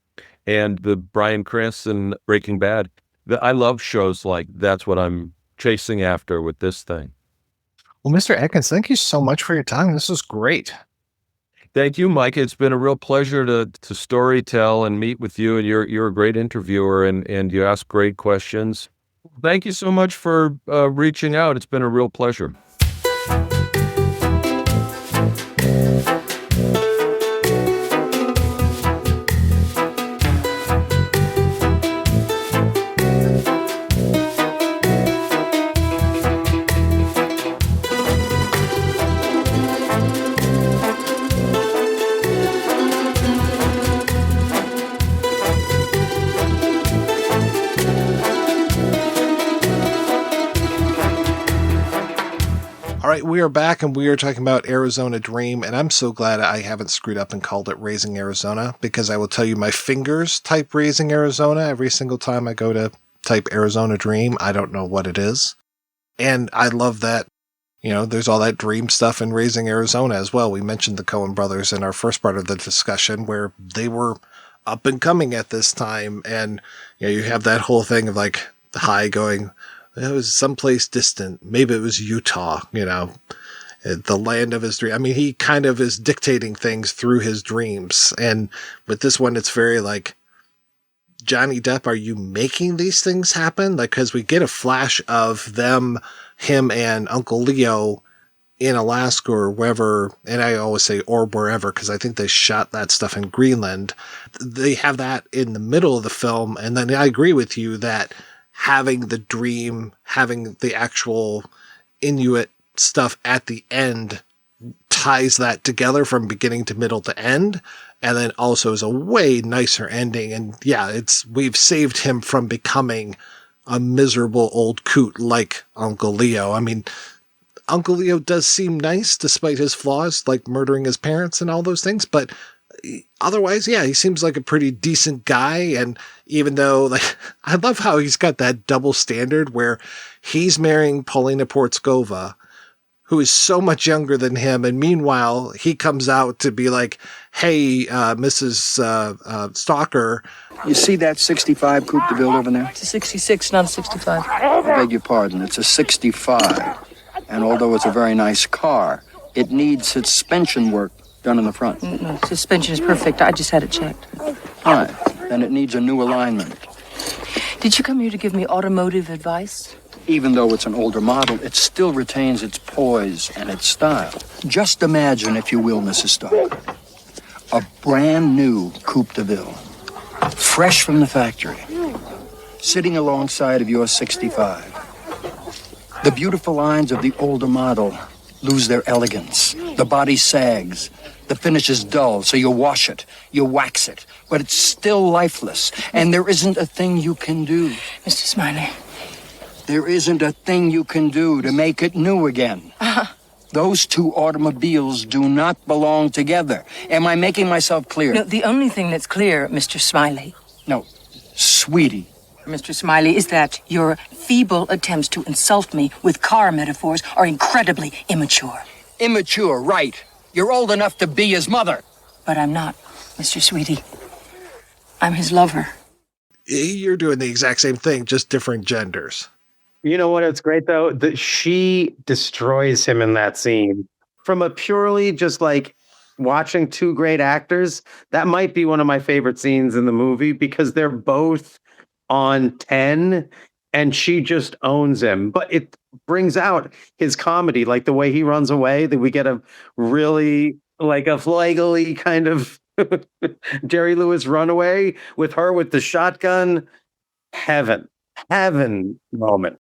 and the Bryan Cranston Breaking Bad. I love shows like that's what I'm chasing after with this thing. Well, Mr. Atkins, thank you so much for your time. This was great. Thank you, Mike. It's been a real pleasure to storytell and meet with you. And you're a great interviewer, and you ask great questions. Thank you so much for reaching out. It's been a real pleasure. we are back and we are talking about Arizona Dream, and I'm so glad I haven't screwed up and called it Raising Arizona, because I will tell you my fingers type Raising Arizona every single time I go to type Arizona Dream. I don't know what it is. And I love that, there's all that dream stuff in Raising Arizona as well. We mentioned the Coen brothers in our first part of the discussion where they were up and coming at this time. And, you have that whole thing of like the high going, it was someplace distant. Maybe it was Utah, the land of his dream. I mean, he kind of is dictating things through his dreams. And with this one, it's very like, Johnny Depp, are you making these things happen? Like, because we get a flash of him and Uncle Leo in Alaska or wherever. And I always say, or wherever, because I think they shot that stuff in Greenland. They have that in the middle of the film. And then I agree with you that having the dream, having the actual Inuit stuff at the end ties that together from beginning to middle to end. And then also is a way nicer ending. And yeah, we've saved him from becoming a miserable old coot like Uncle Leo. I mean, Uncle Leo does seem nice despite his flaws, like murdering his parents and all those things. But otherwise, yeah, he seems like a pretty decent guy. And even though, like, I love how he's got that double standard where he's marrying Paulina Portskova, who is so much younger than him. And meanwhile, he comes out to be like, hey, Mrs. Stalker. You see that 65 Coupe de Ville over there? It's a 66, not a 65. I beg your pardon, it's a 65. And although it's a very nice car, it needs suspension work done in the front. No, suspension is perfect. I just had it checked. All right, then it needs a new alignment. Did you come here to give me automotive advice? Even though it's an older model, it still retains its poise and its style. Just imagine, if you will, Mrs. Stark, a brand new Coupe de Ville, fresh from the factory, sitting alongside of your 65. The beautiful lines of the older model lose their elegance. The body sags. The finish is dull, so you wash it, you wax it, but it's still lifeless, and there isn't a thing you can do. Mr. Smiley. There isn't a thing you can do to make it new again. Those two automobiles do not belong together. Am I making myself clear? No, the only thing that's clear, Mr. Smiley. No, sweetie. Mr. Smiley, is that your feeble attempts to insult me with car metaphors are incredibly immature. Immature, right. You're old enough to be his mother. But I'm not, Mr. Sweetie. I'm his lover. You're doing the exact same thing, just different genders. You know what? It's great, though, that she destroys him in that scene. From a purely just like watching two great actors, that might be one of my favorite scenes in the movie because they're both on 10 and she just owns him. But it brings out his comedy, like the way he runs away, that we get a really like a flaggly kind of Jerry Lewis runaway with her with the shotgun. Heaven moment.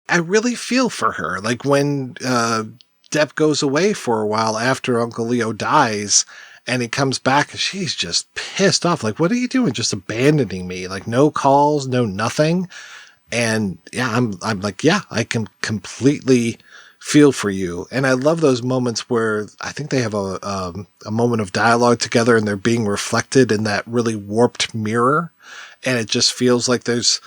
I really feel for her. Like when Depp goes away for a while after Uncle Leo dies and he comes back, she's just pissed off. Like, what are you doing? Just abandoning me? Like, no calls, no nothing. And yeah, I'm like, yeah, I can completely feel for you. And I love those moments where I think they have a moment of dialogue together and they're being reflected in that really warped mirror. And it just feels like there's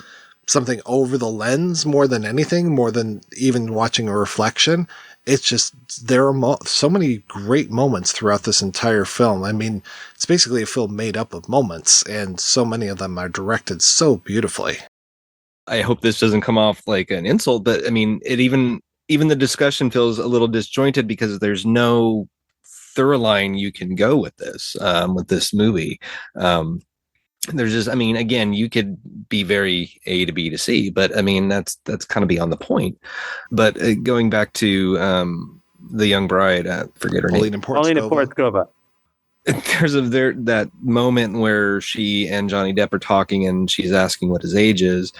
something over the lens more than anything, more than even watching a reflection. It's just, there are so many great moments throughout this entire film. I mean, it's basically a film made up of moments, and so many of them are directed so beautifully. I hope this doesn't come off like an insult, but I mean, it even the discussion feels a little disjointed because there's no thorough line you can go with this movie. There's just, I mean, again, you could be very A to B to C, but I mean, that's kind of beyond the point. But going back to the young bride, forget her name. Paulina Portskova. There's that moment where she and Johnny Depp are talking and she's asking what his age is.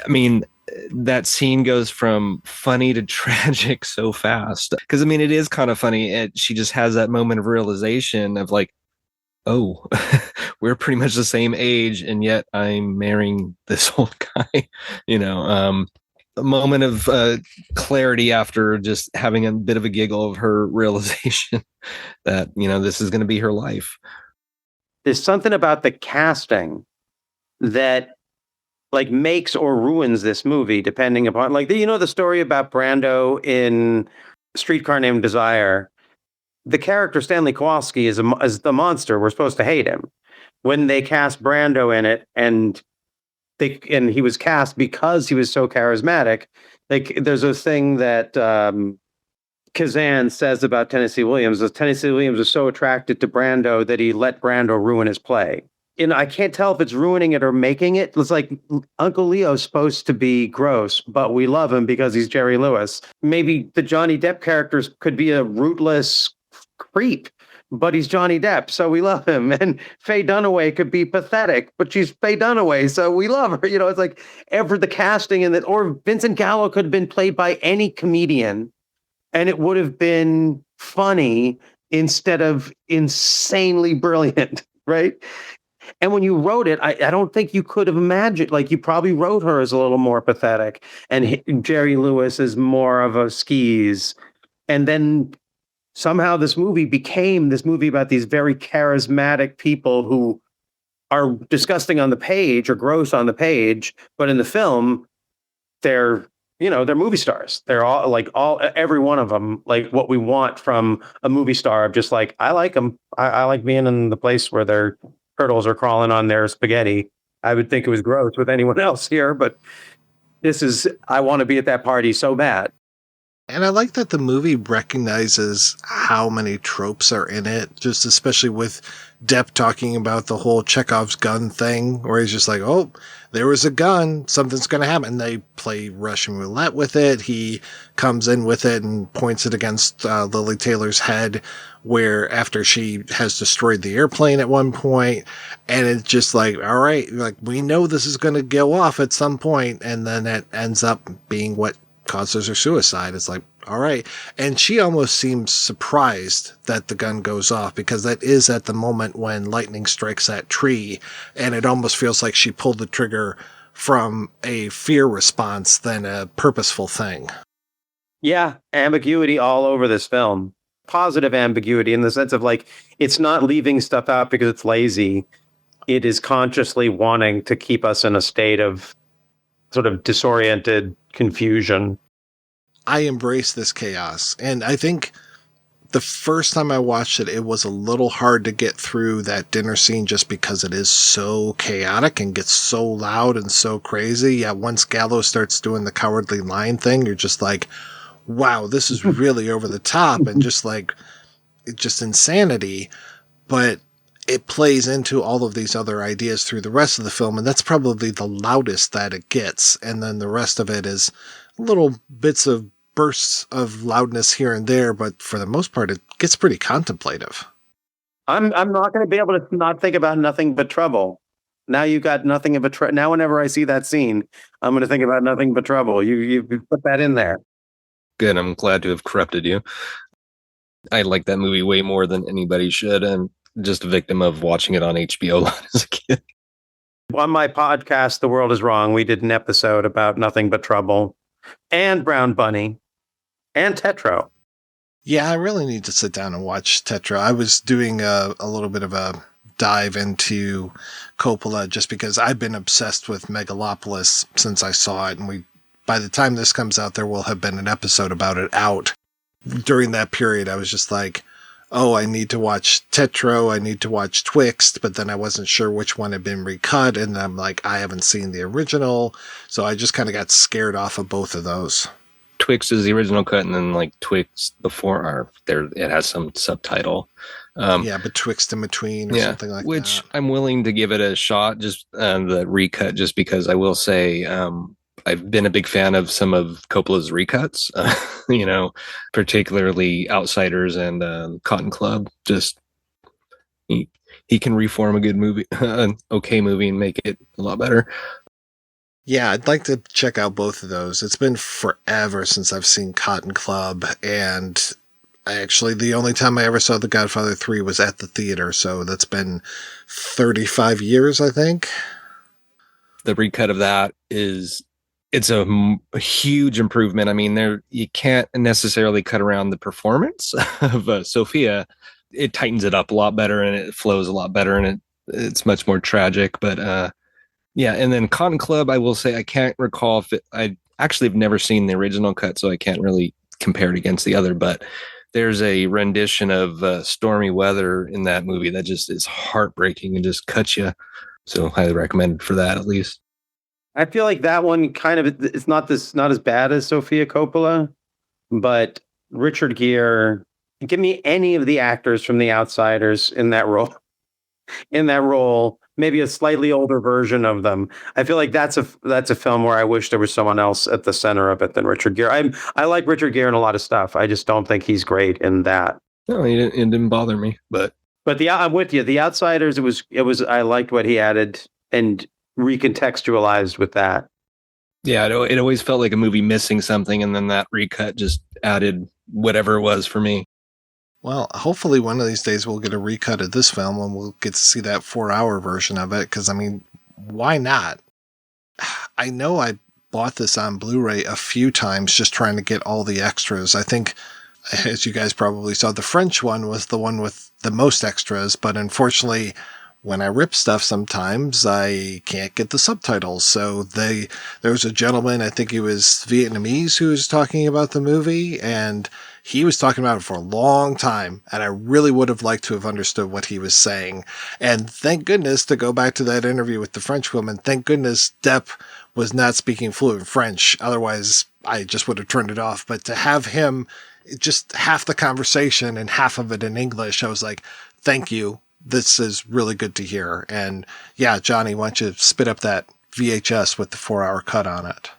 I mean, that scene goes from funny to tragic so fast. Because, I mean, it is kind of funny. She just has that moment of realization of like, oh, we're pretty much the same age, and yet I'm marrying this old guy, you know. a moment of clarity after just having a bit of a giggle of her realization that, this is going to be her life. There's something about the casting that like makes or ruins this movie, depending upon the story about Brando in Streetcar Named Desire. The character Stanley Kowalski is the monster. We're supposed to hate him. When they cast Brando in it, and he was cast because he was so charismatic. Like there's a thing that Kazan says about Tennessee Williams. Tennessee Williams was so attracted to Brando that he let Brando ruin his play. I can't tell if it's ruining it or making it. It's like Uncle Leo's supposed to be gross, but we love him because he's Jerry Lewis. Maybe the Johnny Depp characters could be a rootless creep, but he's Johnny Depp, so we love him. And Faye Dunaway could be pathetic, but she's Faye Dunaway, so we love her. It's like the casting in that, or Vincent Gallo could have been played by any comedian, and it would have been funny instead of insanely brilliant, right? And when you wrote it, I don't think you could have imagined, you probably wrote her as a little more pathetic, and Jerry Lewis is more of a skis. And then somehow this movie became this movie about these very charismatic people who are disgusting on the page or gross on the page, but in the film, they're movie stars. They're all every one of them, like what we want from a movie star. Just like, I like them. I like being in the place where their turtles are crawling on their spaghetti. I would think it was gross with anyone else here, but I want to be at that party so bad. And I like that the movie recognizes how many tropes are in it, just especially with Depp talking about the whole Chekhov's gun thing, where he's just like, oh, there was a gun, something's going to happen. And they play Russian roulette with it. He comes in with it and points it against Lily Taylor's head, where after she has destroyed the airplane at one point, and it's just like, all right, we know this is going to go off at some point, and then it ends up being what causes her suicide. It's like, all right. And she almost seems surprised that the gun goes off, because that is at the moment when lightning strikes that tree, and it almost feels like she pulled the trigger from a fear response than a purposeful thing. Yeah, ambiguity all over this film. Positive ambiguity in the sense of it's not leaving stuff out because it's lazy. It is consciously wanting to keep us in a state of sort of disoriented confusion. I embrace this chaos. And I think the first time I watched it, it was a little hard to get through that dinner scene just because it is so chaotic and gets so loud and so crazy. Yeah, once Gallo starts doing the cowardly lion thing, you're just like, wow, this is really over the top and just insanity. But it plays into all of these other ideas through the rest of the film, and that's probably the loudest that it gets. And then the rest of it is little bits of bursts of loudness here and there, but for the most part, it gets pretty contemplative. I'm not going to be able to not think about Nothing But Trouble. Now you got Nothing But Trouble. Now whenever I see that scene, I'm going to think about Nothing But Trouble. You put that in there. Good. I'm glad to have corrupted you. I like that movie way more than anybody should, and just a victim of watching it on HBO a lot as a kid. On my podcast, The World Is Wrong, we did an episode about Nothing But Trouble and Brown Bunny and Tetro. Yeah, I really need to sit down and watch Tetro. I was doing a little bit of a dive into Coppola just because I've been obsessed with Megalopolis since I saw it. And by the time this comes out, there will have been an episode about it out. During that period, I was just like, oh, I need to watch Tetro, I need to watch Twixt, but then I wasn't sure which one had been recut, and I'm like, I haven't seen the original, so I just kind of got scared off of both of those. Twixt is the original cut, and then Twixt before, it has some subtitle. Yeah, Betwixt and Between or something like that. Which I'm willing to give it a shot, just the recut, just because I will say I've been a big fan of some of Coppola's recuts, particularly Outsiders and Cotton Club. Just he can reform a good movie, an okay movie, and make it a lot better. Yeah, I'd like to check out both of those. It's been forever since I've seen Cotton Club, and the only time I ever saw The Godfather 3 was at the theater, so that's been 35 years, I think. The recut of that is it's a huge improvement. I mean, you can't necessarily cut around the performance of Sophia. It tightens it up a lot better and it flows a lot better and it's much more tragic. But yeah, and then Cotton Club, I will say I can't recall if I actually have never seen the original cut, so I can't really compare it against the other. But there's a rendition of Stormy Weather in that movie that just is heartbreaking and just cuts you. So highly recommended for that, at least. I feel like that one kind of it's not as bad as Sofia Coppola, but Richard Gere. Give me any of the actors from The Outsiders in that role. Maybe a slightly older version of them. I feel like that's a film where I wish there was someone else at the center of it than Richard Gere. I like Richard Gere in a lot of stuff. I just don't think he's great in that. No, it didn't bother me, but I'm with you. The Outsiders, it was. I liked what he added and recontextualized with that. Yeah, it always felt like a movie missing something, and then that recut just added whatever it was for me. Well, hopefully one of these days we'll get a recut of this film and we'll get to see that 4-hour version of it. Because, I mean, why not? I know I bought this on Blu-ray a few times just trying to get all the extras. I think, as you guys probably saw, the French one was the one with the most extras. But unfortunately, when I rip stuff sometimes, I can't get the subtitles. So there was a gentleman, I think he was Vietnamese, who was talking about the movie, and he was talking about it for a long time, and I really would have liked to have understood what he was saying. And thank goodness, to go back to that interview with the French woman, thank goodness Depp was not speaking fluent French. Otherwise, I just would have turned it off. But to have him just half the conversation and half of it in English, I was like, thank you. This is really good to hear. And yeah, Johnny, why don't you spit up that VHS with the 4-hour cut on it?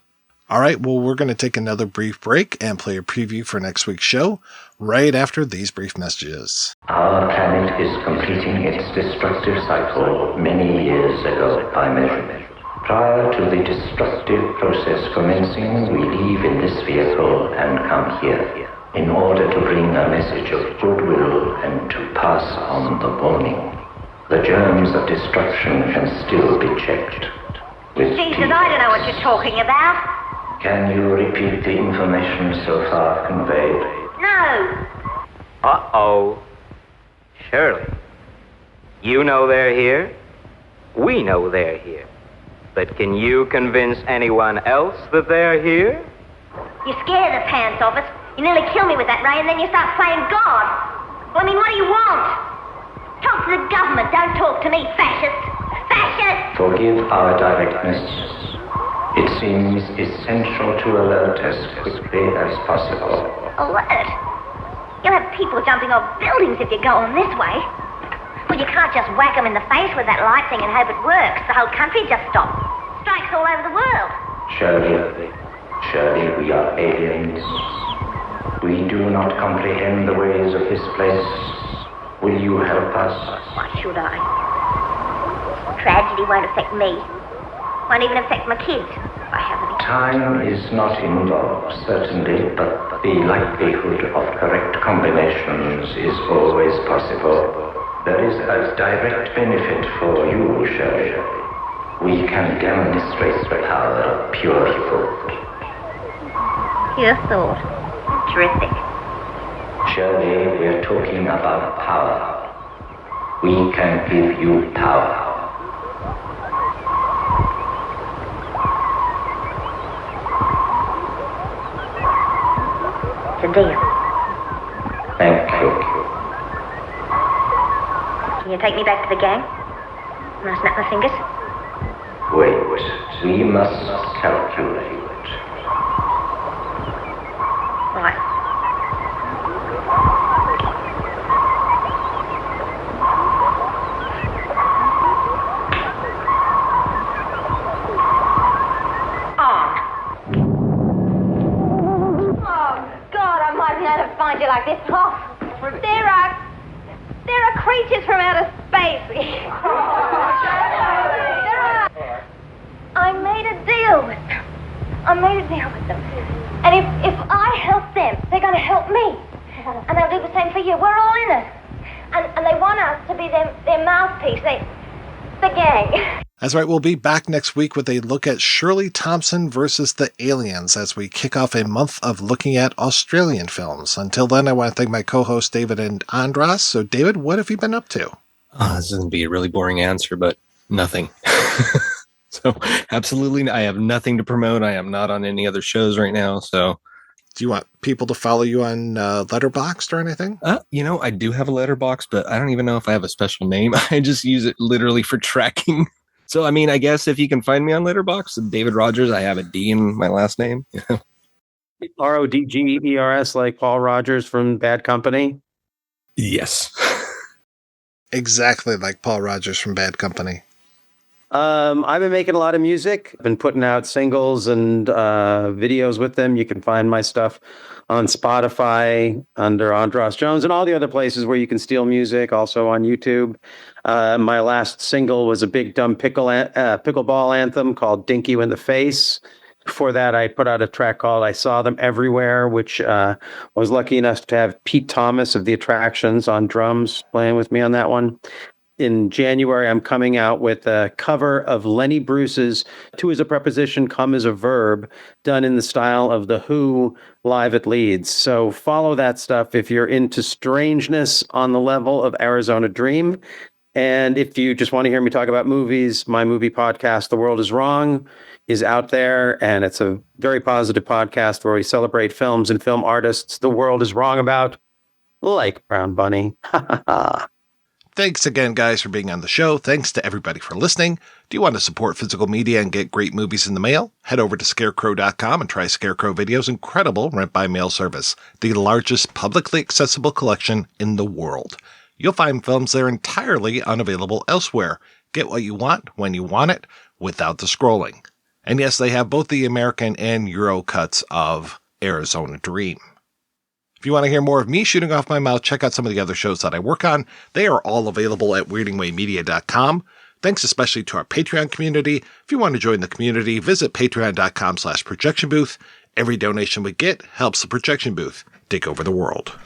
All right, well, we're going to take another brief break and play a preview for next week's show right after these brief messages. Our planet is completing its destructive cycle many years ago by measurement. Prior to the destructive process commencing, we leave in this vehicle and come here in order to bring a message of goodwill and to pass on the warning. The germs of destruction can still be checked. Jesus, I don't know what you're talking about. Can you repeat the information so far conveyed? No. Uh-oh. Shirley, you know they're here. We know they're here. But can you convince anyone else that they're here? You scare the pants off us. You nearly kill me with that ray, and then you start playing God. Well, I mean, what do you want? Talk to the government. Don't talk to me, fascist. Fascist! Forgive our directness. It seems essential to alert as quickly as possible. Alert? You'll have people jumping off buildings if you go on this way. Well, you can't just whack them in the face with that light thing and hope it works. The whole country just stops. Strikes all over the world. Shirley, we are aliens. We do not comprehend the ways of this place. Will you help us? Why should I? Tragedy won't affect me. Won't even affect my kids, if I have any. Time is not involved, certainly, but the likelihood of correct combinations is always possible. There is a direct benefit for you, Shirley. We can demonstrate the power of pure thought. Pure thought. Terrific. Shirley, we're talking about power. We can give you power. It's a deal. Thank you. Can you take me back to the gang? When I snap my fingers? Wait, we must calculate. Right. Find you like this, oh, there are creatures from outer space. I made a deal with them. And if I help them, they're going to help me. And they'll do the same for you. We're all in it. And they want us to be their mouthpiece. They the gang. That's right, we'll be back next week with a look at Shirley Thompson versus the Aliens as we kick off a month of looking at Australian films. Until then, I want to thank my co-hosts David and Andras. So, David, what have you been up to? Oh, this is going to be a really boring answer, but nothing. So, absolutely, I have nothing to promote. I am not on any other shows right now, so... Do you want people to follow you on Letterboxd or anything? I do have a Letterboxd, but I don't even know if I have a special name. I just use it literally for tracking. So, I mean, I guess if you can find me on Letterboxd, David Rodgers, I have a D in my last name. Rodgers, like Paul Rodgers from Bad Company? Yes. Exactly like Paul Rodgers from Bad Company. I've been making a lot of music. I've been putting out singles and videos with them. You can find my stuff on Spotify under Andras Jones and all the other places where you can steal music, also on YouTube. My last single was a big dumb pickleball anthem called Dinky in the Face. Before that, I put out a track called I Saw Them Everywhere, which I was lucky enough to have Pete Thomas of The Attractions on drums playing with me on that one. In January, I'm coming out with a cover of Lenny Bruce's To Is a Preposition, Come Is a Verb, done in the style of The Who live at Leeds. So follow that stuff if you're into strangeness on the level of Arizona Dream. And if you just want to hear me talk about movies, my movie podcast, The World Is Wrong, is out there. And it's a very positive podcast where we celebrate films and film artists the world is wrong about, like Brown Bunny. Thanks again, guys, for being on the show. Thanks to everybody for listening. Do you want to support physical media and get great movies in the mail? Head over to scarecrow.com and try Scarecrow Video's incredible rent-by-mail service, the largest publicly accessible collection in the world. You'll find films that are entirely unavailable elsewhere. Get what you want when you want it without the scrolling. And yes, they have both the American and Euro cuts of Arizona Dream. If you want to hear more of me shooting off my mouth, check out some of the other shows that I work on. They are all available at weirdingwaymedia.com. Thanks especially to our Patreon community. If you want to join the community, visit patreon.com/projectionbooth. Every donation we get helps the projection booth take over the world.